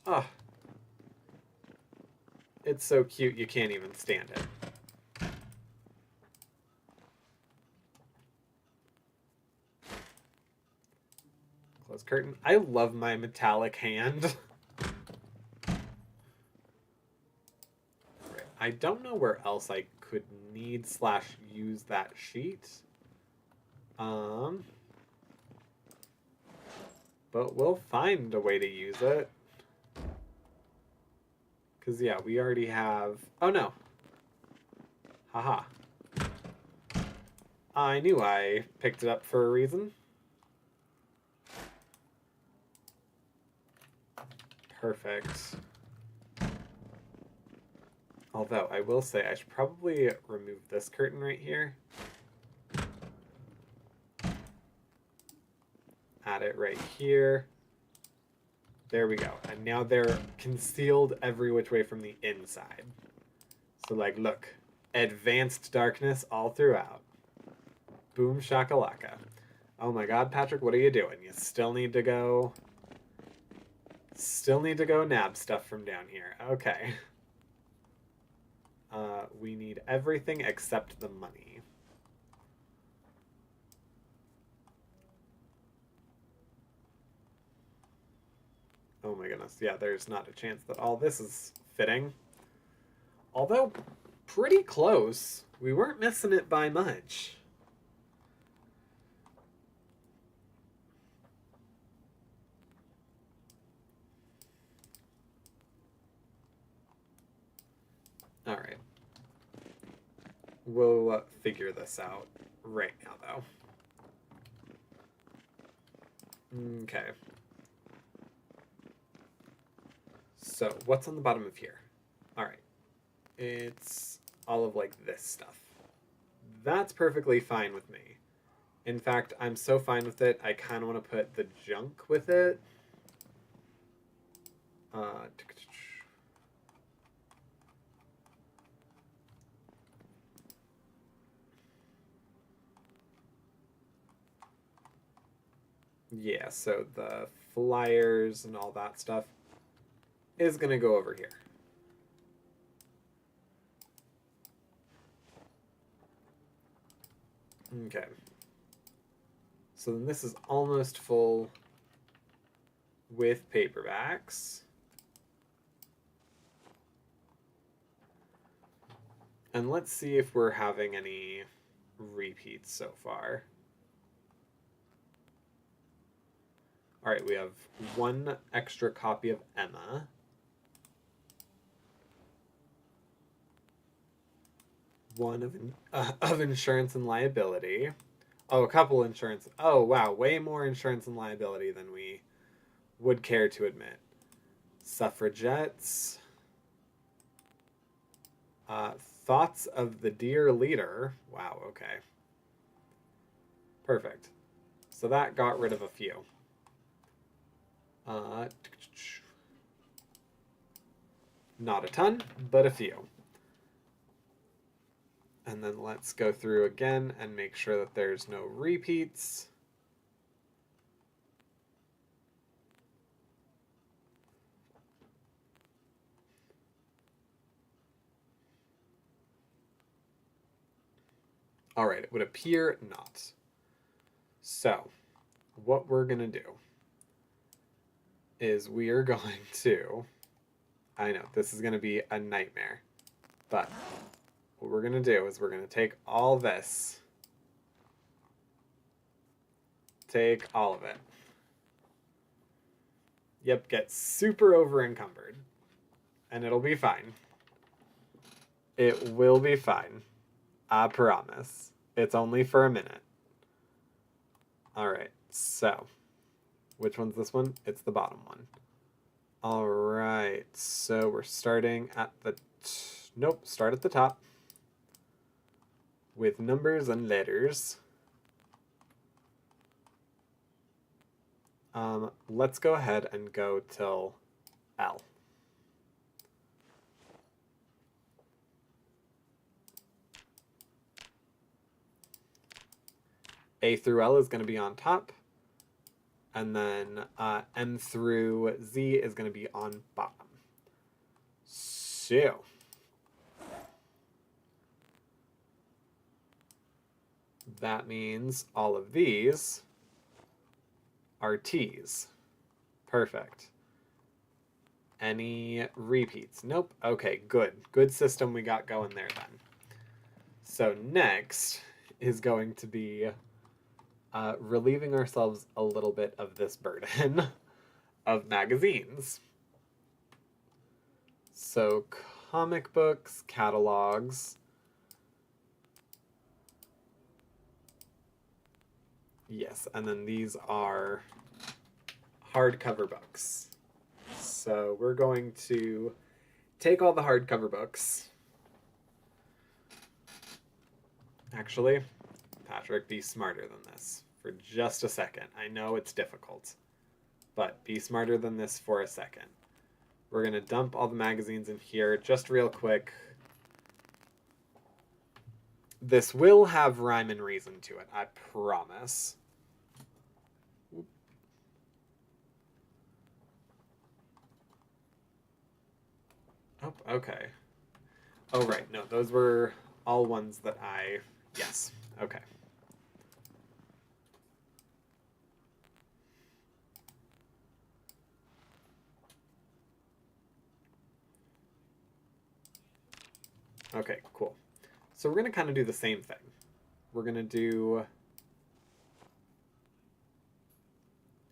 Ah. It's so cute you can't even stand it. Close curtain. I love my metallic hand. Right. I don't know where else I could need / use that sheet. But we'll find a way to use it. Because, yeah, we already have... Oh, no. Haha. I knew I picked it up for a reason. Perfect. Although, I will say I should probably remove this curtain right here. Add it right here. There we go. And now they're concealed every which way from the inside. So, like, look. Advanced darkness all throughout. Boom shakalaka. Oh my god, Patrick, what are you doing? You still need to go... Still need to go nab stuff from down here. Okay. We need everything except the money. Oh my goodness. Yeah, there's not a chance that all this is fitting. Although, pretty close. We weren't missing it by much. Alright. We'll figure this out right now, though. Okay. So, what's on the bottom of here? Alright. It's all of, like, this stuff. That's perfectly fine with me. In fact, I'm so fine with it, I kind of want to put the junk with it. Yeah, so the flyers and all that stuff is going to go over here. Okay. So then this is almost full with paperbacks. And let's see if we're having any repeats so far. All right, we have one extra copy of Emma. One of insurance and liability. Oh, a couple insurance. Oh, wow, way more insurance and liability than we would care to admit. Suffragettes. Thoughts of the dear leader. Wow, okay. Perfect. So that got rid of a few. Not a ton, but a few. And then let's go through again and make sure that there's no repeats. All right, it would appear not. So, what we're going to do is we are going to... I know, this is going to be a nightmare. But what we're going to do is we're going to take all this. Take all of it. Yep, get super over encumbered. And it'll be fine. It will be fine. I promise. It's only for a minute. Alright, so. Which one's this one? It's the bottom one. Alright, so we're starting at the... Nope, start at the top. With numbers and letters. Let's go ahead and go till L. A through L is going to be on top. And then M through Z is going to be on bottom. So. That means all of these are T's. Perfect. Any repeats? Nope. Okay, good. Good system we got going there then. So next is going to be relieving ourselves a little bit of this burden of magazines. So comic books, catalogs. Yes, and then these are hardcover books. So we're going to take all the hardcover books. Actually, Patrick, be smarter than this for just a second. I know it's difficult, but be smarter than this for a second. We're going to dump all the magazines in here just real quick. This will have rhyme and reason to it, I promise. Oh, okay. Oh, right. No, those were all ones that I... Yes. Okay. Okay, cool. So we're going to kind of do the same thing. We're going to do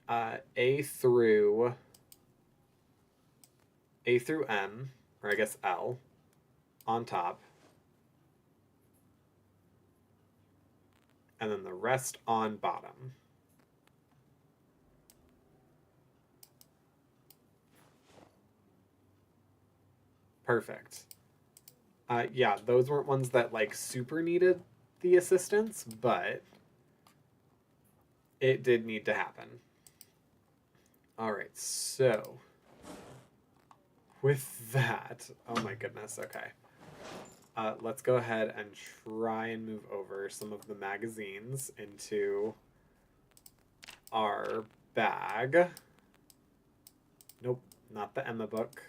A through M, or I guess L, on top. And then the rest on bottom. Perfect. Yeah, those weren't ones that like super needed the assistance, but it did need to happen. All right, so with that, oh my goodness, okay. Let's go ahead and try and move over some of the magazines into our bag. Nope, not the Emma book.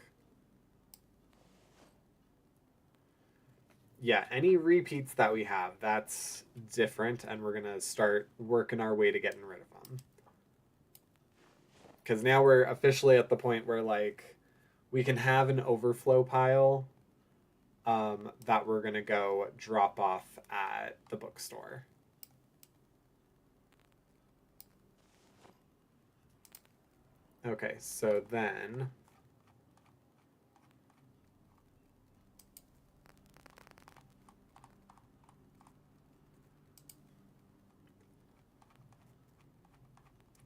Yeah, any repeats that we have, that's different, and we're going to start working our way to getting rid of them. Because now we're officially at the point where, like, we can have an overflow pile that we're going to go drop off at the bookstore. Okay, so then...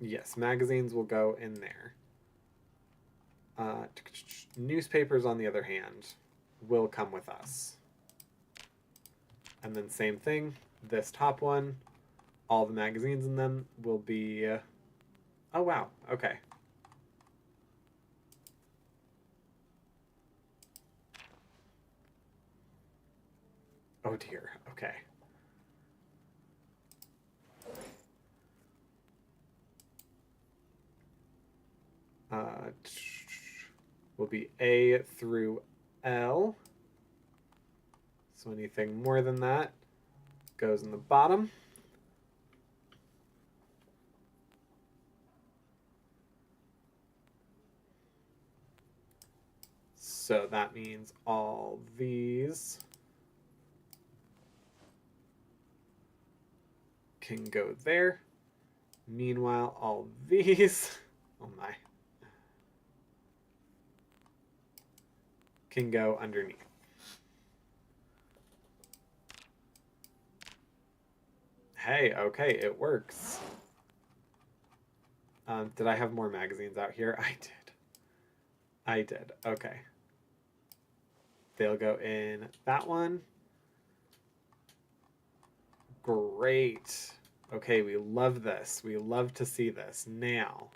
Yes, magazines will go in there. Newspapers, on the other hand, will come with us. And then same thing, this top one, all the magazines in them will be... Oh, wow, okay. Oh dear, okay. Will be A through L. So anything more than that goes in the bottom. So that means all these can go there. Meanwhile, all these, oh my, can go underneath. Hey, okay, it works. Did I have more magazines out here? I did. I did. Okay. They'll go in that one. Great. Okay, we love this. We love to see this. Now,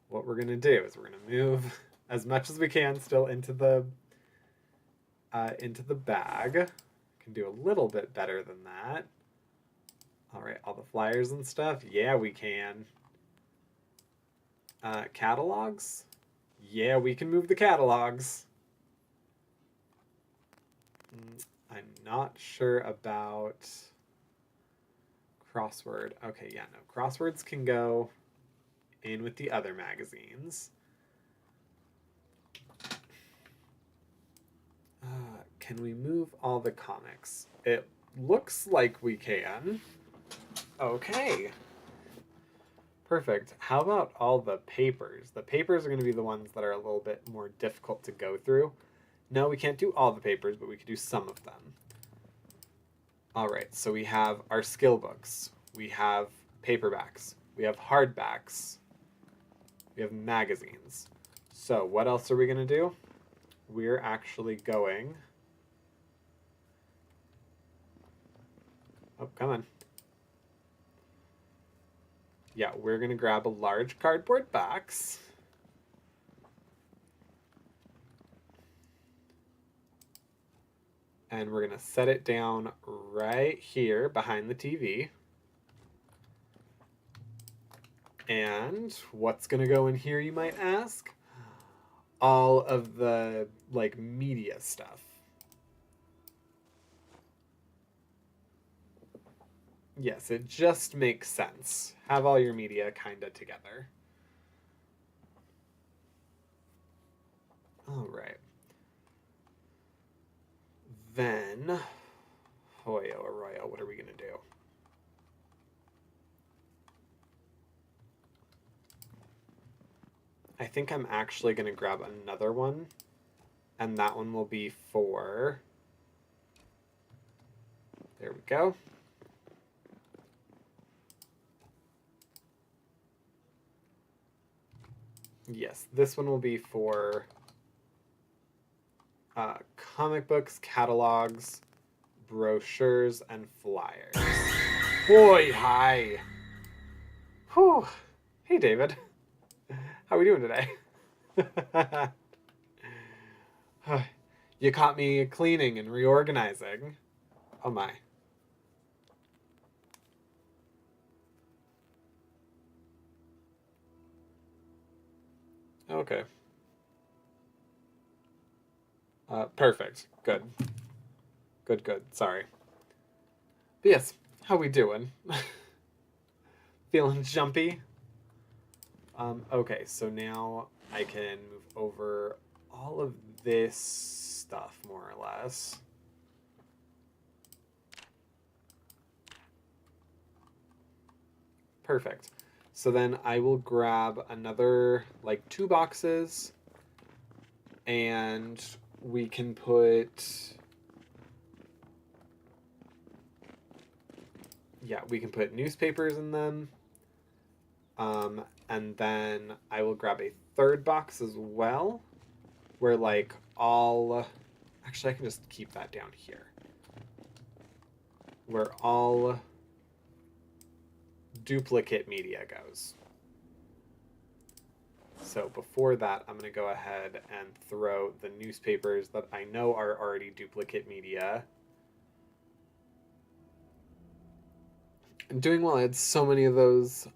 what we're going to do is we're going to move as much as we can still into the bag. Can do a little bit better than that. All right, all the flyers and stuff. Yeah, we can. Catalogs? Yeah, we can move the catalogs. I'm not sure about crossword. Okay, yeah, no. Crosswords can go in with the other magazines. Can we move all the comics? It looks like we can. Okay. Perfect. How about all the papers? The papers are going to be the ones that are a little bit more difficult to go through. No, we can't do all the papers, but we can do some of them. All right, so we have our skill books. We have paperbacks. We have hardbacks. We have magazines. So what else are we going to do? We're actually going... Oh, come on. Yeah, we're going to grab a large cardboard box. And we're going to set it down right here behind the TV. And what's going to go in here, you might ask? all of the, like, media stuff. Yes, it just makes sense. Have all your media kind of together. All right. Then, Hoyo Arroyo, what are we going to do? I think I'm actually going to grab another one, and that one will be for... There we go. Yes, this one will be for comic books, catalogs, brochures, and flyers. Boy, hi. Whew. Hey, David. How are we doing today? You caught me cleaning and reorganizing. Oh my. Okay. Perfect. Good. Good, good. Sorry. But yes, how we doing? Feeling jumpy? Okay, so now I can move over all of this stuff, more or less. Perfect. So then I will grab another, like, 2 boxes, and we can put... Yeah, we can put newspapers in them. And then I will grab a 3rd box as well, where, like, all... Actually, I can just keep that down here. Where all duplicate media goes. So before that, I'm going to go ahead and throw the newspapers that I know are already duplicate media. I'm doing well. I had so many of those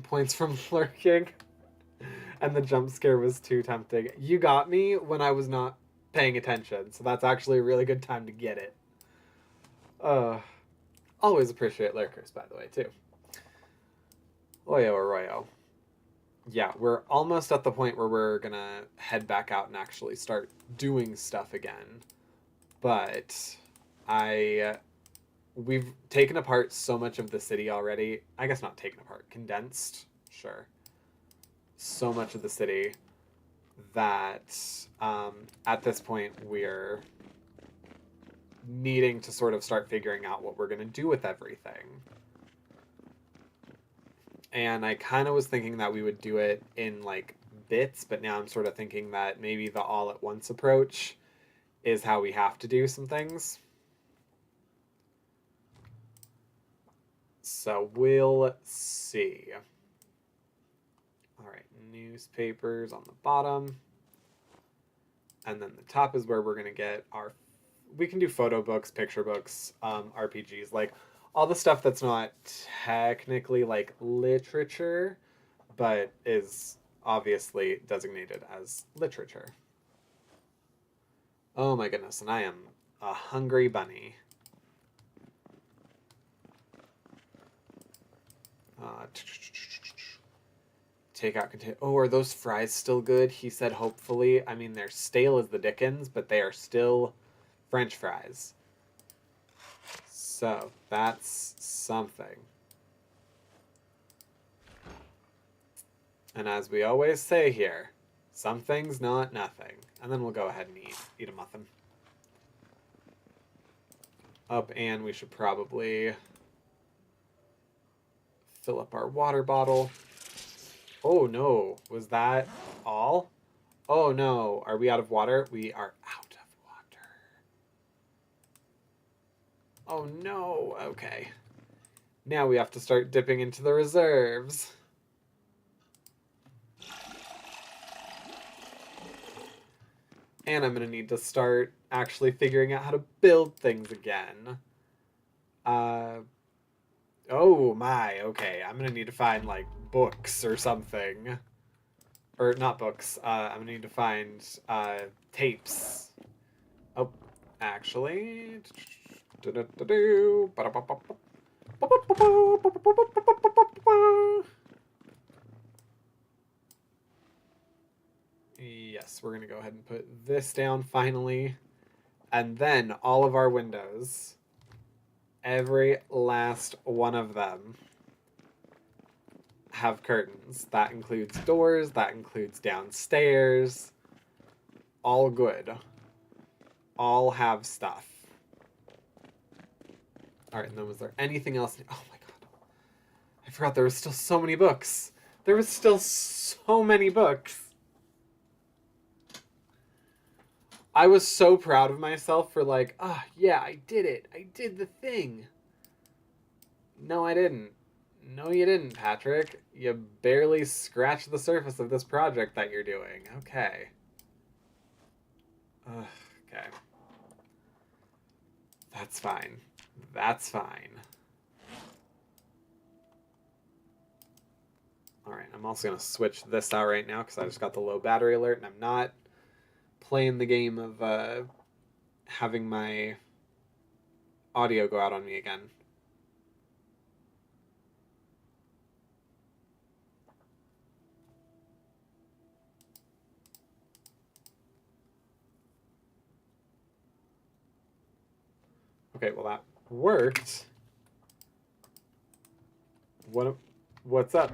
points from lurking, and the jump scare was too tempting. You got me when I was not paying attention, so that's actually a really good time to get it. Always appreciate lurkers, by the way, too. Oyo Arroyo. Yeah, we're almost at the point where we're gonna head back out and actually start doing stuff again. But we've taken apart so much of the city already. I guess not taken apart, condensed, sure. So much of the city that at this point we're needing to sort of start figuring out what we're going to do with everything. And I kind of was thinking that we would do it in, like, bits, but now I'm sort of thinking that maybe the all-at-once approach is how we have to do some things. So we'll see. All right, newspapers on the bottom. And then the top is where we're going to get our... We can do photo books, picture books, RPGs, like all the stuff that's not technically like literature, but is obviously designated as literature. Oh my goodness, and I am a hungry bunny. Take out contain. Oh, are those fries still good? He said hopefully. I mean, they're stale as the dickens, but they are still French fries. So, that's something. And as we always say here, something's not nothing. And then we'll go ahead and eat a muffin. Up, and we should probably fill up our water bottle. Oh no, was that all? Oh no, are we out of water? We are out of water. Oh no, okay. Now we have to start dipping into the reserves. And I'm going to need to start actually figuring out how to build things again. Oh my, okay. I'm going to need to find, like, books or something. or not books. I'm gonna need to find tapes. Oh, actually. Yes, we're gonna go ahead and put this down finally. And then all of our windows, every last one of them, have curtains. That includes doors, that includes downstairs. All good. All have stuff. Alright, and then was there anything else? Oh my god. I forgot there was still so many books. There was still so many books. I was so proud of myself for like, yeah, I did it. I did the thing. No, I didn't. No, you didn't, Patrick. You barely scratched the surface of this project that you're doing. Okay. Okay. That's fine. That's fine. Alright, I'm also going to switch this out right now because I just got the low battery alert and I'm not playing the game of having my audio go out on me again. Okay, well that worked. What's up?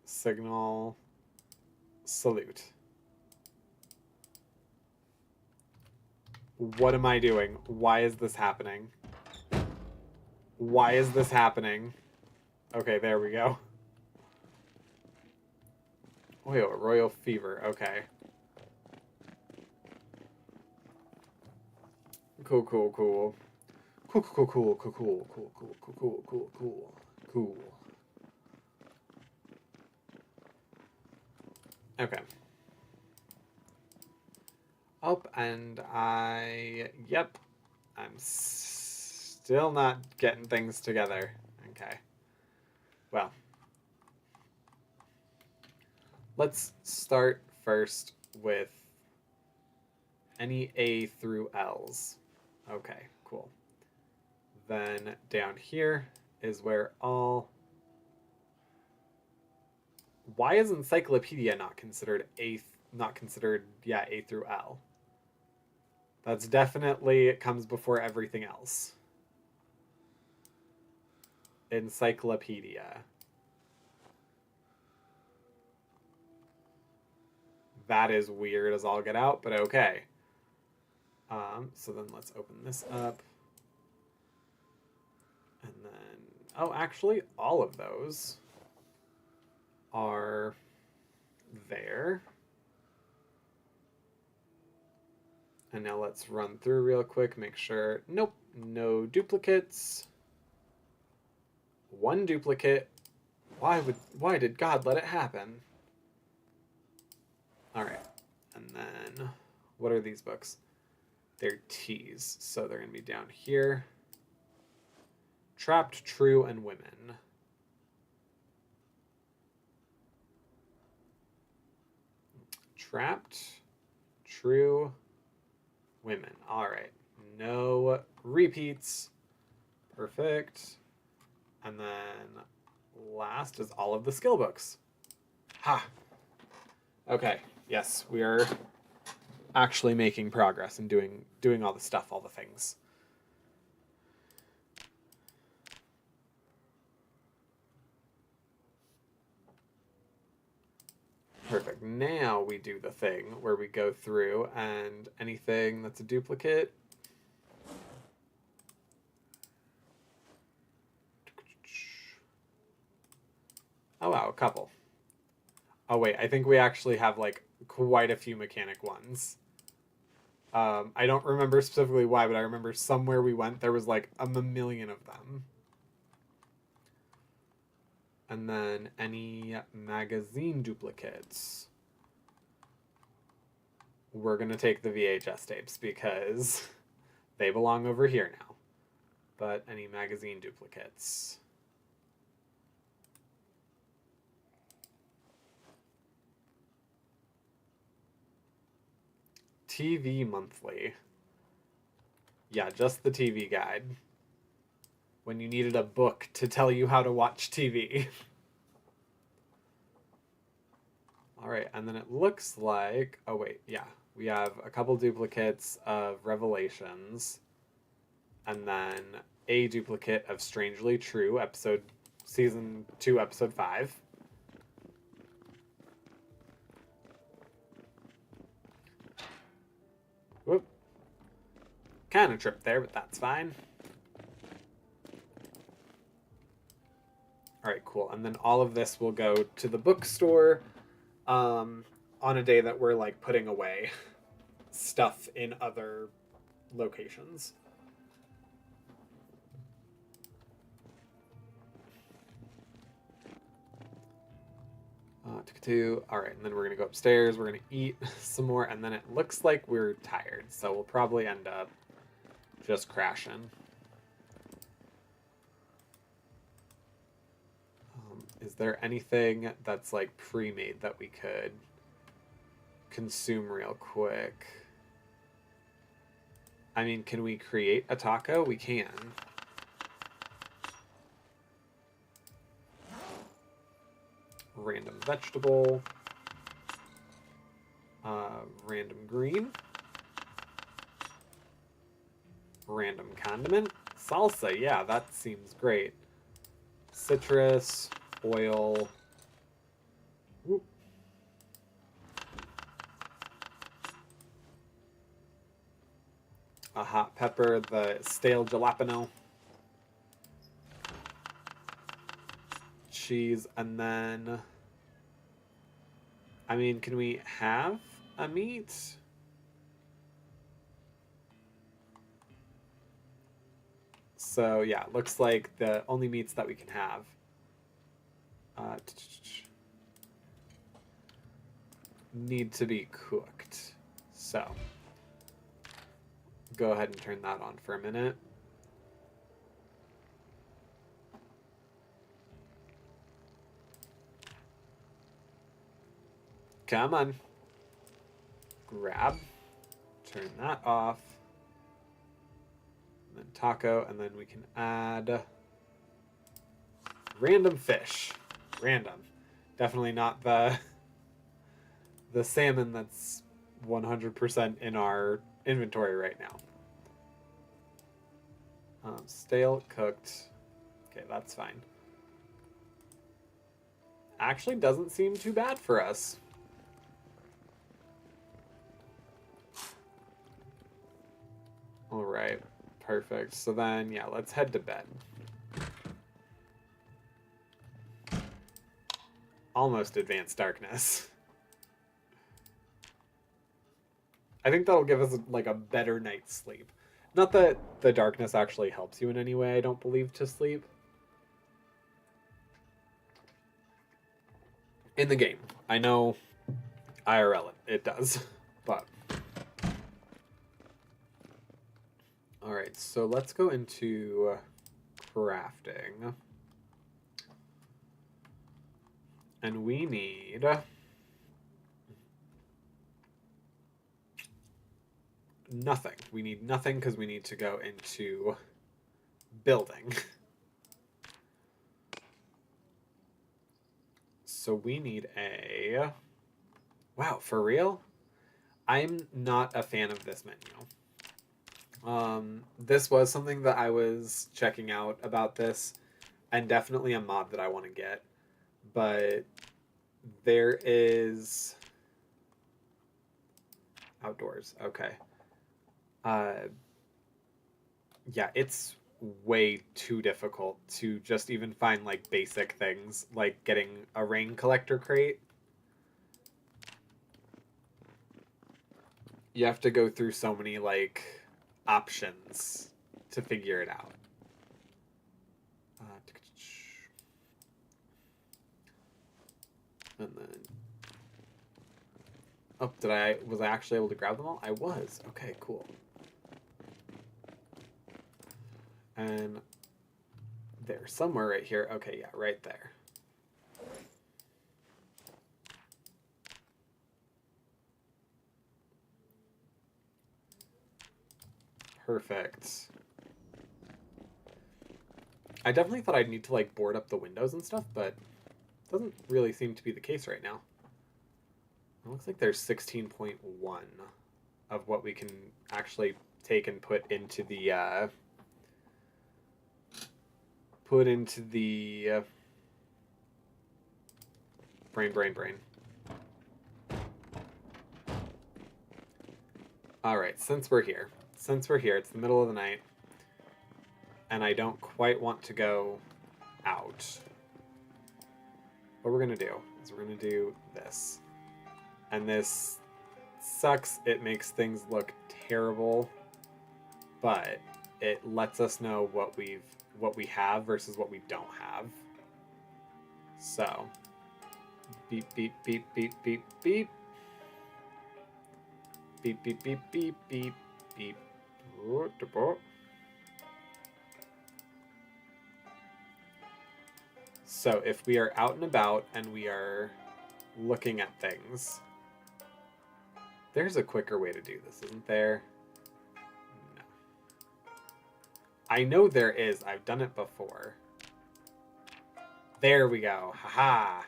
Signal salute. What am I doing? Why is this happening? Why is this happening? Okay, there we go. Oh, yo, royal fever. Okay. Cool, cool, cool. Cool, cool, cool, cool, cool, cool, cool, cool, cool, cool, cool, cool. Okay. Oh, and yep, I'm still not getting things together. Okay. Well, let's start first with any A through L's. Okay, cool. Then down here is where all... Why is encyclopedia not considered A through L? That's definitely, it comes before everything else. Encyclopedia. That is weird as all get out, but okay. So then let's open this up. And then, oh, actually, all of those are there. And now let's run through real quick, make sure, nope, no duplicates. One duplicate. Why did God let it happen? All right, and then what are these books? They're T's, so they're gonna be down here. Trapped, True, and Women. Trapped, True, Women. All right, no repeats. Perfect. And then last is all of the skill books. Ha! Okay, yes, we are actually making progress and doing all the stuff, all the things. Perfect. Now we do the thing where we go through and anything that's a duplicate. Oh wow, a couple. Oh wait, I think we actually have like quite a few mechanic ones. I don't remember specifically why, but I remember somewhere we went, there was like a million of them. And then any magazine duplicates. We're going to take the VHS tapes because they belong over here now. But any magazine duplicates. TV monthly. Yeah, just the TV guide. When you needed a book to tell you how to watch TV. All right, and then it looks like, oh wait, yeah, we have a couple duplicates of Revelations, and then a duplicate of Strangely True, season 2, episode 5. Whoop. Kind of tripped there, but that's fine. All right, cool. And then all of this will go to the bookstore on a day that we're like putting away stuff in other locations. All right, and then we're gonna go upstairs. We're gonna eat some more, and then it looks like we're tired, so we'll probably end up just crashing. Is there anything that's like pre-made that we could consume real quick? I mean, can we create a taco? We can. Random vegetable. Random green. Random condiment. Salsa, yeah, that seems great. Citrus, oil. Whoop. A hot pepper, the stale jalapeno. Cheese, and then, I mean, can we have a meat? So yeah, it looks like the only meats that we can have need to be cooked. So go ahead and turn that on for a minute. Come on. Grab. Turn that off. And then taco, and then we can add random fish. Random. Definitely not the salmon that's 100% in our inventory right now. Stale, cooked. Okay, that's fine. Actually doesn't seem too bad for us. All right, perfect. So then, yeah, let's head to bed. Almost advanced darkness. I think that'll give us like a better night's sleep. Not that the darkness actually helps you in any way, I don't believe, to sleep. In the game. I know IRL it does, but... Alright, so let's go into crafting. And we need... nothing. We need nothing because we need to go into building. So we need a... Wow, for real? I'm not a fan of this menu. This was something that I was checking out about this, and definitely a mod that I want to get. But there is... Outdoors, okay. Yeah, it's way too difficult to just even find like basic things, like getting a rain collector crate. You have to go through so many like options to figure it out. And then, oh, was I actually able to grab them all? I was. Okay, cool. And there, somewhere right here. Okay, yeah, right there. Perfect. I definitely thought I'd need to like board up the windows and stuff, but it doesn't really seem to be the case right now. It looks like there's 16.1 of what we can actually take and put into the brain. All right, since we're here, it's the middle of the night, and I don't quite want to go out. What we're gonna do is we're gonna do this, and this sucks. It makes things look terrible, but it lets us know what we have versus what we don't have. So, beep beep beep beep beep beep. Beep, beep, beep, beep, beep, beep. So if we are out and about and we are looking at things, there's a quicker way to do this, isn't there? No. I know there is. I've done it before. There we go. Haha.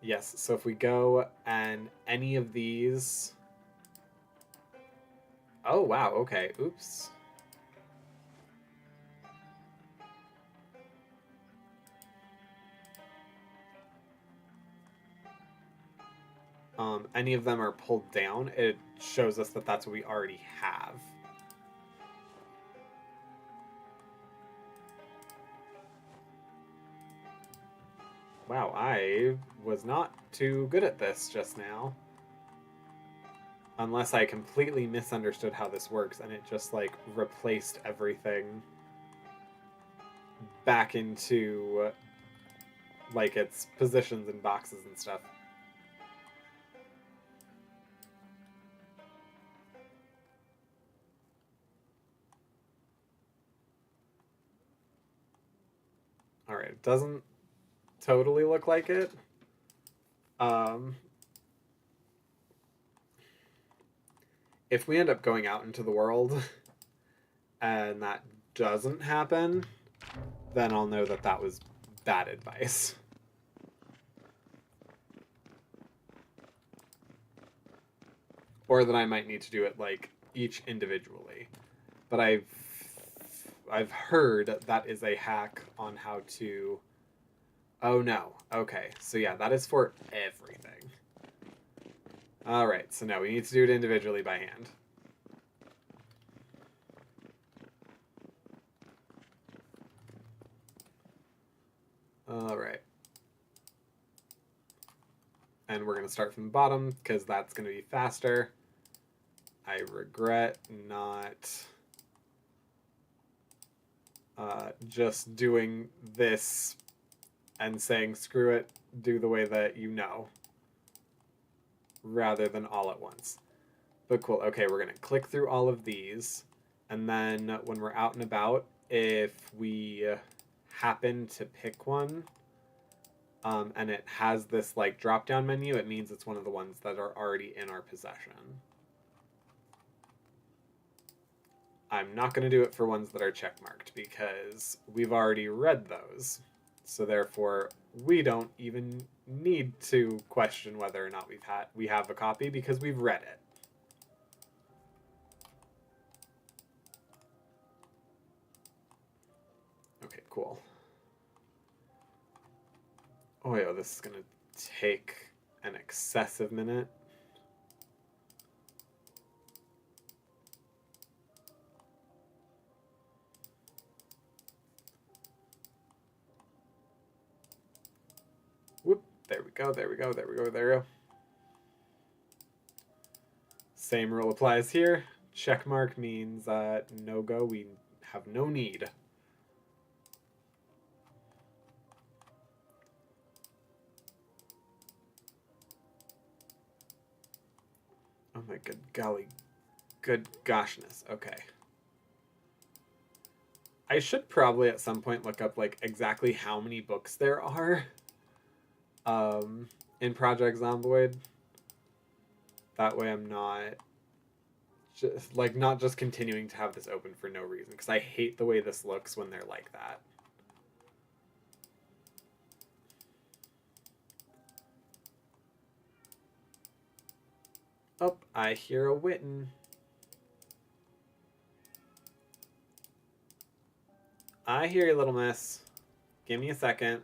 Yes, so if we go and any of these... Oh, wow, okay. Oops. Any of them are pulled down, it shows us that that's what we already have. Wow, I was not too good at this just now. Unless I completely misunderstood how this works and it just like replaced everything back into like its positions and boxes and stuff. Alright, it doesn't totally look like it. If we end up going out into the world and that doesn't happen, then I'll know that that was bad advice. Or that I might need to do it like each individually. But I've heard that is a hack on how to... Oh no. Okay. So yeah, that is for everything. Alright, so no, we need to do it individually by hand. Alright. And we're going to start from the bottom, because that's going to be faster. I regret not just doing this and saying, screw it, do the way that you know, rather than all at once. But cool, okay, we're going to click through all of these, and then when we're out and about, if we happen to pick one, and it has this like drop-down menu, it means it's one of the ones that are already in our possession. I'm not going to do it for ones that are checkmarked because we've already read those. So therefore, we don't even need to question whether or not we have a copy because we've read it. Okay, cool. Oh, yeah, this is going to take an excessive minute. Whoop, there we go, there we go, there we go, there we go. Same rule applies here. Check mark means no go, we have no need. Oh my good golly, good goshness, okay. I should probably at some point look up like exactly how many books there are in Project Zomboid. That way I'm not Just, like, not just continuing to have this open for no reason, because I hate the way this looks when they're like that. Oh, I hear a Witten. I hear you, little miss. Give me a second.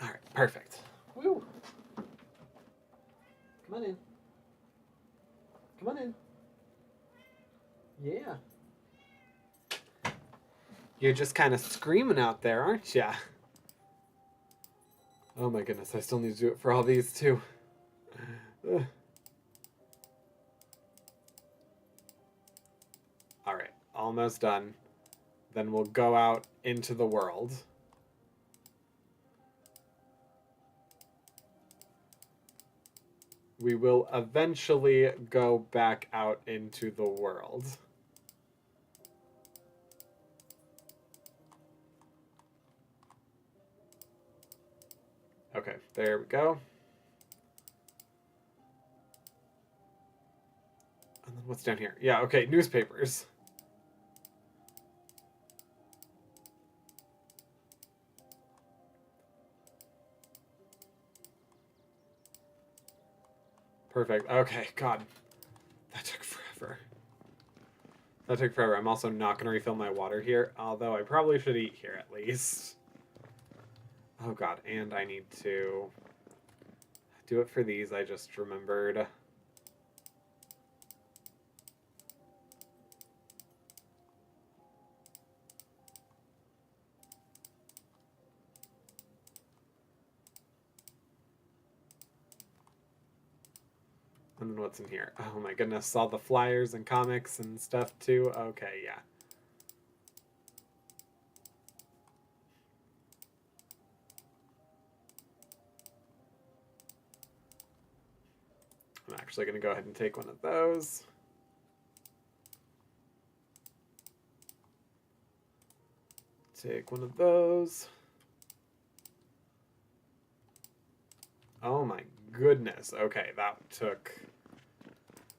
All right, perfect. Woo! Come on in. Come on in. Yeah. You're just kind of screaming out there, aren't ya? Oh my goodness, I still need to do it for all these too. All right, almost done. Then we'll go out into the world. We will eventually go back out into the world. Okay, there we go. And then what's down here? Yeah, okay, newspapers. Perfect. Okay, God. That took forever. That took forever. I'm also not going to refill my water here, although I probably should eat here at least. Oh God, and I need to do it for these. I just remembered. And then what's in here? Oh my goodness, all the flyers and comics and stuff too. Okay, yeah. I'm actually going to go ahead and take one of those. Take one of those. Oh my goodness. Okay, that took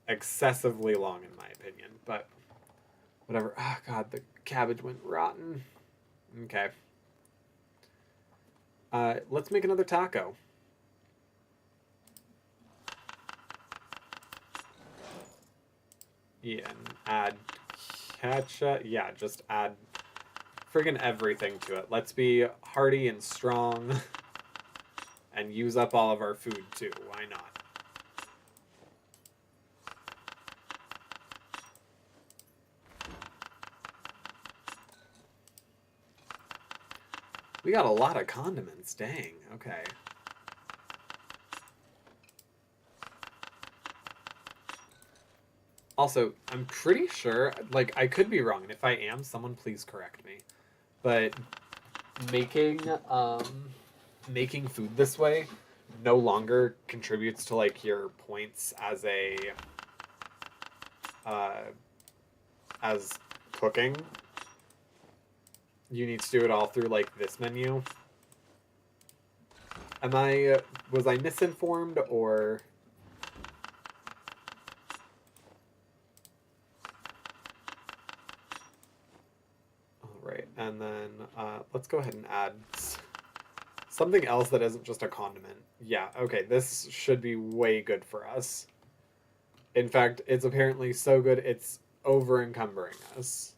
excessively long in my opinion, but whatever. Oh God, the cabbage went rotten. Okay. Let's make another taco. Yeah, and add ketchup. Yeah, just add friggin' everything to it. Let's be hearty and strong and use up all of our food too. Why not? We got a lot of condiments. Dang. Okay. Also, I'm pretty sure, like, I could be wrong, and if I am, someone please correct me. But making making food this way no longer contributes to like your points as a as cooking. You need to do it all through like this menu. Was I misinformed or? Right, and then let's go ahead and add something else that isn't just a condiment. Yeah, okay, this should be way good for us. In fact, it's apparently so good it's over-encumbering us.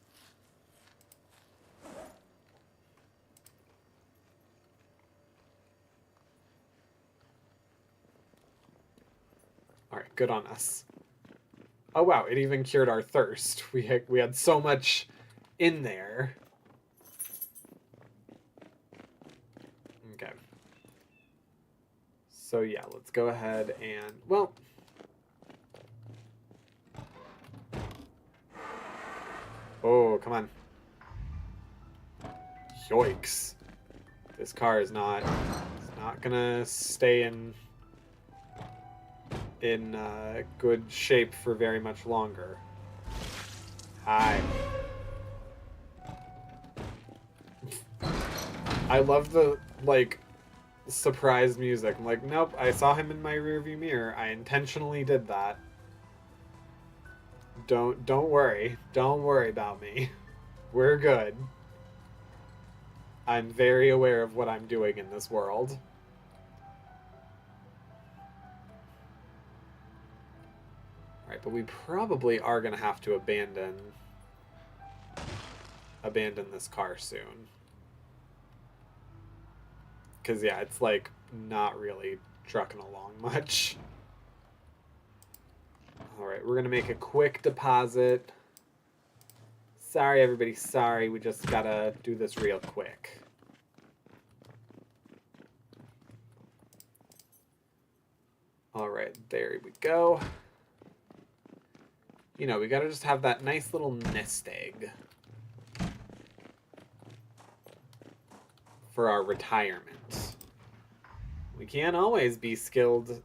Alright, good on us. Oh wow, it even cured our thirst. We had so much in there. Okay. So yeah, let's go ahead and, well... Oh, come on. Yoicks. This car is not gonna stay in good shape for very much longer. Hi. I love the, like, surprise music. I'm like, nope, I saw him in my rearview mirror. I intentionally did that. Don't worry. Don't worry about me. We're good. I'm very aware of what I'm doing in this world. Alright, but we probably are gonna have to abandon this car soon. Because, yeah, it's, like, not really trucking along much. Alright, we're going to make a quick deposit. Sorry, everybody, sorry. We just gotta do this real quick. Alright, there we go. You know, we gotta just have that nice little nest egg for our retirement. We can't always be skilled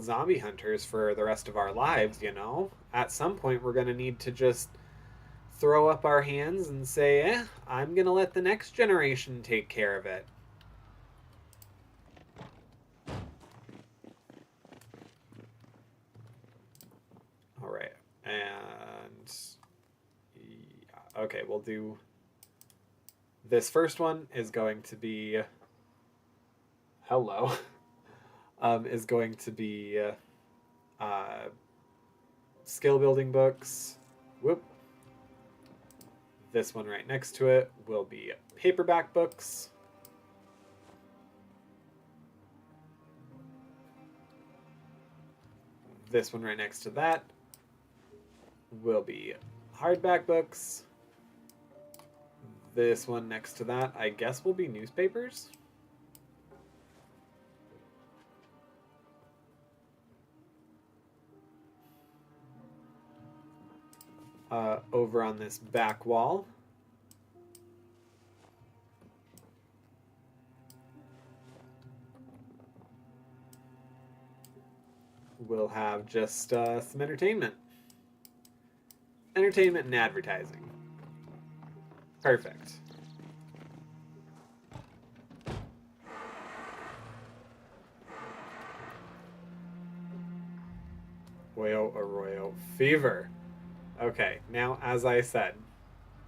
zombie hunters for the rest of our lives, you know? At some point, we're gonna need to just throw up our hands and say, I'm gonna let the next generation take care of it. Alright, and... yeah, okay, we'll do... This first one is going to be... Hello. Is going to be skill building books. Whoop. This one right next to it will be paperback books. This one right next to that will be hardback books. This one next to that, I guess, will be newspapers. Over on this back wall, we'll have just some entertainment. Entertainment and advertising. Perfect. Oyo Arroyo Fever. Okay, now, as I said,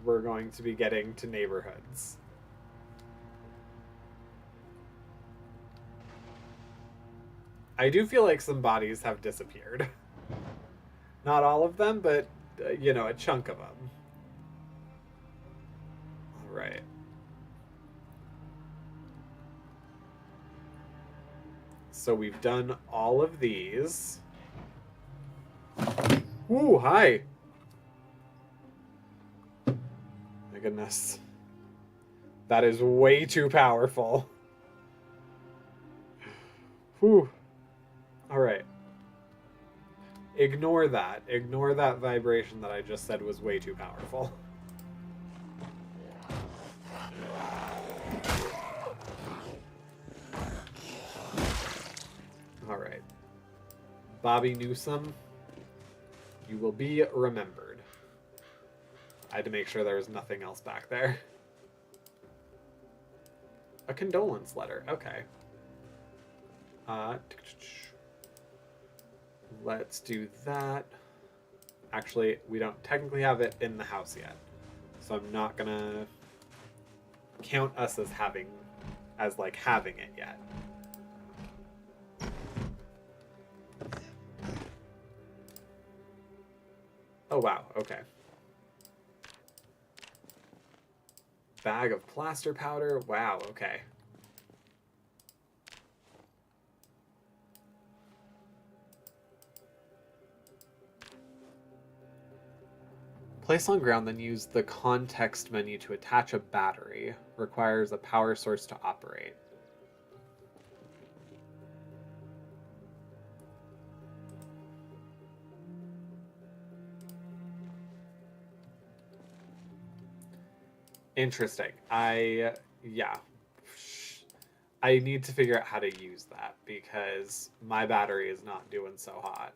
we're going to be getting to neighborhoods. I do feel like some bodies have disappeared. Not all of them, but, you know, a chunk of them. Alright. So we've done all of these. Ooh, hi! My goodness. That is way too powerful. Whew. Alright. Ignore that. Ignore that vibration that I just said was way too powerful. Alright. Bobby Newsom, you will be remembered. I had to make sure there was nothing else back there. A condolence letter. Okay. Let's do that. Actually, we don't technically have it in the house yet, so I'm not gonna count us as having it yet. Oh wow, okay. Bag of plaster powder. Wow, okay. Place on ground, then use the context menu to attach a battery. Requires a power source to operate. Interesting. Yeah. I need to figure out how to use that because my battery is not doing so hot.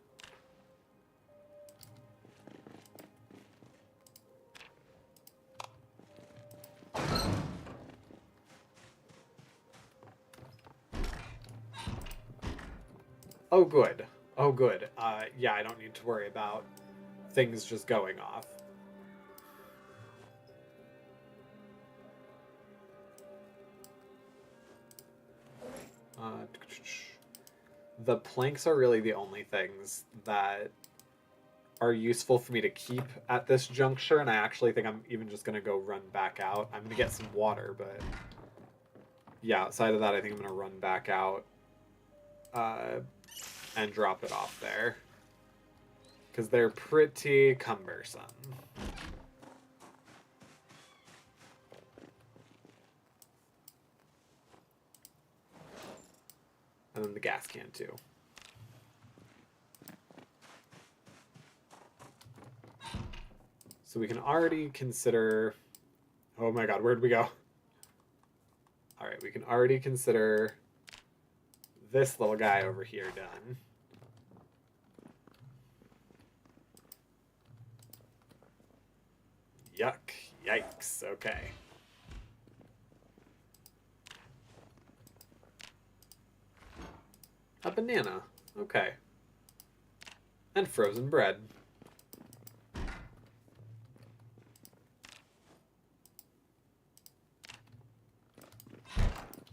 Oh, good. Oh, good. Yeah, I don't need to worry about things just going off. The planks are really the only things that are useful for me to keep at this juncture, and I actually think I'm even just going to go run back out. I'm going to get some water, but yeah, outside of that, I think I'm going to run back out and drop it off there, because they're pretty cumbersome. And then the gas can, too. So we can already consider... Oh my god, where'd we go? Alright, we can already consider this little guy over here done. Yuck. Yikes. Okay. A banana. Okay. And frozen bread.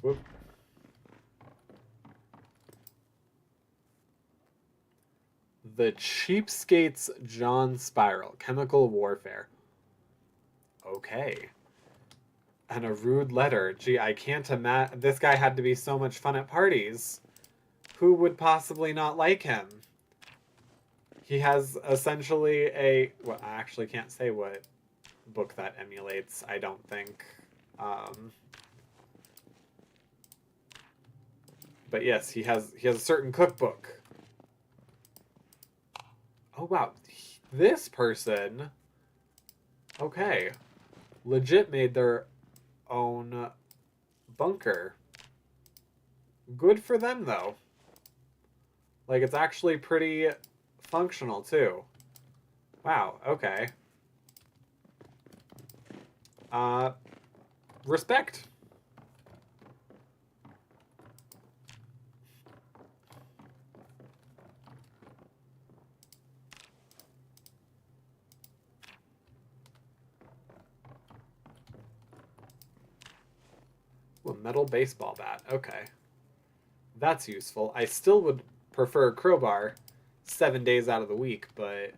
Whoop. The Cheapskate's John Spiral. Chemical warfare. Okay. And a rude letter. Gee, I can't imagine. This guy had to be so much fun at parties. Who would possibly not like him? He has essentially a... Well, I actually can't say what book that emulates, I don't think. But yes, he has a certain cookbook. Oh, wow. This person... Okay. Legit made their own bunker. Good for them, though. Like, it's actually pretty functional, too. Wow, okay. Respect. Ooh, a metal baseball bat. Okay. That's useful. I still would prefer a crowbar 7 days out of the week, but,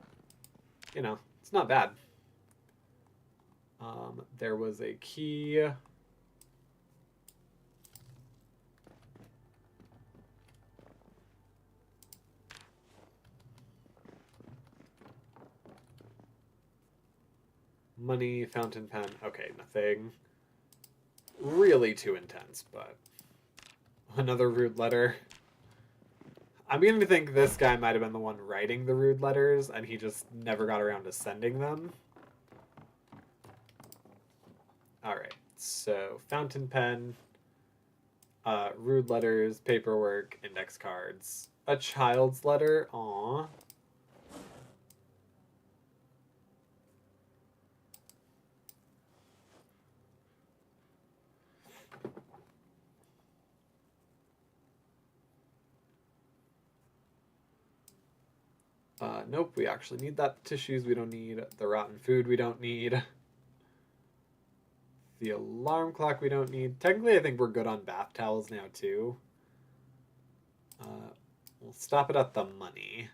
you know, it's not bad. There was a key. Money, fountain pen. Okay, nothing really too intense, but another rude letter. I'm beginning to think this guy might have been the one writing the rude letters, and he just never got around to sending them. Alright, so fountain pen, rude letters, paperwork, index cards. A child's letter? Aww. Nope, we actually need that. Tissues we don't need. The rotten food we don't need. The alarm clock we don't need. Technically, I think we're good on bath towels now, too. We'll stop it at the money.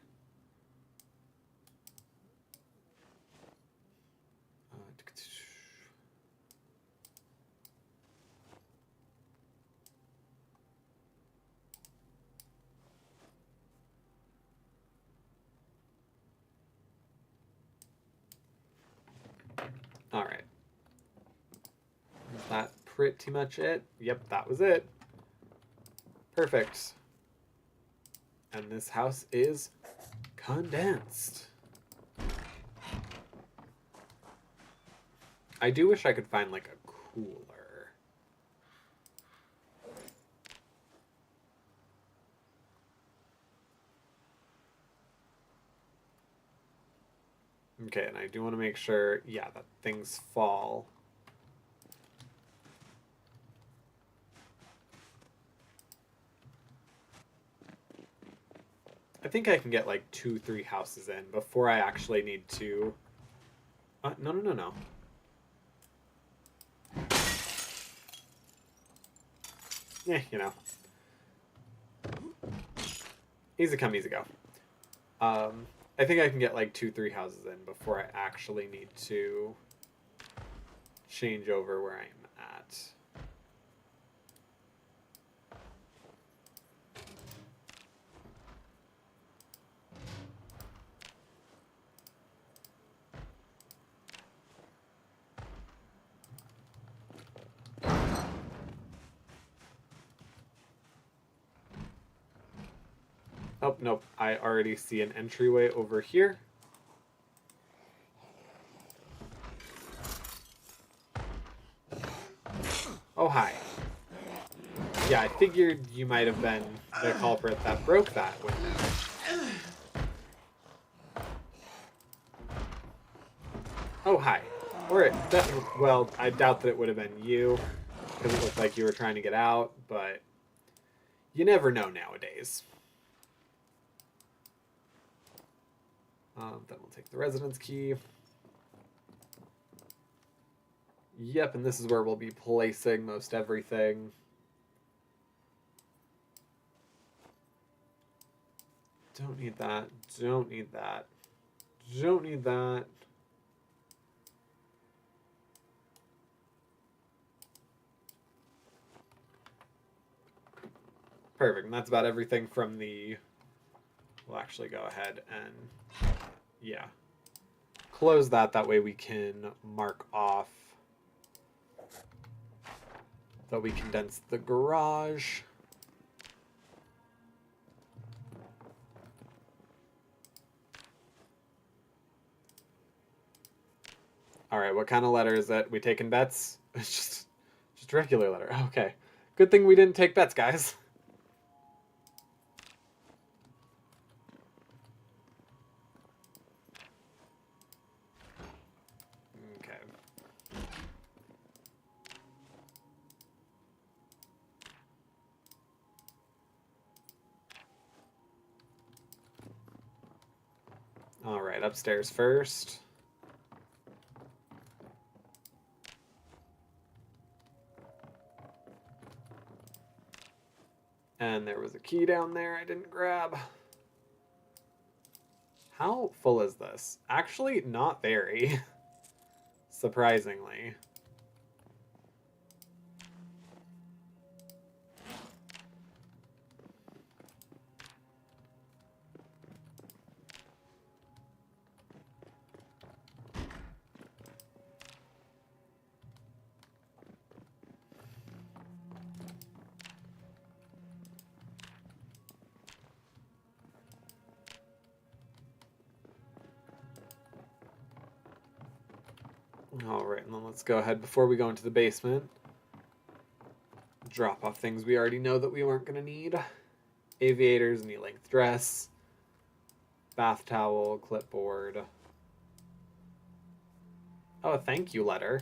All right. Is that pretty much it? Yep, that was it. Perfect. And this house is condensed. I do wish I could find, like, a cooler. Okay, and I do want to make sure, yeah, that things fall. I think I can get like 2-3 houses in before I actually need to... no, no, no, no. Yeah, you know. Easy come, easy go. I think I can get like 2-3 houses in before I actually need to change over where I'm at. Oh, nope. I already see an entryway over here. Oh, hi. Yeah, I figured you might have been the culprit that broke that window. Oh, hi. Or, well, I doubt that it would have been you, because it looked like you were trying to get out, but you never know nowadays. Then we'll take the residence key. Yep, and this is where we'll be placing most everything. Don't need that. Don't need that. Don't need that. Perfect, and that's about everything from the... We'll actually go ahead and... Yeah. Close that, that way we can mark off that we condensed the garage. Alright, what kind of letter is it? We taking bets? It's just a regular letter. Okay. Good thing we didn't take bets, guys. Okay. Alright, upstairs first. And there was a key down there I didn't grab. How full is this? Actually, not very. Surprisingly. Alright, and then let's go ahead before we go into the basement. Drop off things we already know that we weren't going to need. Aviators, knee-length dress, bath towel, clipboard. Oh, a thank you letter.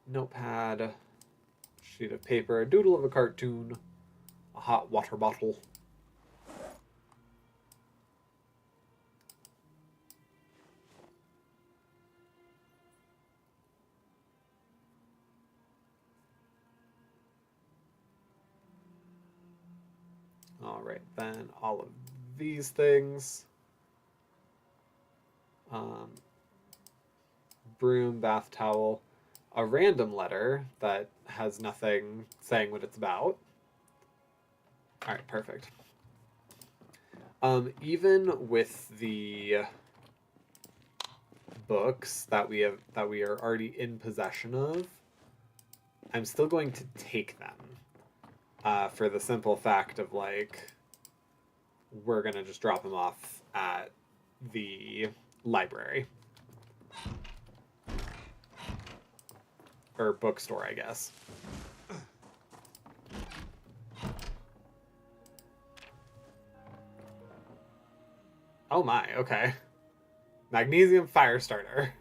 Notepad, sheet of paper, a doodle of a cartoon, a hot water bottle. Alright, then all of these things. Broom, bath towel, a random letter that has nothing saying what it's about. Alright, perfect. Even with the books that we are already in possession of, I'm still going to take them. For the simple fact of, like, we're gonna just drop them off at the library. Or bookstore, I guess. Oh my, okay. Magnesium fire starter.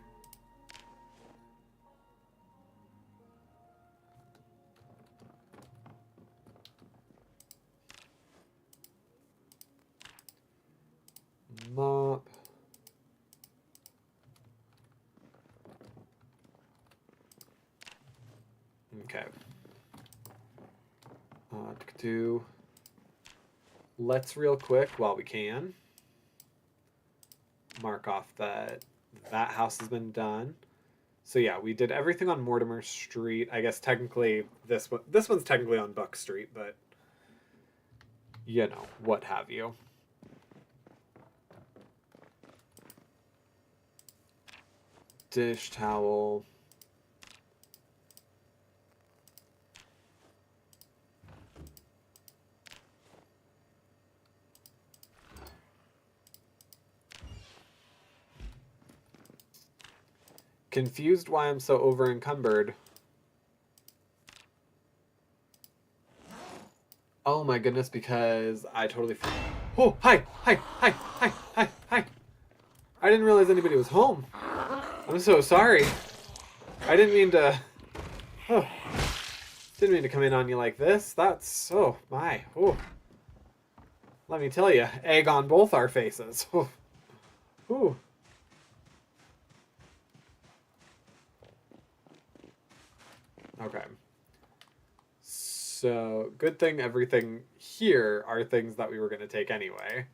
mop. Okay. Let's real quick while we can mark off that that house has been done. So yeah, we did everything on Mortimer Street. I guess technically this one's technically on Buck Street, but you know, what have you. Dish towel. Confused why I'm so over encumbered. Oh my goodness, because I totally... Oh, hi! Hi! I didn't realize anybody was home. I'm so sorry. I didn't mean to... Oh. Didn't mean to come in on you like this. That's... Oh, my. Oh. Let me tell you, egg on both our faces. Oh. Ooh. Okay. So, good thing everything here are things that we were going to take anyway.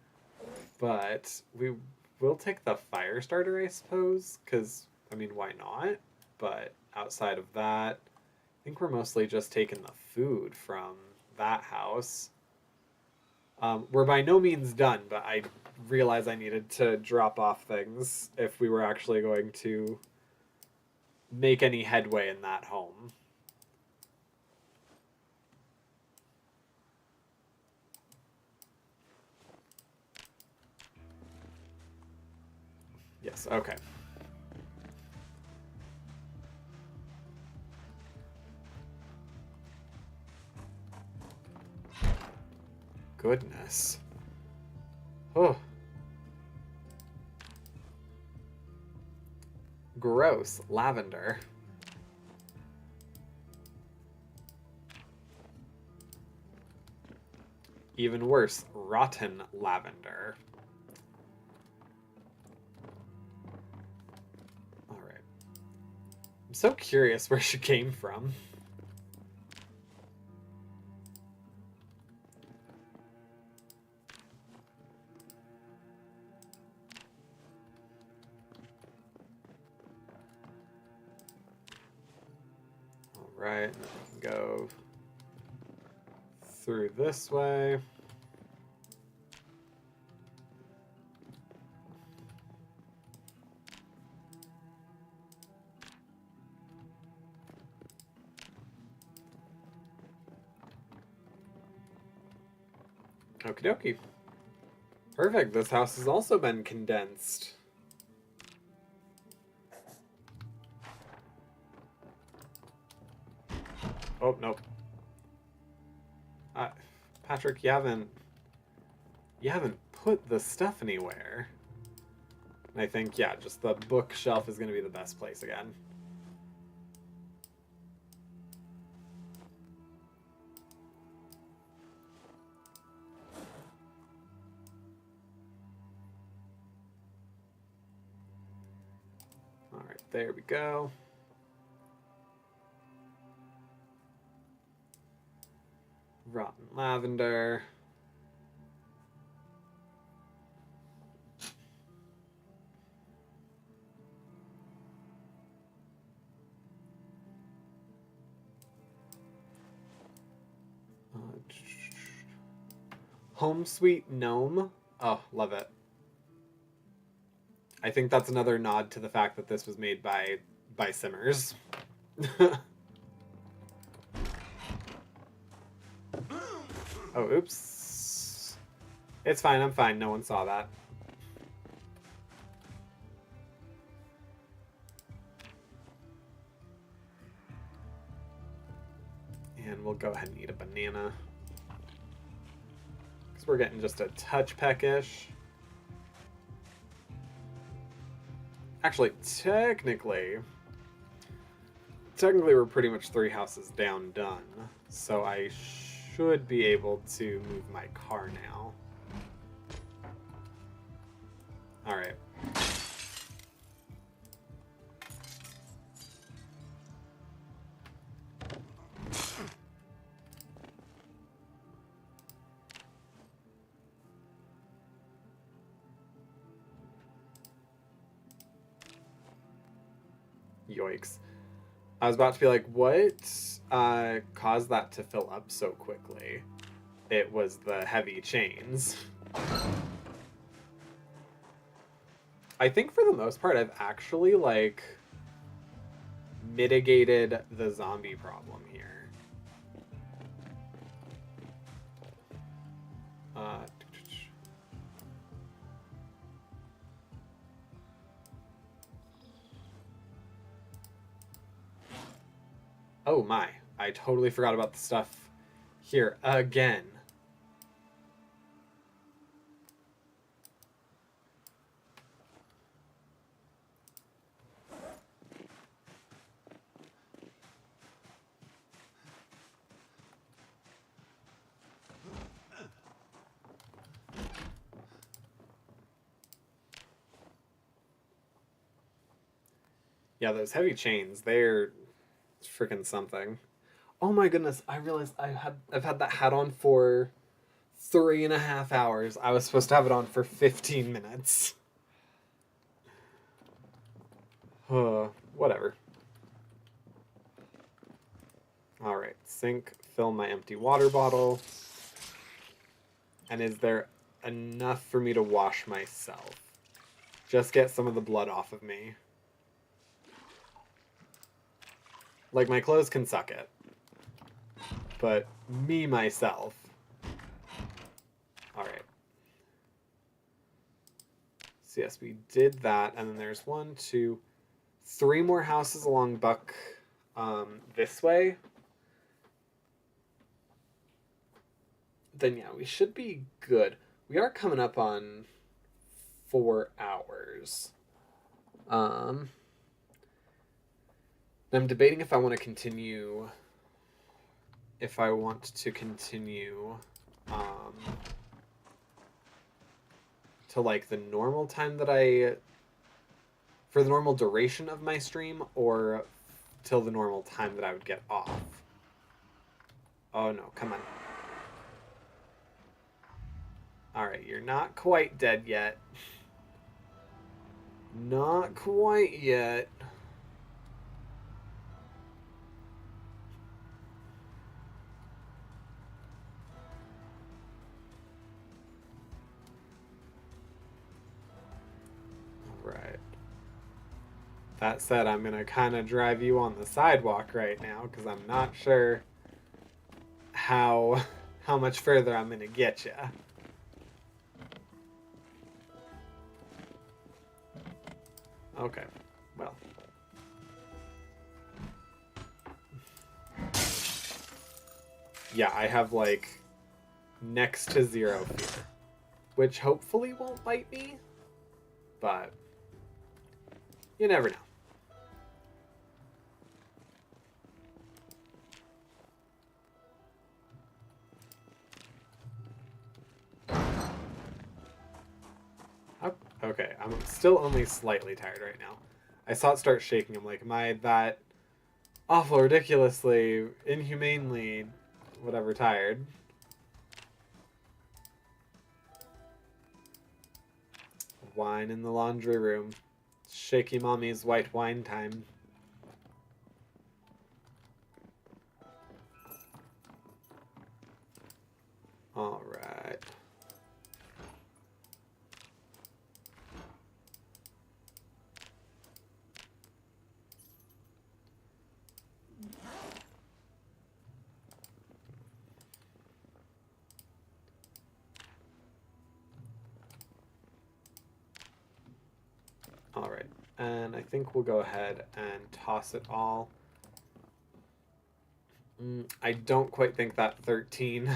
But we will take the fire starter, I suppose, because, I mean, why not? But outside of that, I think we're mostly just taking the food from that house. We're by no means done, but I realized I needed to drop off things if we were actually going to make any headway in that home. Yes, okay. Goodness. Oh. Gross. Lavender. Even worse, rotten lavender. Alright. I'm so curious where she came from. Alright, and then we can go through this way. Okie dokie. Perfect. This house has also been condensed. Oh, nope. Patrick, you haven't put the stuff anywhere. And I think, yeah, just the bookshelf is going to be the best place again. All right, there we go. Rotten lavender. Home Sweet Gnome. Oh, love it. I think that's another nod to the fact that this was made by Simmers. Oh, oops. It's fine, I'm fine. No one saw that. And we'll go ahead and eat a banana. Because we're getting just a touch peckish. Actually, technically we're pretty much 3 houses down done. So I should be able to move my car now. All right. Yoicks. I was about to be like, what caused that to fill up so quickly? It was the heavy chains. I think for the most part, I've actually, like, mitigated the zombie problem here. Oh my, I totally forgot about the stuff here again. Yeah, those heavy chains, they're freaking something. Oh my goodness, I realized I've had that hat on for 3.5 hours. I was supposed to have it on for 15 minutes. Whatever. Alright, sink, fill my empty water bottle. And is there enough for me to wash myself? Just get some of the blood off of me. Like, my clothes can suck it. But me, myself. Alright. So yes, we did that, and then there's 1, 2, 3 more houses along Buck this way. Then yeah, we should be good. We are coming up on 4 hours. I'm debating if I want to continue. If I want to continue to like the normal time that for the normal duration of my stream, or till the normal time that I would get off. Oh no, come on. Alright, you're not quite dead yet. Not quite yet. Right. That said, I'm going to kind of drive you on the sidewalk right now, because I'm not sure how much further I'm going to get you. Okay, well. Yeah, I have, like, next to 0 fear. Which hopefully won't bite me, but you never know. Okay, I'm still only slightly tired right now. I saw it start shaking. I'm like, am I that awful, ridiculously, inhumanely, whatever, tired? Wine in the laundry room. Shaky mommy's white wine time. Alright. Alright, and I think we'll go ahead and toss it all. I don't quite think that 13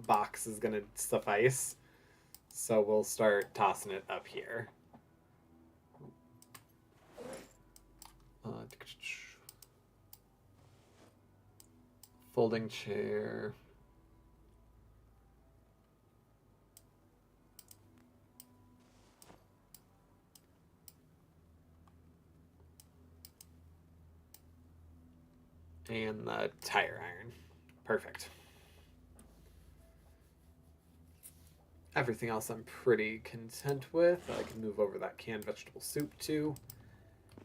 box is going to suffice, so we'll start tossing it up here. Folding chair. And the tire iron. Perfect. Everything else I'm pretty content with. I can move over that canned vegetable soup too.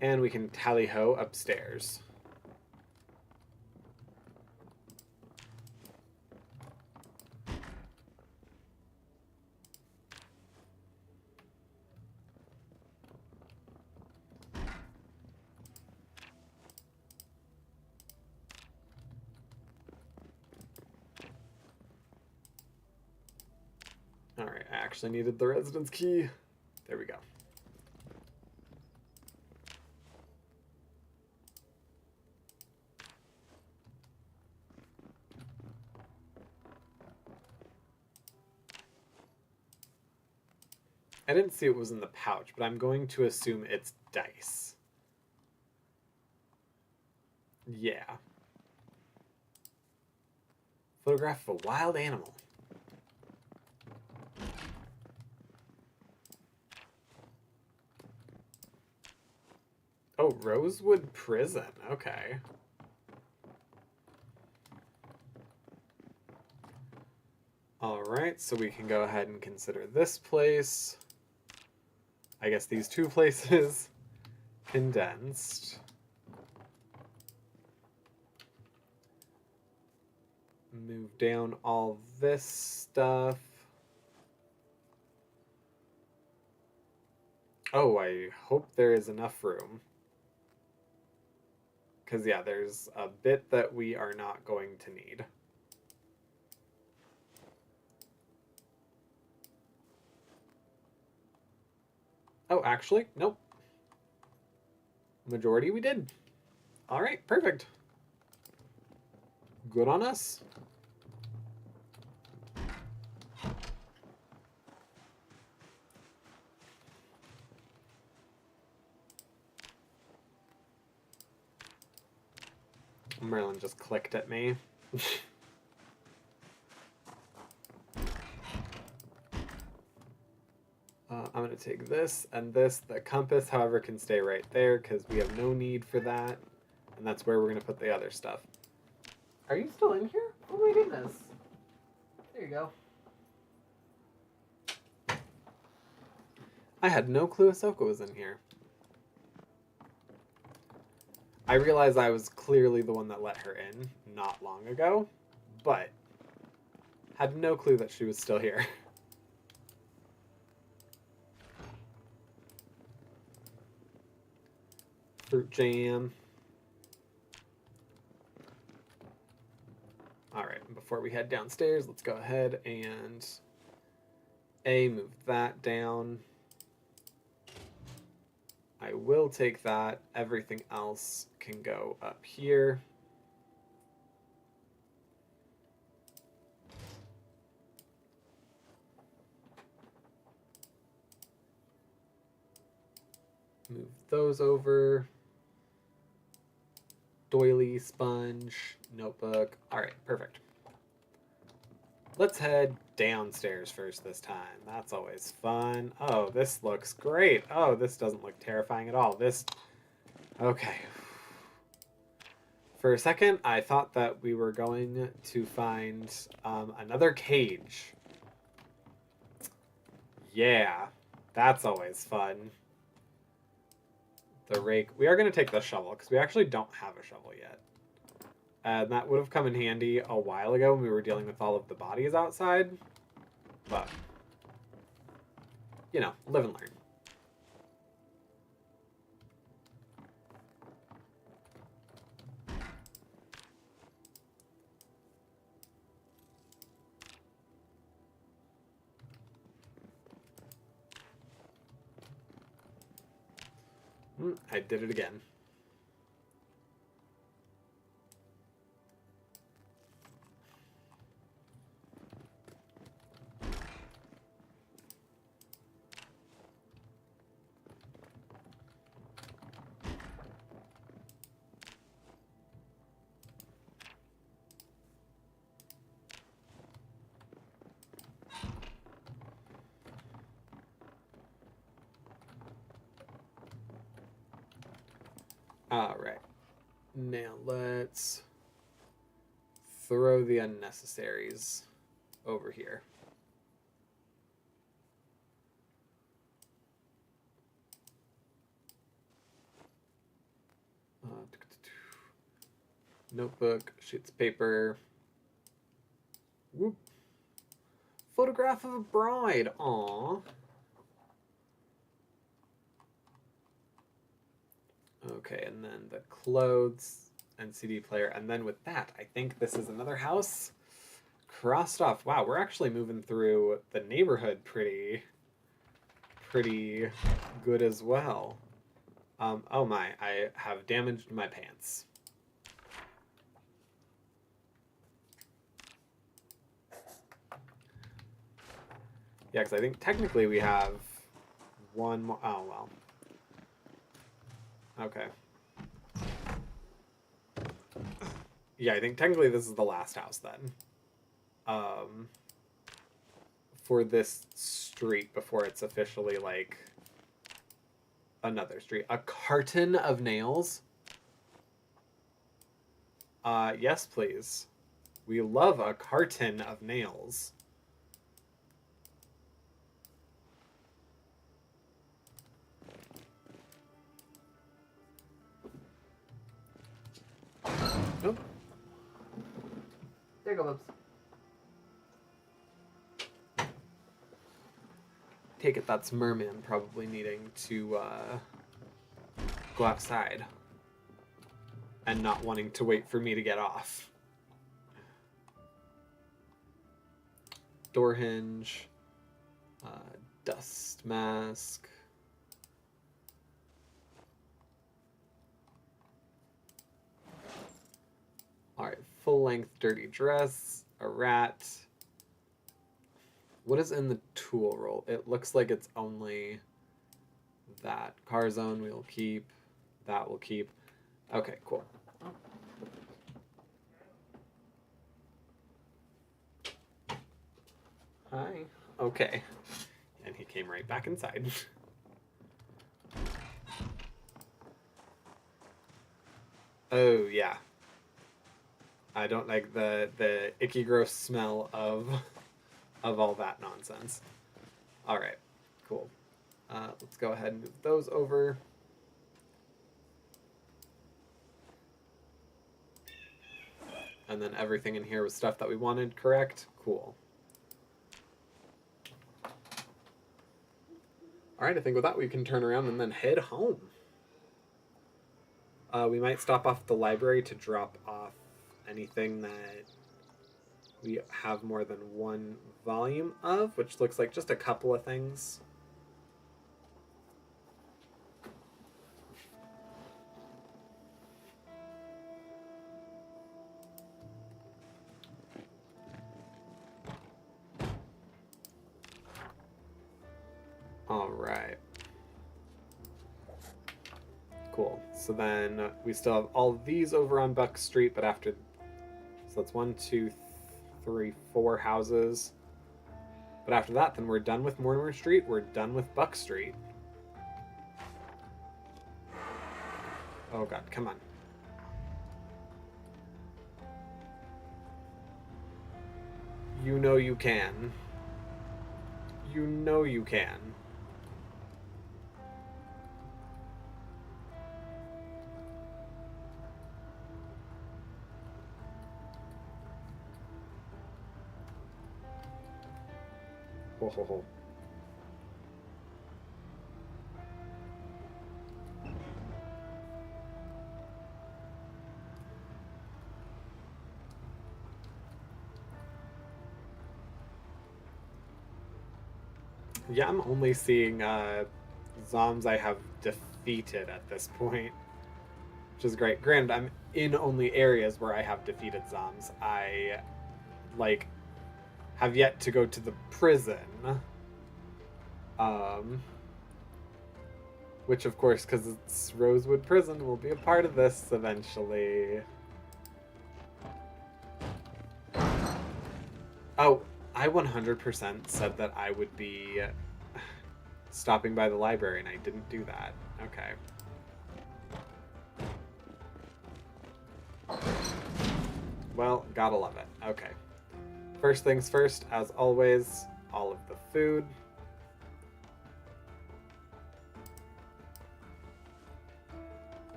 And we can tally-ho upstairs. Alright, I actually needed the residence key. There we go. I didn't see it was in the pouch, but I'm going to assume it's dice. Yeah. Photograph of a wild animal. Oh, Rosewood Prison. Okay. Alright, so we can go ahead and consider this place. I guess these two places. Condensed. Move down all this stuff. Oh, I hope there is enough room. Because, yeah, there's a bit that we are not going to need. Oh, actually, nope. Majority we did. All right, perfect. Good on us. Merlin just clicked at me. I'm going to take this and this. The compass, however, can stay right there because we have no need for that. And that's where we're going to put the other stuff. Are you still in here? Oh my goodness. There you go. I had no clue Ahsoka was in here. I realized I was clearly the one that let her in not long ago, but had no clue that she was still here. Fruit jam. Alright, before we head downstairs, let's go ahead and move that down. I will take that. Everything else can go up here. Move those over. Doily, sponge, notebook. Alright, perfect. Let's head downstairs first this time. That's always fun. Oh, this looks great. Oh, this doesn't look terrifying at all. Okay. For a second, I thought that we were going to find another cage. Yeah, that's always fun. The rake. We are going to take the shovel because we actually don't have a shovel yet. And that would have come in handy a while ago when we were dealing with all of the bodies outside. But, you know, live and learn. I did it again. All right. Now let's throw the unnecessaries over here. Notebook, sheets of paper. Whoop. Photograph of a bride. Aww. Okay, and then the clothes and CD player. And then with that, I think this is another house crossed off. Wow, we're actually moving through the neighborhood pretty good as well. Oh my, I have damaged my pants. Yeah, because I think technically we have one more. Oh, well. Okay. Yeah, I think technically this is the last house then. For this street before it's officially like another street. A carton of nails? Yes, please. We love a carton of nails. Nope. There you go, Bubs. Take it that's Merman probably needing to go outside and not wanting to wait for me to get off. Door hinge, dust mask. Alright, full-length dirty dress, a rat. What is in the tool roll? It looks like it's only that. Car zone we'll keep. That we'll keep. Okay, cool. Hi. Okay. And he came right back inside. Oh, yeah. I don't like the icky gross smell of all that nonsense. All right, cool. Let's go ahead and move those over. And then everything in here was stuff that we wanted, correct? Cool. All right, I think with that we can turn around and then head home. We might stop off at the library to drop off anything that we have more than one volume of, which looks like just a couple of things. All right. Cool. So then we still have all of these over on Buck Street, but after, so that's 1, 2, 3, 4 houses. But after that, then we're done with Mortimer Street. We're done with Buck Street. Oh God, come on. You know you can. You know you can. Ho ho ho. Yeah, I'm only seeing Zoms I have defeated at this point, which is great. Granted, I'm in only areas where I have defeated Zoms. I, like, have yet to go to the prison. Which, of course, because it's Rosewood Prison, will be a part of this eventually. Oh, I 100% said that I would be stopping by the library, and I didn't do that. Okay. Well, gotta love it. Okay. First things first, as always, all of the food.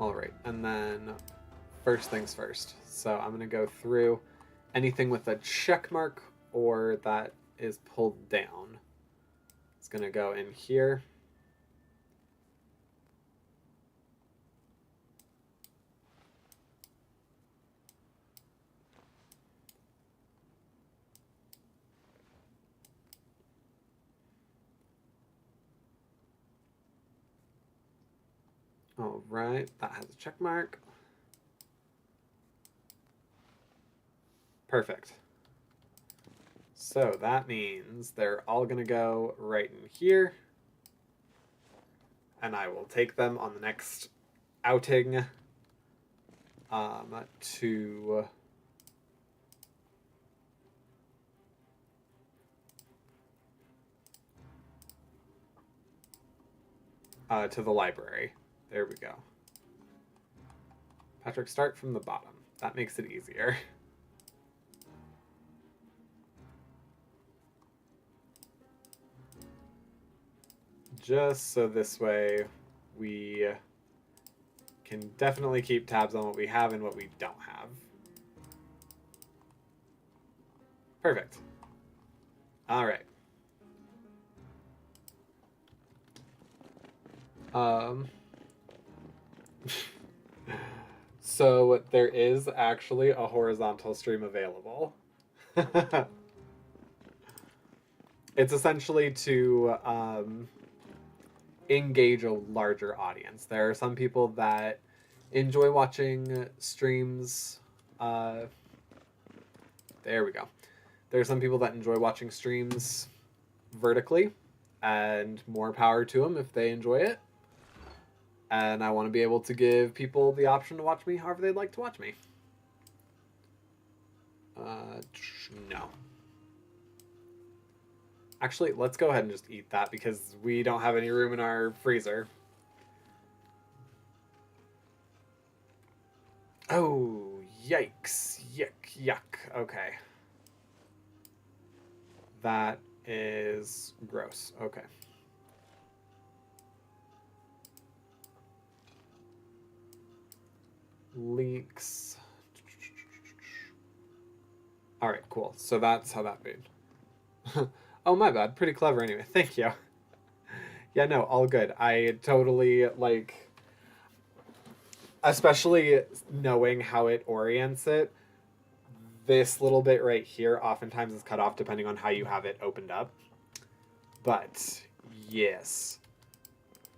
All right, and then first things first. So I'm gonna go through anything with a check mark or that is pulled down. It's gonna go in here. All right, that has a check mark. Perfect. So that means they're all going to go right in here. And I will take them on the next outing to the library. There we go. Patrick, start from the bottom. That makes it easier. Just so this way we can definitely keep tabs on what we have and what we don't have. Perfect. All right. So there is actually a horizontal stream available. It's essentially to engage a larger audience. There are some people that enjoy watching streams. There we go. There are some people that enjoy watching streams vertically, and more power to them if they enjoy it. And I want to be able to give people the option to watch me however they'd like to watch me. No. Actually, let's go ahead and just eat that because we don't have any room in our freezer. Oh, yikes. Yuck. Okay. That is gross. Okay. Leaks. All right, cool. So that's how that made. Oh, my bad. Pretty clever anyway. Thank you. Yeah, no, all good. I totally, like, especially knowing how it orients it, this little bit right here oftentimes is cut off depending on how you have it opened up. But, yes.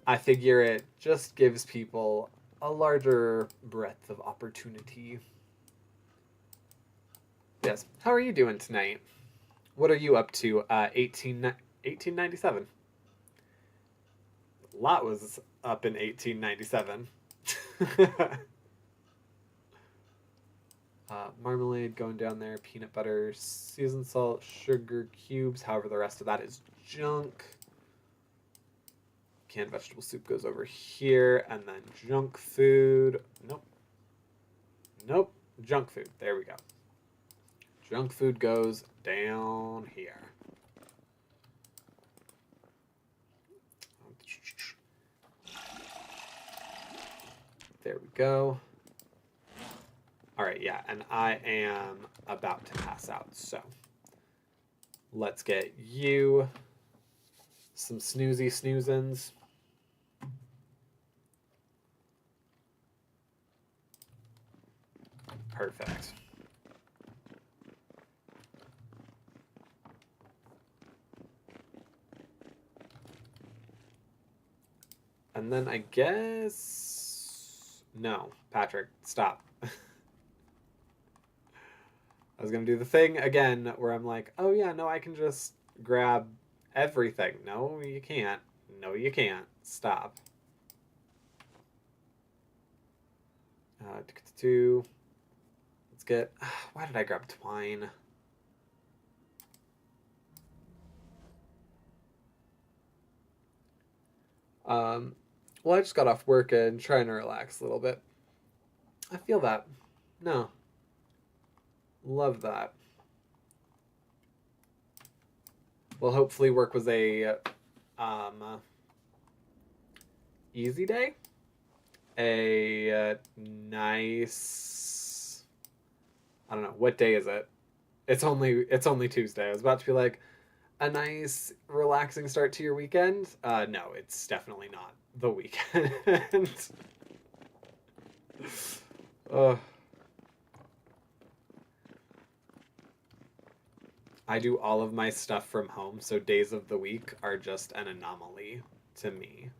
I figure it just gives people a larger breadth of opportunity. Yes. How are you doing tonight? What are you up to? 1897. A lot was up in 1897. Marmalade going down there, peanut butter, seasoned salt, sugar cubes. However, the rest of that is junk. Canned vegetable soup goes over here, and then junk food. Nope. Junk food. There we go. Junk food goes down here. There we go. All right, yeah, and I am about to pass out, so let's get you some snoozy snoozins. Perfect. And then I guess... No, Patrick, stop. I was going to do the thing again where I'm like, oh yeah, no, I can just grab everything. No, you can't. No, you can't. Stop. Let's get... Why did I grab twine? Well, I just got off work and trying to relax a little bit. I feel that. No. Love that. Well, hopefully work was a easy day. A nice. I don't know, what day is it? It's only Tuesday. I was about to be like a nice relaxing start to your weekend. No, it's definitely not the weekend. uh, I do all of my stuff from home, so days of the week are just an anomaly to me.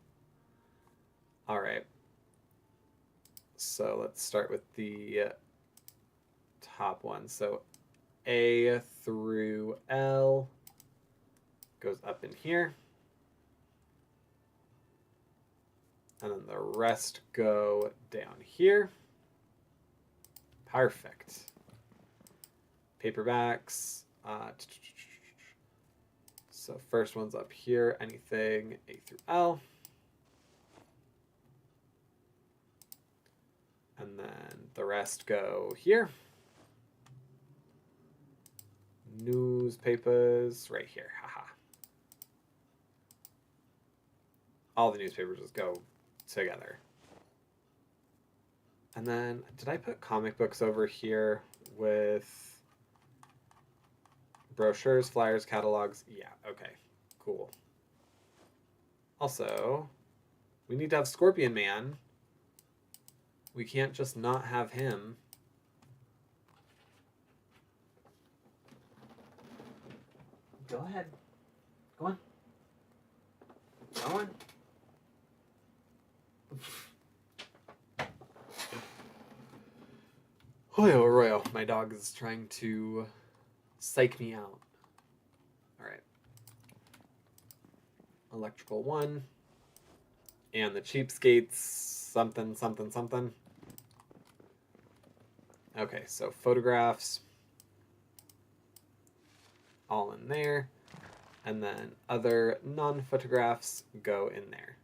All right. So let's start with the top one. So A through L goes up in here. And then the rest go down here. Perfect. Paperbacks. So first one's up here. Anything A through L. And then the rest go here. Newspapers right here. Haha. All the newspapers just go together. And then, did I put comic books over here with brochures, flyers, catalogs? Yeah, okay, cool. Also, we need to have Scorpion Man. We can't just not have him. Go ahead. Go on. Go on. Hoyo Royo, my dog is trying to psych me out. Alright. Electrical 1. And the cheapskates, something, something, something. Okay, so photographs. All in there. And then other non-photographs go in there.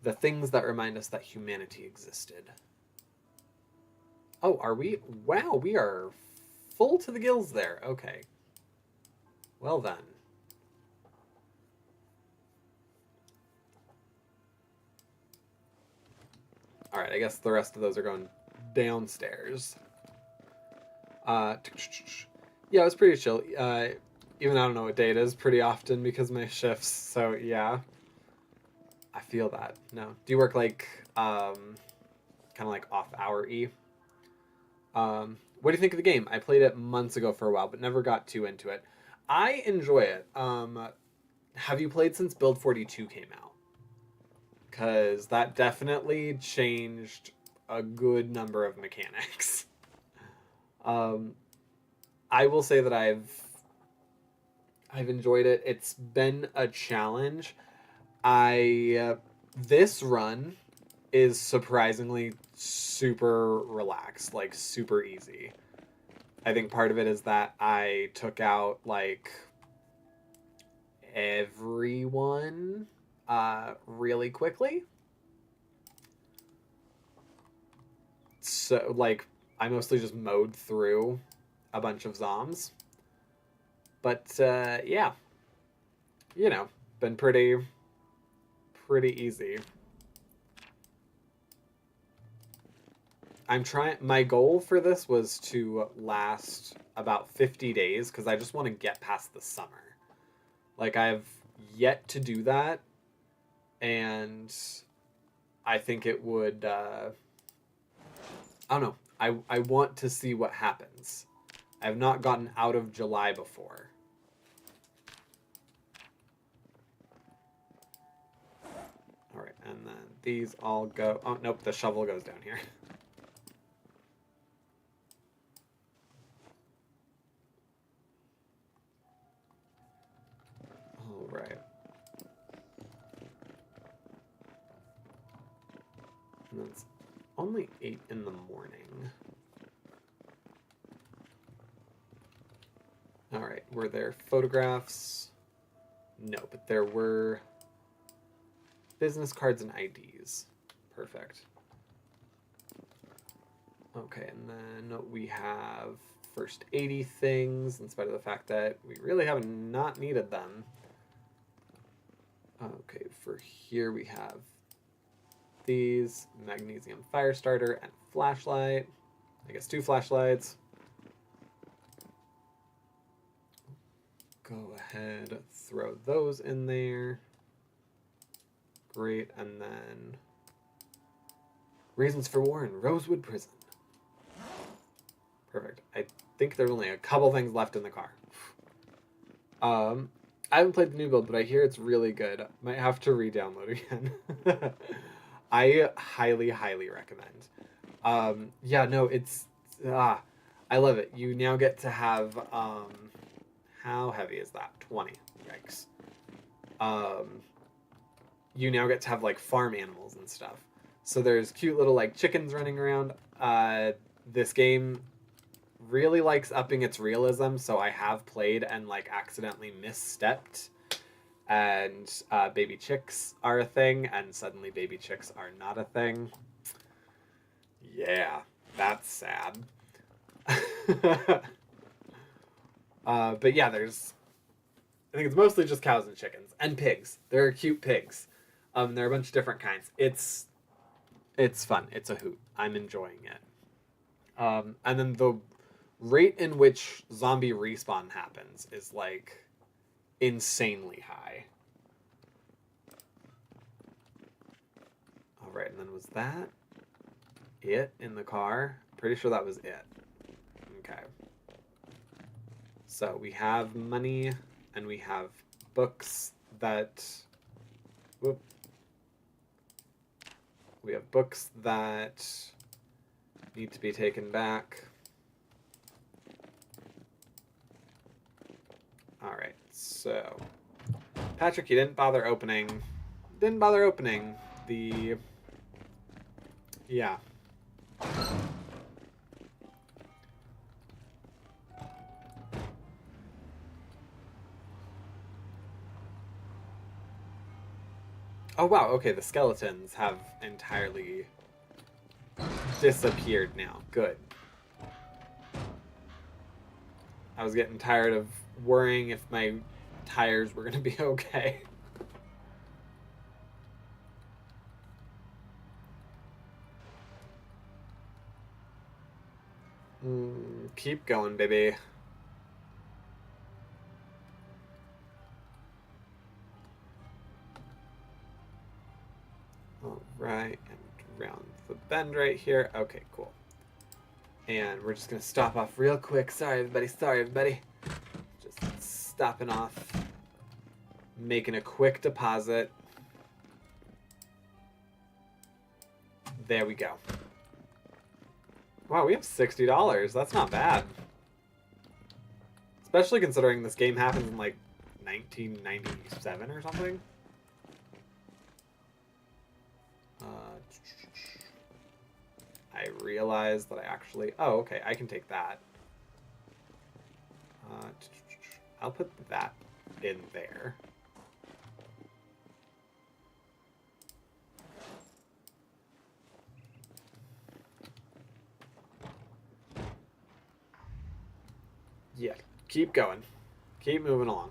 The things that remind us that humanity existed. Oh, are we? Wow, we are full to the gills there. Okay. Well then. Alright, I guess the rest of those are going downstairs. Yeah, it was pretty chill. Even I don't know what day it is pretty often because of my shifts, so yeah. I feel that. No. Do you work like, kind of like off-hour-y? What do you think of the game? I played it months ago for a while, but never got too into it. I enjoy it. Have you played since Build 42 came out? Because that definitely changed a good number of mechanics. I will say that I've enjoyed it. It's been a challenge. This run is surprisingly super relaxed, like super easy. I think part of it is that I took out like everyone really quickly. So like I mostly just mowed through a bunch of zombs. But yeah, you know, been pretty easy. I'm trying. My goal for this was to last about 50 days because I just want to get past the summer. Like I've yet to do that, and I think it would. I don't know. I want to see what happens. I have not gotten out of July before. All right, and then these all go. Oh nope, the shovel goes down here. All right. And it's only 8 in the morning. All right, were there photographs? No, but there were business cards and IDs. Perfect. Okay, and then we have first 80 things, in spite of the fact that we really have not needed them. Okay, for here we have these, magnesium fire starter and flashlight. I guess 2 flashlights. Go ahead, throw those in there. Great, and then reasons for war in Rosewood Prison. Perfect. I think there's only a couple things left in the car. I haven't played the new build, but I hear it's really good. Might have to re-download again. I highly, highly recommend. Yeah, no, it's I love it. You now get to have how heavy is that? 20. Yikes. You now get to have like farm animals and stuff. So there's cute little like chickens running around. This game really likes upping its realism, so I have played and like accidentally misstepped, and baby chicks are a thing, and suddenly baby chicks are not a thing. Yeah, that's sad. But yeah, I think it's mostly just cows and chickens and pigs. There are cute pigs. There are a bunch of different kinds. It's fun. It's a hoot. I'm enjoying it. And then the rate in which zombie respawn happens is like insanely high. All right, and then was that it in the car? Pretty sure that was it. Okay. So we have money and we have books that... Whoop. We have books that need to be taken back. Alright, so... Patrick, you didn't bother opening the... Yeah. Oh wow, okay, the skeletons have entirely disappeared now. Good. I was getting tired of worrying if my tires were going to be okay. Keep going, baby. Alright, and around the bend right here. Okay, cool. And we're just going to stop off real quick. Sorry, everybody. Just stopping off. Making a quick deposit. There we go. Wow, we have $60. That's not bad. Especially considering this game happens in like 1997 or something. I realized that I actually... Oh, okay, I can take that. I'll put that in there. Yeah, keep going. Keep moving along.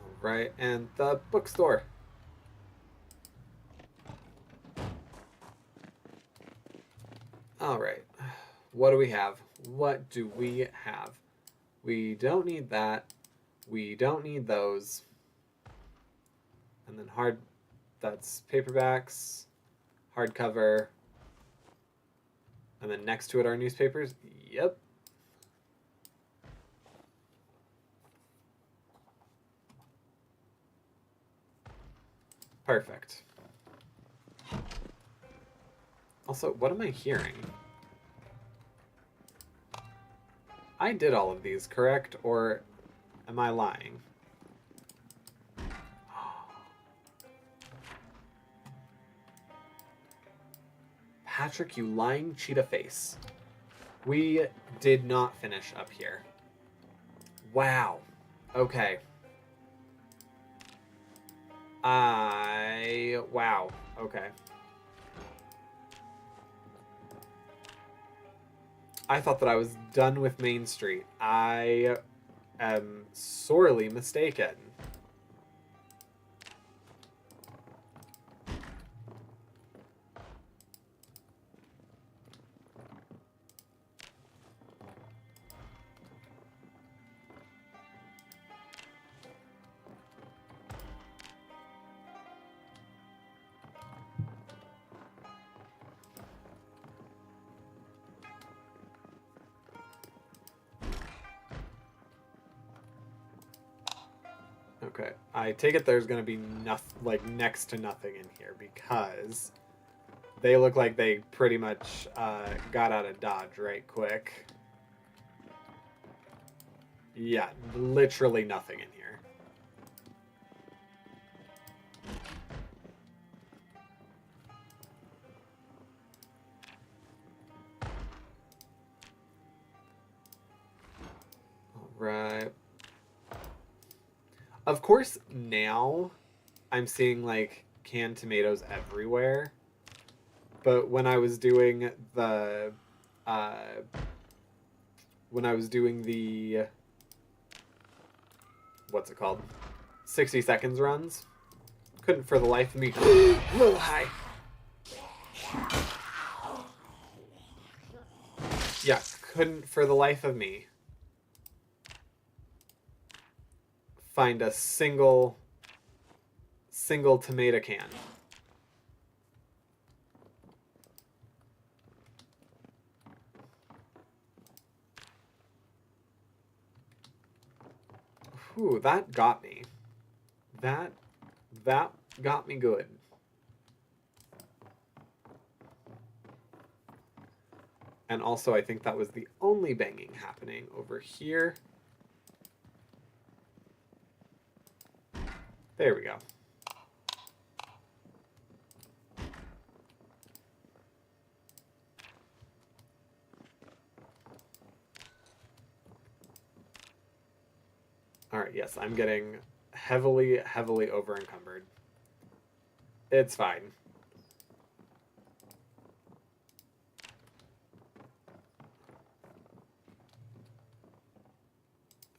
All right, and the bookstore. All right, what do we have? What do we have? We don't need that. We don't need those. And then that's paperbacks, hardcover. And then next to it are newspapers. Yep. Perfect. Also, what am I hearing? I did all of these, correct? Or am I lying? Patrick, you lying cheetah face. We did not finish up here. Wow. Okay. Wow. Okay. I thought that I was done with Main Street. I am sorely mistaken. Okay, I take it there's gonna be nothing, like next to nothing in here, because they look like they pretty much got out of Dodge right quick. Yeah, literally nothing in here. All right. Of course, now I'm seeing like canned tomatoes everywhere. But uh, when I was doing the, what's it called? 60 seconds runs, couldn't for the life of me. Whoa, hi. Yeah, couldn't for the life of me find a single tomato can. Whew, that got me. That got me good. And also, I think that was the only banging happening over here. There we go. All right, yes, I'm getting heavily over encumbered. It's fine.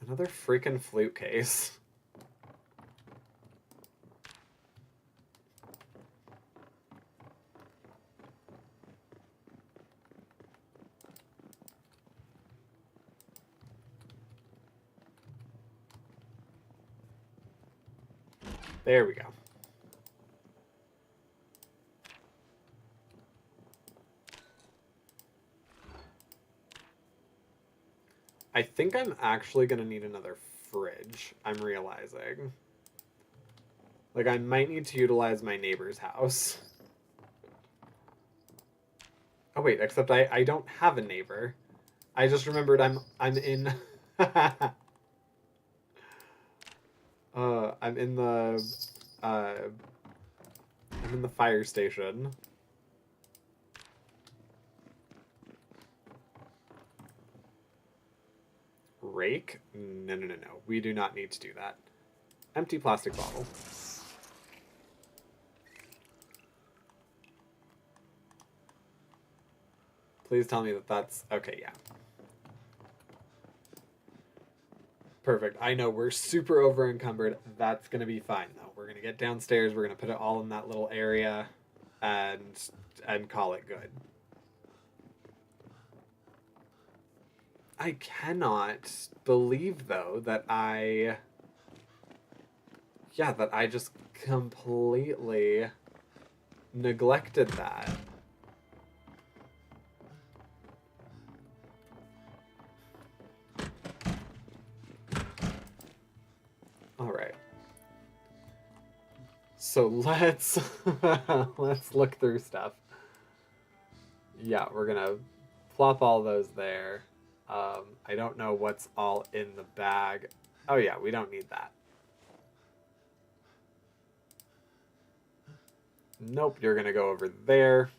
Another freaking flute case. There we go. I think I'm actually going to need another fridge, I'm realizing. Like, I might need to utilize my neighbor's house. Oh, wait, except I don't have a neighbor. I just remembered I'm in... I'm in the... I'm in the fire station. Rake? No. We do not need to do that. Empty plastic bottle. Please tell me that that's... Okay, yeah. Perfect. I know we're super over encumbered. That's going to be fine, though. We're going to get downstairs. We're going to put it all in that little area and call it good. I cannot believe, though, that I just completely neglected that. All right. So let's let's look through stuff. Yeah, we're gonna plop all those there. I don't know what's all in the bag. Oh yeah, we don't need that. Nope, you're gonna go over there.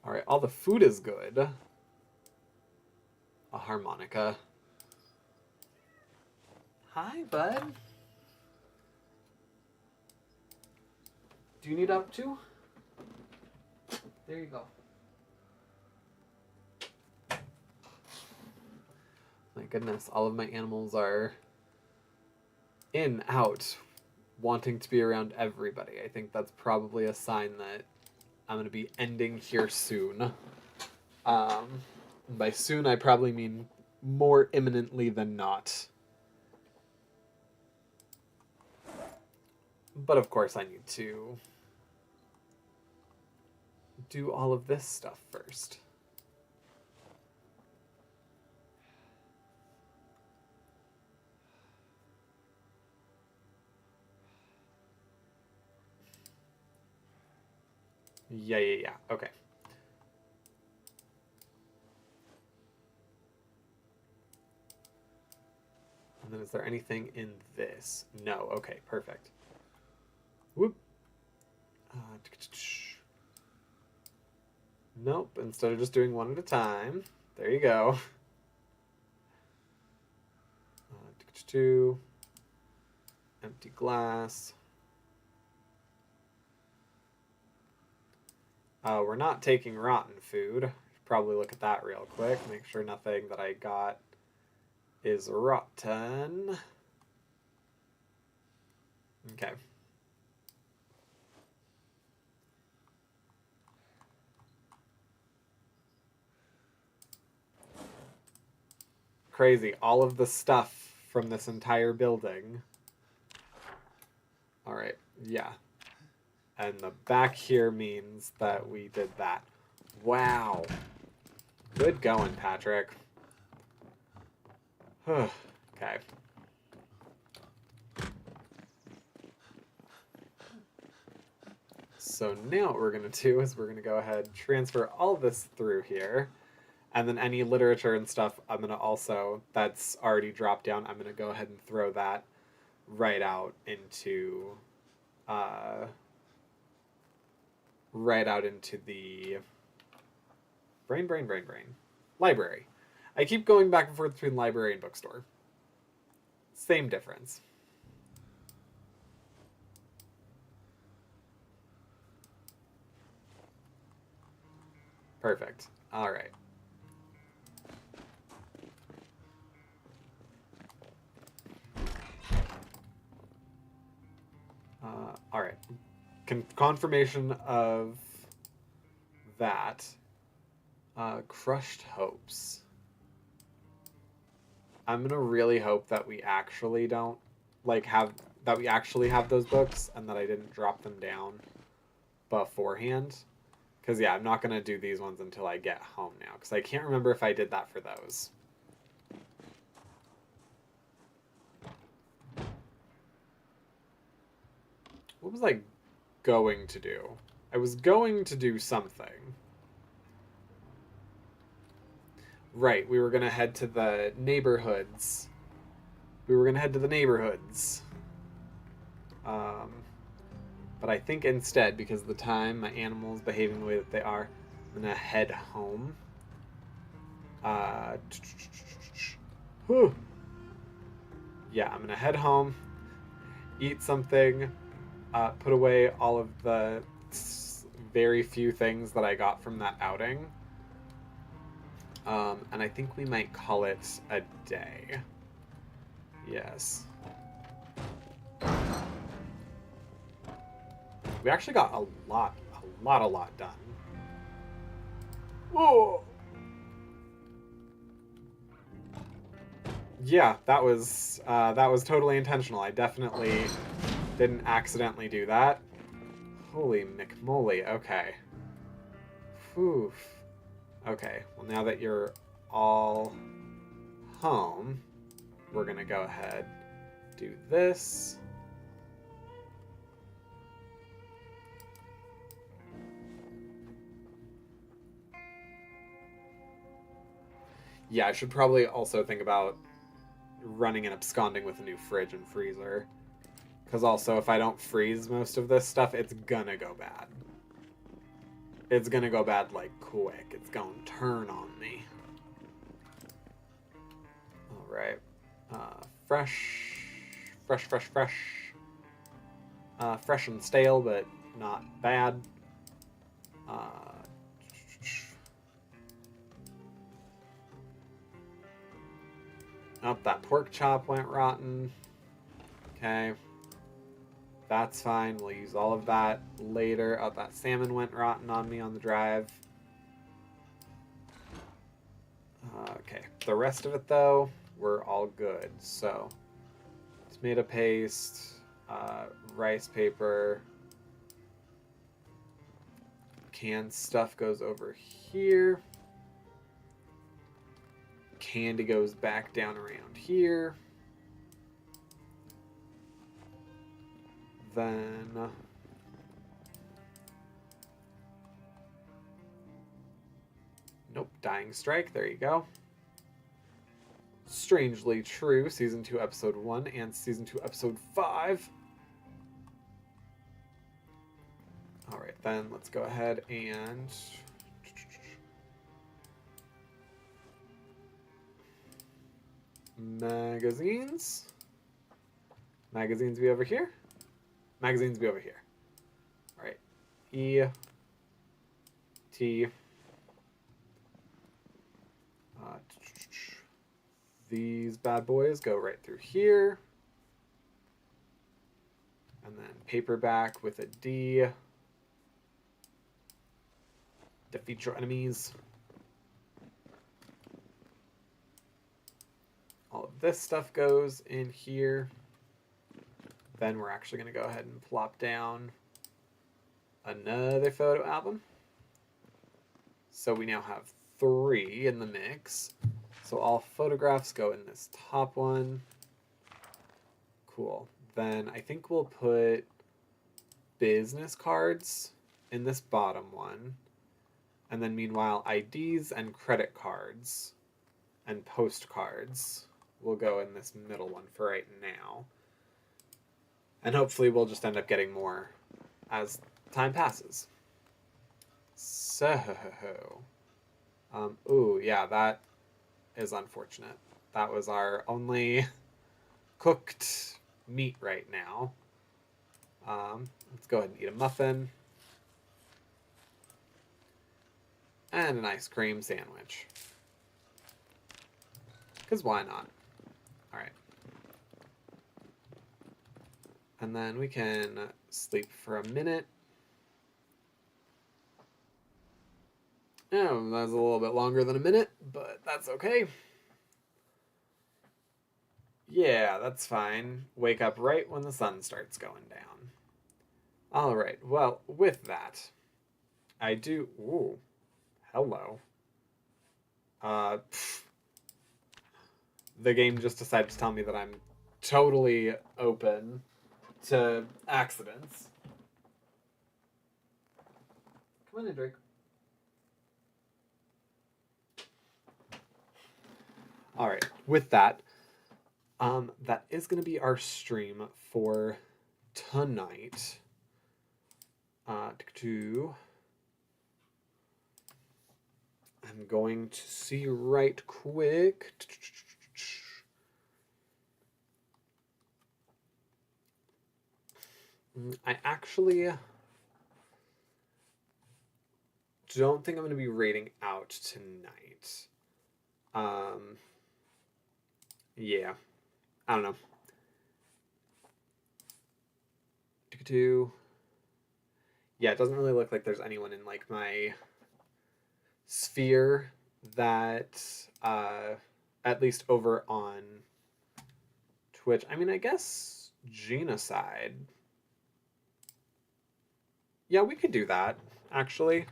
All right, all the food is good. A harmonica. Hi, bud. Do you need up too? There you go. My goodness, all of my animals are in, out, wanting to be around everybody. I think that's probably a sign that I'm going to be ending here soon. By soon, I probably mean more imminently than not. But of course, I need to do all of this stuff first. Yeah. Okay. And then is there anything in this? No. Okay, perfect. Whoop. Nope, instead of just doing one at a time. There you go. Two. Empty glass. We're not taking rotten food. Should probably look at that real quick. Make sure nothing that I got is rotten. Okay. Crazy. All of the stuff from this entire building. Alright, yeah. And the back here means that we did that. Wow. Good going, Patrick. Okay. So now what we're going to do is we're going to go ahead and transfer all this through here. And then any literature and stuff, I'm going to also, that's already dropped down, I'm going to go ahead and throw that right out into the brain library. I keep going back and forth between library and bookstore. Same difference. Perfect. All right. All right. Confirmation of that. Crushed hopes. I'm gonna really hope that we actually don't have those books and that I didn't drop them down beforehand. Because yeah, I'm not gonna do these ones until I get home now. Because I can't remember if I did that for those. What was I going to do? I was going to do something. Right, we were going to head to the neighborhoods. But I think instead, because of the time, my animals behaving the way that they are, I'm going to head home. Yeah, I'm going to head home, eat something, put away all of the very few things that I got from that outing. And I think we might call it a day. Yes. We actually got a lot done. Whoa! Yeah, that was totally intentional. I definitely didn't accidentally do that. Holy McMoly, okay. Whew. Okay, well now that you're all home, we're gonna go ahead, do this. Yeah, I should probably also think about running and absconding with a new fridge and freezer. Because also, if I don't freeze most of this stuff, it's gonna go bad. it's gonna go bad like quick. It's gonna turn on me. All right. Fresh. Fresh and stale, but not bad. Oh, that pork chop went rotten. Okay. That's fine. We'll use all of that later. Oh, that salmon went rotten on me on the drive. Okay. The rest of it, though, we're all good. So, tomato paste, rice paper, canned stuff goes over here. Candy goes back down around here. Then nope, Dying Strike, there you go. Strangely True, Season 2, Episode 1, and Season 2, Episode 5. Alright, then let's go ahead and... Magazines. Magazines be over here. Magazines be over here. Alright. E. T. These bad boys go right through here. And then paperback with a D. Defeat your enemies. All of this stuff goes in here. Then we're actually going to go ahead and plop down another photo album. So we now have 3 in the mix. So all photographs go in this top one. Cool. Then I think we'll put business cards in this bottom one. And then meanwhile, IDs and credit cards and postcards will go in this middle one for right now. And hopefully we'll just end up getting more as time passes. So, ooh, yeah, that is unfortunate. That was our only cooked meat right now. Let's go ahead and eat a muffin. And an ice cream sandwich. Because why not? Alright. And then we can sleep for a minute. Oh, that's a little bit longer than a minute, but that's okay. Yeah, that's fine. Wake up right when the sun starts going down. Alright, well, with that, I do... Ooh, hello. The game just decided to tell me that I'm totally open to accidents. Come on in, Drake. Alright, with that, that is going to be our stream for tonight. I'm going to see right quick. I actually don't think I'm going to be rating out tonight. Yeah. I don't know. Yeah, it doesn't really look like there's anyone in like my sphere that at least over on Twitch. I mean, I guess genocide. Yeah, we could do that, actually.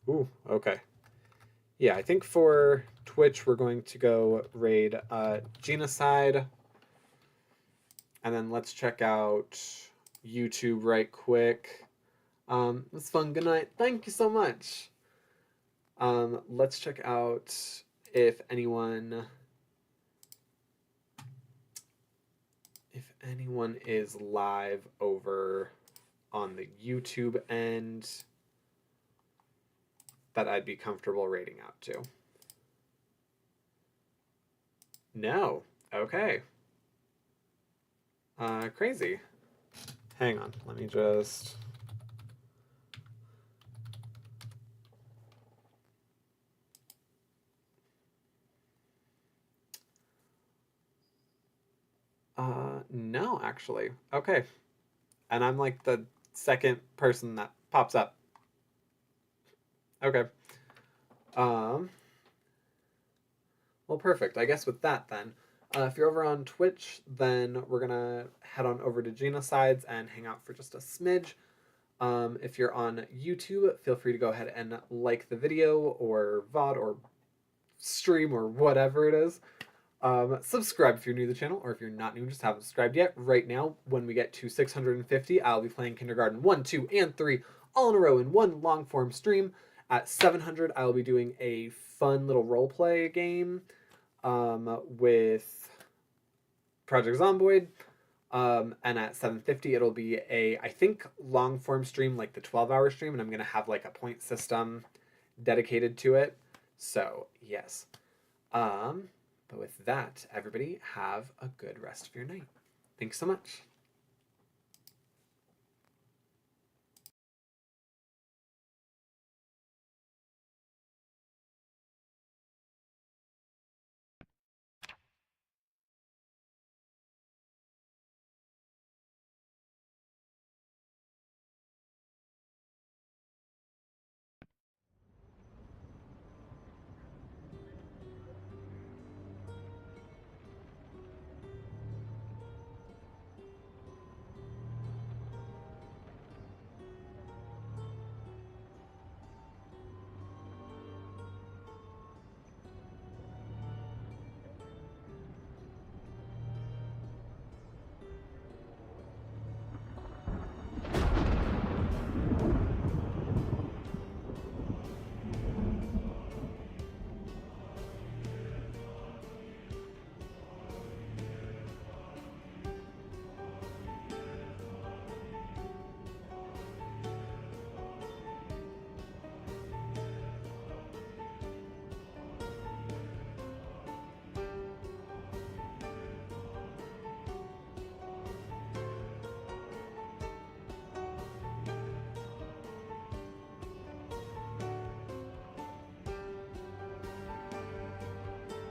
Ooh, okay. Yeah, I think for Twitch we're going to go raid genocide. And then let's check out YouTube right quick. It was fun. Good night. Thank you so much. Let's check out if anyone is live over on the YouTube end that I'd be comfortable rating out to? No. Okay. Crazy. Hang on. Let me just... no, actually. Okay. And I'm like the second person that pops up. Okay. Um, well, perfect. I guess with that then, if you're over on Twitch, then we're gonna head on over to Genocides and hang out for just a smidge. If you're on YouTube, feel free to go ahead and like the video or VOD or stream or whatever it is. Subscribe if you're new to the channel, or if you're not new, just haven't subscribed yet. Right now, when we get to 650, I'll be playing Kindergarten 1, 2, and 3 all in a row in one long form stream. At 700, I'll be doing a fun little roleplay game with Project Zomboid. And at 750, it'll be a, I think, long form stream, like the 12-hour stream, and I'm going to have like a point system dedicated to it. So, yes. But with that, everybody, have a good rest of your night. Thanks so much.